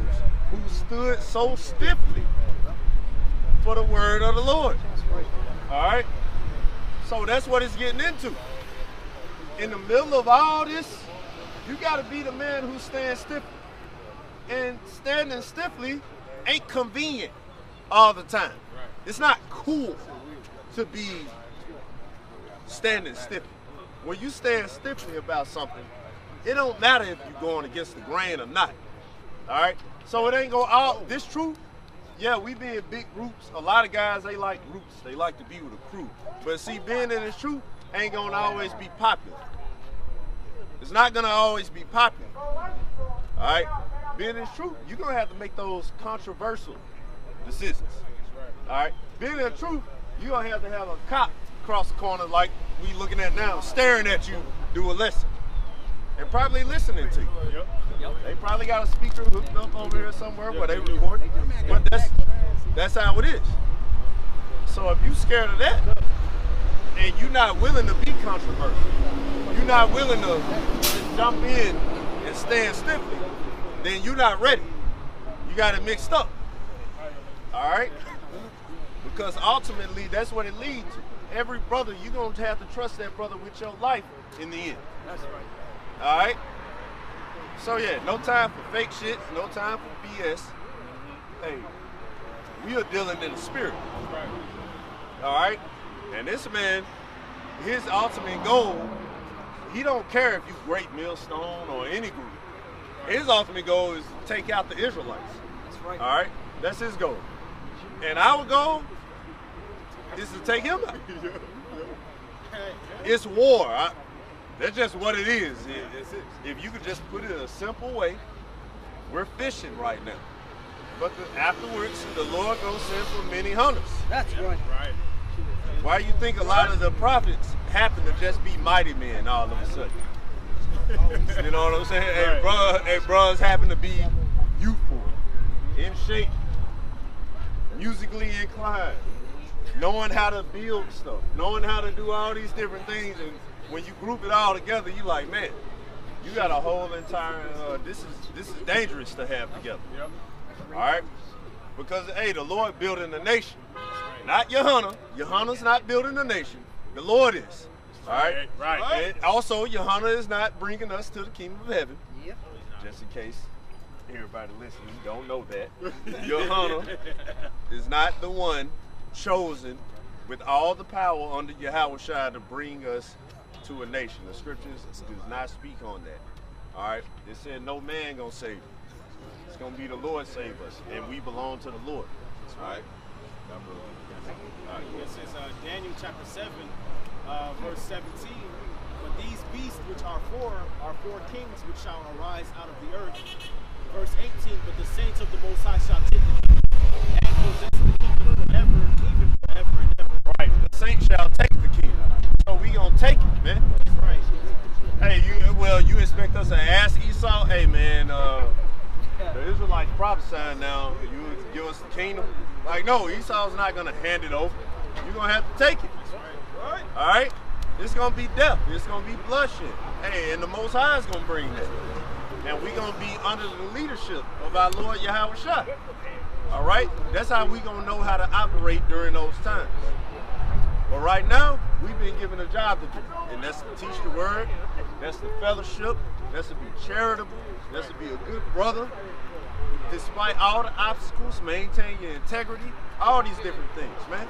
who stood so stiffly for the word of the Lord. All right? So that's what it's getting into. In the middle of all this, you got to be the man who stands stiffly. And standing stiffly ain't convenient all the time. It's not cool to be standing stiffly. When you stand stiffly about something, it don't matter if you're going against the grain or not. All right? So it ain't going all this truth. Yeah, we be in big groups. A lot of guys, they like groups. They like to be with a crew. But see, being in this truth ain't going to always be popular. It's not going to always be popular. All right? Being in this truth, you're going to have to make those controversial decisions. All right? Being in the truth, you're going to have a cop across the corner like we looking at now, staring at you, do a lesson. And probably listening to you. They probably got a speaker hooked up over here somewhere where they record. But that's how it is. So if you scared of that, and you're not willing to be controversial, you're not willing to jump in and stand stiffly, then you're not ready. You got it mixed up. All right? Because ultimately, that's what it leads to. Every brother, you're going to have to trust that brother with your life in the end. That's right. All right? So yeah, no time for fake shit, no time for BS. Hey, we are dealing in the spirit. All right? And this man, his ultimate goal, he don't care if you Great Millstone or any group. His ultimate goal is to take out the Israelites. That's right. All right? That's his goal. And our goal is to take him out. It's war. That's just what it is. If you could just put it in a simple way, we're fishing right now. But afterwards, the Lord gonna send for many hunters. That's right. Why you think a lot of the prophets happen to just be mighty men all of a sudden? You know what I'm saying? Hey, brothers happen to be youthful, in shape, musically inclined, knowing how to build stuff, knowing how to do all these different things, and when you group it all together, you like, man, you got a whole entire. This is dangerous to have together. Yep. All right, because hey, the Lord building a nation, not your hunter. Your hunter's not building a nation. The Lord is. All right, Right. And also, your hunter is not bringing us to the kingdom of heaven. Yep. Just in case everybody listening don't know that, your hunter is not the one chosen with all the power under Yahweh Shai to bring us to a nation. The scriptures does not speak on that. All right, it said no man gonna save us. It's gonna be the Lord save us, and we belong to the Lord. All right. It says Daniel chapter 7, verse 17. But these beasts which are four kings which shall arise out of the earth. Verse 18. But the saints of the Most High shall take the kingdom and possess the kingdom forever, even forever and ever. Right. The saints shall take the kingdom. So we gonna take it, man. Right. Hey, you expect us to ask Esau? Hey, man, the Israelites prophesying now. You would give us the kingdom? Like, no, Esau's not gonna hand it over. You're gonna have to take it. Right. All right? It's gonna be death. It's gonna be bloodshed. Hey, and the Most High is gonna bring that. And we're gonna be under the leadership of our Lord Yahweh Shai. All right? That's how we gonna know how to operate during those times. But right now, we've been given a job to do, and that's to teach the word, that's the fellowship, that's to be charitable, that's to be a good brother, despite all the obstacles, maintain your integrity, all these different things, man.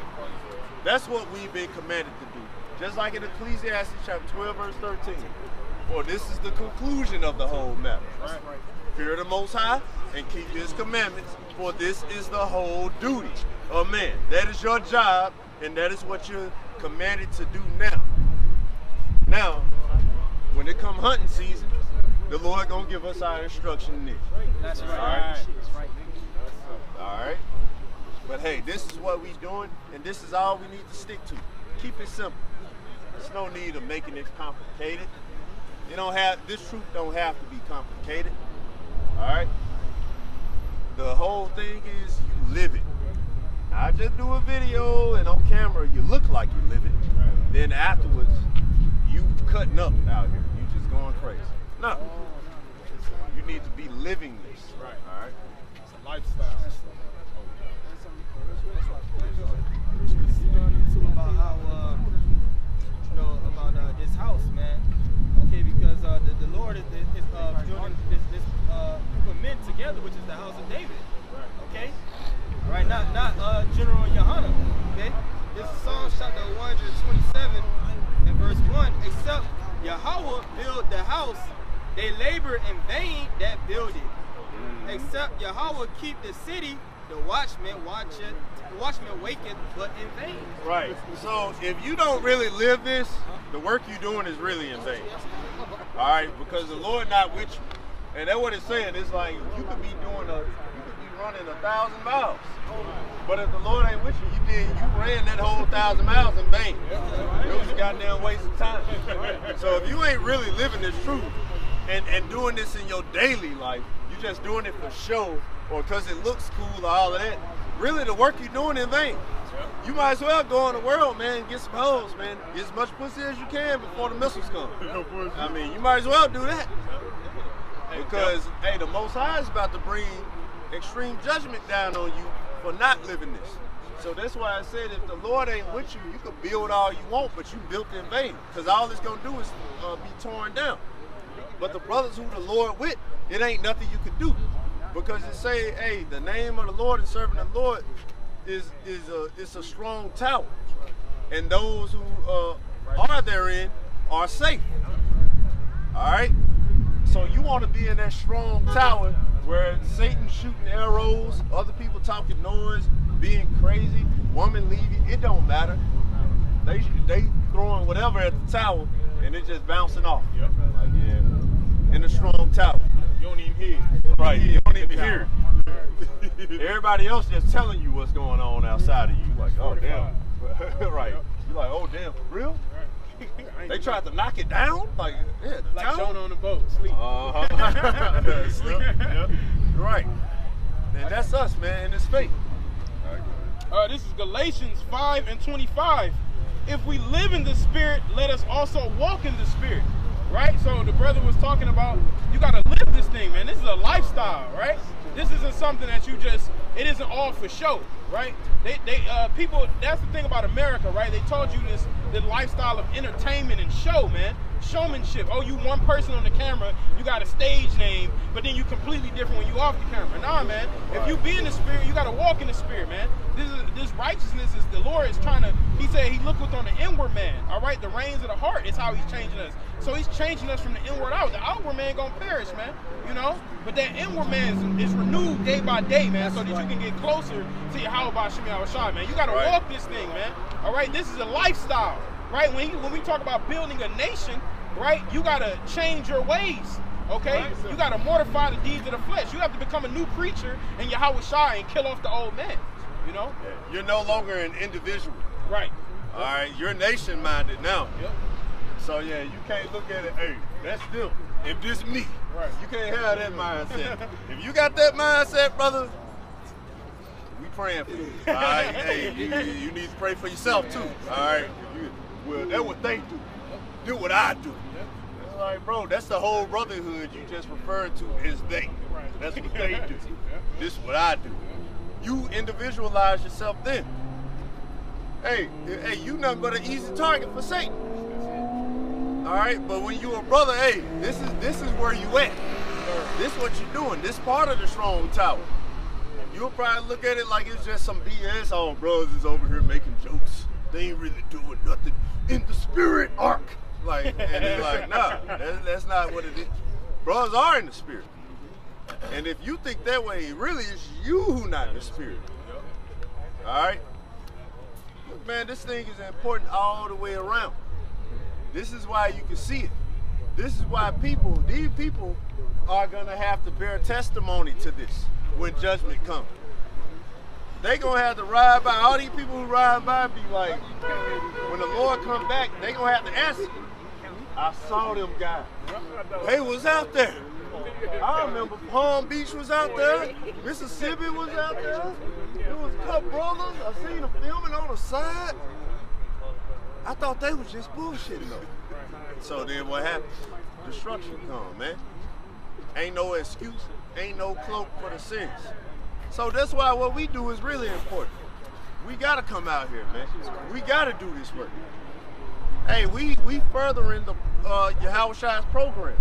That's what we've been commanded to do. Just like in Ecclesiastes chapter 12, verse 13. For this is the conclusion of the whole matter. Fear the Most High and keep his commandments, for this is the whole duty of man. That is your job, and that is what you're commanded to do now. Now, when it come hunting season, the Lord gonna give us our instruction then. That's right. All right. That's right. All right. But hey, this is what we doing, and this is all we need to stick to. Keep it simple. There's no need of making it complicated. You don't have this truth don't have to be complicated. All right. The whole thing is you live it. I just do a video and on camera you look like you live it. Then afterwards, you cutting up out here. You just going crazy. No. You need to be living this. Right. All right. It's a lifestyle. Going into about how about this house, man. Okay, because the Lord is building this group of men together, which is the house of David. Okay. Right, not General Yohana. Okay, this is Psalm chapter 127 and verse 1. Except Yahweh build the house, they labor in vain that build it. Except Yahweh keep the city, the watchman waketh, but in vain. Right. So if you don't really live this, the work you're doing is really in vain. All right, because the Lord not with you, and that's what it's saying. It's like you could be running 1,000 miles, but if the Lord ain't with you, you ran that whole 1,000 miles in vain. It was a goddamn waste of time. So if you ain't really living this truth and doing this in your daily life, you just doing it for show or because it looks cool or all of that, really the work you're doing in vain. You might as well go in the world, man, and get some hoes, man. Get as much pussy as you can before the missiles come. I mean, you might as well do that. Because, hey, the Most High is about to bring extreme judgment down on you for not living this. So that's why I said if the Lord ain't with you, you can build all you want, but you built in vain. Because all it's going to do is be torn down. But the brothers who the Lord with, it ain't nothing you can do. Because it say, hey, the name of the Lord and serving the Lord is a strong tower. And those who are therein are safe. All right? So you want to be in that strong tower where Satan's shooting arrows, other people talking noise, being crazy, woman leaving, it don't matter. They throwing whatever at the tower and it's just bouncing off. Like, yeah, in a strong tower. You don't even hear it. Right, you don't even hear it. Everybody else just telling you what's going on outside of you. Like, oh damn. Right. You're like, oh damn, for real? They tried to knock it down? Like, yeah, the like tower? Jonah on the boat, sleep. Sleep. Yep. Right. And that's us, man, in this faith. This is Galatians 5:25. If we live in the Spirit, let us also walk in the Spirit. Right? So the brother was talking about, you got to live this thing, man. This is a lifestyle, right? This isn't something that you just, it isn't all for show, right? People, that's the thing about America, right? They taught you this lifestyle of entertainment and show, man. Showmanship. Oh, you one person on the camera, you got a stage name, but then you completely different when you off the camera. Nah, man. If you be in the Spirit, you got to walk in the Spirit, man. This righteousness is the Lord is trying to, he said he looketh on the inward man, all right? The reins of the heart is how he's changing us. So he's changing us from the inward out. The outward man gonna perish, man, you know? But that inward man is renewed day by day, man, so that you can get closer to your Yahweh Shemi Awashai, man. You got to walk this thing, man, all right? This is a lifestyle, right? When we talk about building a nation, right, you got to change your ways, okay? You got to mortify the deeds of the flesh. You have to become a new creature in Yahweh Shai and kill off the old man, you know? You're no longer an individual. Right. All right, you're nation-minded now. Yep. So, yeah, you can't look at it, hey, that's them. If this me, right. You can't have that mindset. If you got that mindset, brother, we praying for you. All right, hey, you need to pray for yourself too. All right, well, that's what they do. Do what I do. That's like, bro, that's the whole brotherhood you just referred to as they. That's what they do. This is what I do. You individualize yourself then. Hey, you nothing but an easy target for Satan. All right, but when you a brother, hey, this is where you at. This what you doing. This part of the strong tower. You'll probably look at it like it's just some BS. Oh, brothers is over here making jokes. They ain't really doing nothing in the spirit arc. Like, and it's like, nah, that's not what it is. Brothers are in the spirit. And if you think that way, really it's you who not in the spirit. All right? Look, man, this thing is important all the way around. This is why you can see it. This is why these people are gonna have to bear testimony to this when judgment comes. They gonna have to ride by, all these people who ride by be like, when the Lord come back, they gonna have to answer. I saw them guys. They was out there. I remember Palm Beach was out there. Mississippi was out there. There was a couple brothers. I seen them filming on the side. I thought they was just bullshitting though. So then what happened? Destruction come, man. Ain't no excuse. Ain't no cloak for the sins. So that's why what we do is really important. We gotta come out here, man. We gotta do this work. Hey, we furthering the Yahweh Shai's program.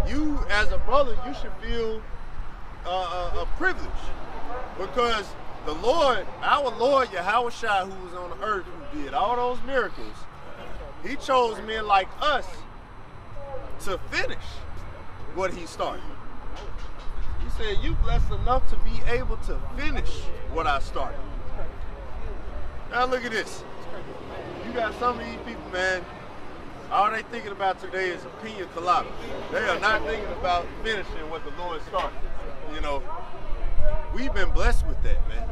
You as a brother, you should feel a privilege because the Lord, our Lord Yahweh Shai, who was on the earth, who did all those miracles, he chose men like us to finish what he started. He said, you blessed enough to be able to finish what I started. Now look at this. You got some of these people, man, all they thinking about today is a pina colada. They are not thinking about finishing what the Lord started. You know, we've been blessed with that, man.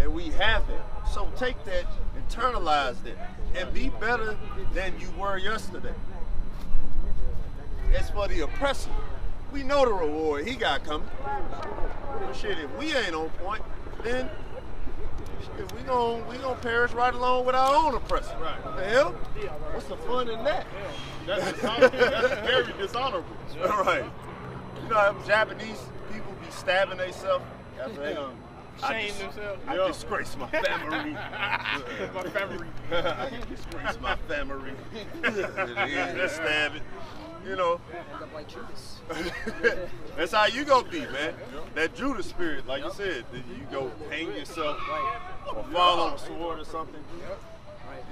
And we have it. So take that, internalize that, and be better than you were yesterday. As for the oppressor, we know the reward he got coming. But shit, if we ain't on point, then we gonna perish right along with our own oppressor. Right. What the hell? What's the fun in that? That's dishonorable. That's very dishonorable. Right. You know how Japanese people be stabbing themselves after they done Shame themselves. I disgrace my family. My family. I disgrace my family. Stab it. You know. End up like Judas. That's how you gonna be, man. That Judas spirit, like you said, that you go hang yourself or fall on a sword or something.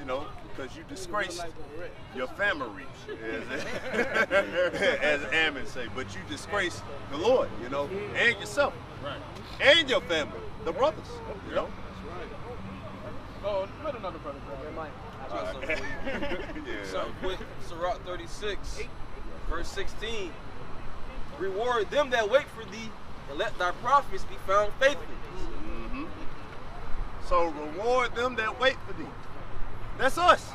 You know, because you disgraced your family, as Ammon say. But you disgraced the Lord, you know, and yourself, and your family, the brothers, you know. Oh, let another brother. Something quick. Sirach 36, verse 16. Reward them that wait for thee, and let thy prophets be found faithful. Mm-hmm. So reward them that wait for thee. That's us.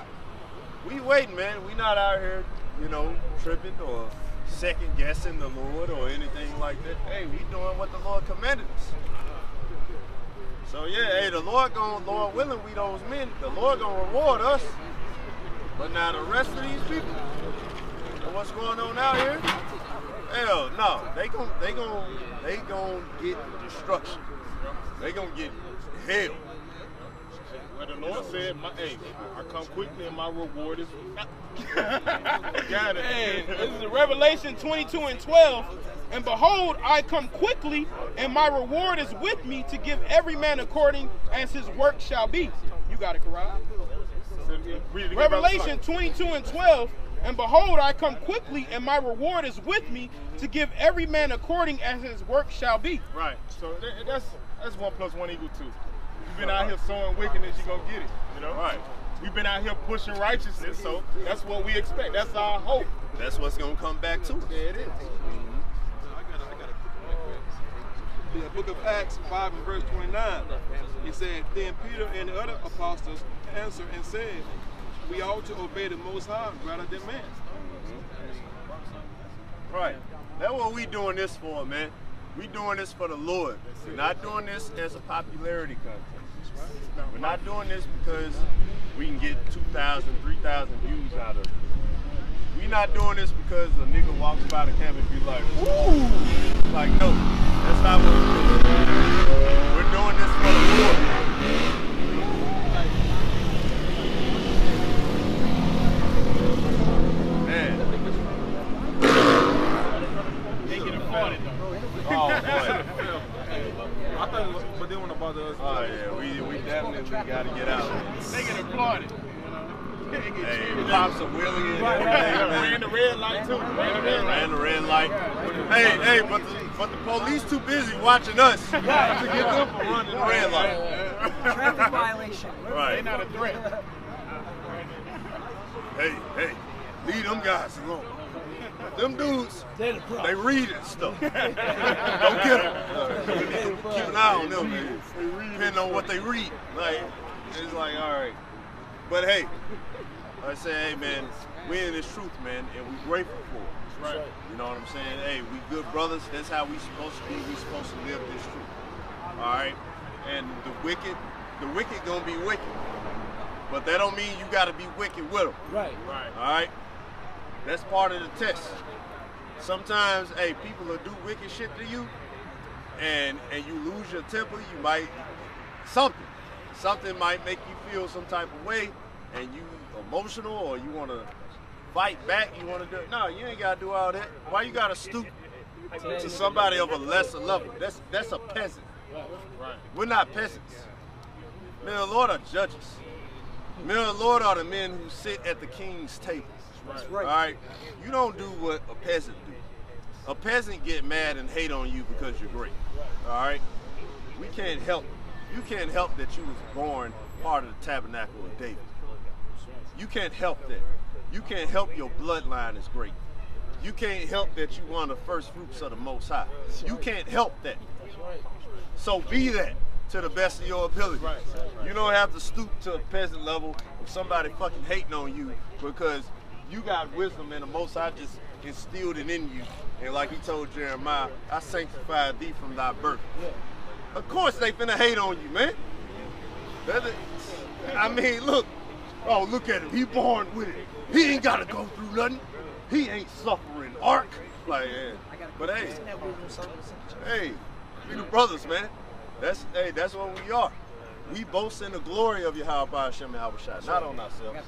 We waiting, man. We not out here, you know, tripping or second guessing the Lord or anything like that. Hey, we doing what the Lord commanded us. So yeah, hey, the Lord willing, we those men, the Lord gonna reward us. But now the rest of these people, and what's going on out here? Hell no, they gon' get destruction. They gonna get hell. Well, the Lord said, hey, I come quickly and my reward is. Got it. Hey, this is Revelation 22:12. And behold, I come quickly, and my reward is with me to give every man according as his work shall be. You got it, Karai. Revelation 22:12. And behold, I come quickly, and my reward is with me to give every man according as his work shall be. Right. So that's 1 + 1 = 2. You've been out here sowing wickedness, you're going to get it. You know? Right. We've been out here pushing righteousness, so that's what we expect. That's our hope. That's what's going to come back to us. Yeah, it is. The book of Acts 5 and verse 29, it said, then Peter and the other apostles answered and said, we ought to obey the Most High rather than man. Right. That's what we doing this for, man. We doing this for the Lord. We're not doing this as a popularity contest. We're not doing this because we can get 2,000, 3,000 views out of it. We're not doing this because a nigga walks by the camera and be like, woo! Like, no, that's not what we're doing. We're doing this for the Lord. Man. They get applauded, though. Oh, boy. I thought it was, but they want to bother us. Oh, yeah, we definitely got to get out. They get applauded. Hey, pops a wheelie and Ran the red light, too. Ran the red light. Hey, but the police too busy watching us to get them from running the red light. Traffic violation. Right. They're not a threat. Hey, leave them guys alone. Them dudes, they reading stuff. Don't get them. Keep an eye on them, man. Depending on what they read. Like, it's like, all right. But hey, I say, hey, man, we in this truth, man, and we grateful for it. Right. You know what I'm saying? Hey, we good brothers. That's how we supposed to be. We supposed to live this truth. All right? And the wicked gonna be wicked. But that don't mean you gotta be wicked with them. Right. All right? That's part of the test. Sometimes, hey, people will do wicked shit to you, and you lose your temper. You might, something might make you feel some type of way, and you emotional, or you want to fight back. You want to do, no, you ain't got to do all that. Why you got to stoop to somebody of a lesser level? That's a peasant. Right. We're not peasants. Men of the Lord are judges. Men of the Lord are the men who sit at the king's table. That's right. All right? You don't do what a peasant do. A peasant get mad and hate on you because you're great. All right? We can't help. You can't help that you was born part of the tabernacle of David. You can't help that. You can't help your bloodline is great. You can't help that you one of the first fruits of the Most High. You can't help that. So be that to the best of your ability. You don't have to stoop to a peasant level if somebody fucking hating on you because you got wisdom and the Most High just instilled it in you. And like he told Jeremiah, I sanctified thee from thy birth. Of course they finna hate on you, man. I mean, look. Oh, look at him. He born with it. He ain't gotta go through nothing. He ain't suffering arc. Like, but hey, we the brothers, man. That's what we are. We boast in the glory of Yahweh Hashem and Yahushua, not on ourselves.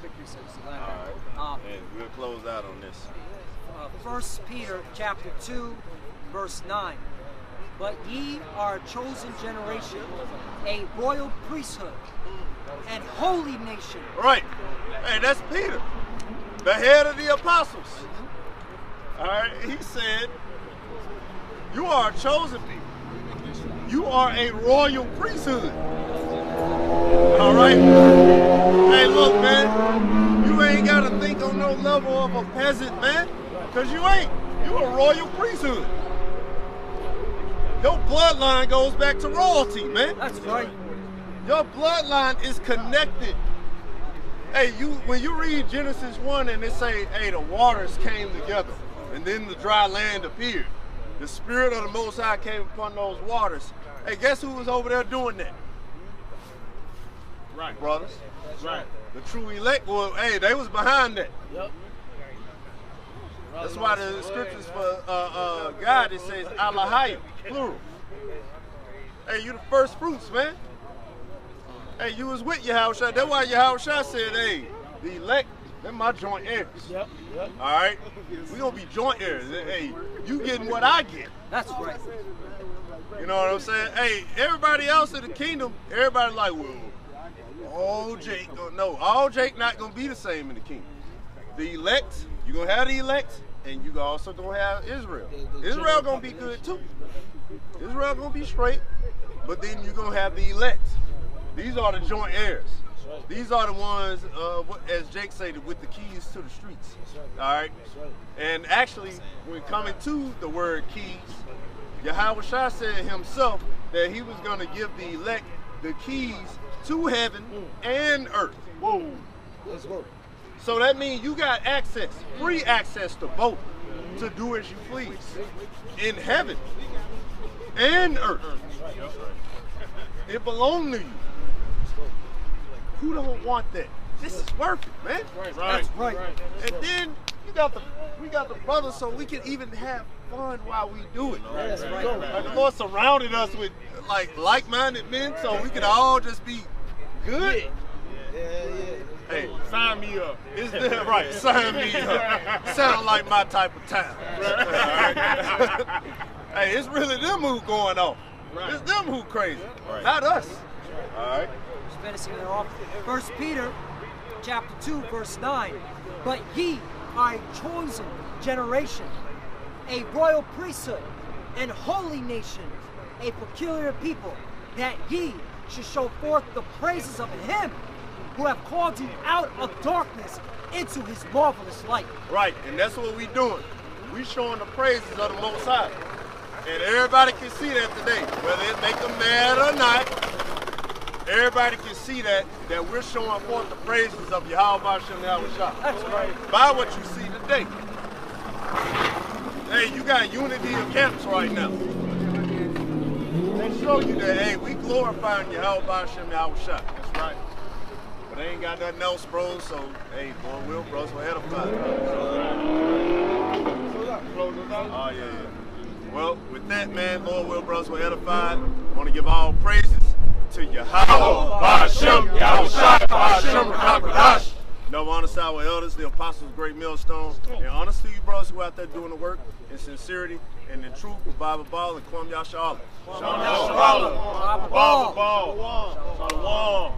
All right. And we'll close out on this. 1 Peter chapter 2, verse 9. But ye are a chosen generation, a royal priesthood, and holy nation. Right. Hey, that's Peter, the head of the apostles. All right. He said, you are a chosen people. You are a royal priesthood. All right. Hey, look, man. You ain't got to think on no level of a peasant, man. Because you ain't. You a royal priesthood. Your bloodline goes back to royalty, man. That's right. Your bloodline is connected. Hey, when you read Genesis 1 and it say, hey, the waters came together and then the dry land appeared. The Spirit of the Most High came upon those waters. Hey, guess who was over there doing that? Right. Brothers. Right. The true elect, well, hey, they was behind that. Yep. That's why the scriptures for God, it says Allahayim, plural. Hey, you the first fruits, man. Hey, you was with Yahushua. That's why Yahushua said, hey, the elect, they're my joint heirs. Yep. All right? We gonna be joint heirs. Hey, you getting what I get. That's right. You know what I'm saying? Hey, everybody else in the kingdom, everybody like, well, all Jake, no, all Jake not gonna be the same in the kingdom. The elect, you gonna have the elect, and you also gonna have Israel. Israel gonna be good too. Israel gonna be straight, but then you gonna have the elect. These are the joint heirs. These are the ones, as Jake said, with the keys to the streets. All right? And actually, when coming to the word keys, Yahushua said himself that he was going to give the elect the keys to heaven and earth. Whoa. Let's go. So that means you got access, free access to both, to do as you please in heaven and earth. It belongs to you. Who don't want that? This is worth it, man. That's right. And then we got the brothers, so we can even have fun while we do it. That's right. Like the Lord surrounded us with like-minded men, so we can all just be good. Yeah. Hey, sign me up. Is that right? Sign me up. Sound like my type of town. Right. Hey, it's really them who going off. Right. It's them who crazy, not us. All right. Finishing it off. 1 Peter chapter 2, verse 9. But ye are a chosen generation, a royal priesthood, and holy nation, a peculiar people, that ye should show forth the praises of him who have called you out of darkness into his marvelous light. Right, and that's what we doing. We showing the praises of the Most High. And everybody can see that today, whether it make them mad or not. Everybody can see that we're showing forth the praises of Yahweh Hashem Yahushua. That's right. By what you see today. Hey, you got unity of camps right now. They show you that, hey, we glorifying Yahweh Hashem Yahushua. That's right. But they ain't got nothing else, bro, so, hey, Lord will, bros, we'll edify. Oh, yeah. Well, with that, man, Lord will, bros, we're edified. I want to give all praises to Yahweh Hashem Yahushua. No honor to our elders, the apostles, great millstone, and honor to you brothers who are out there doing the work in sincerity and in truth with Bible Ball and Kwam Yasha Allah. Shalom. Bible Ball. Shalom.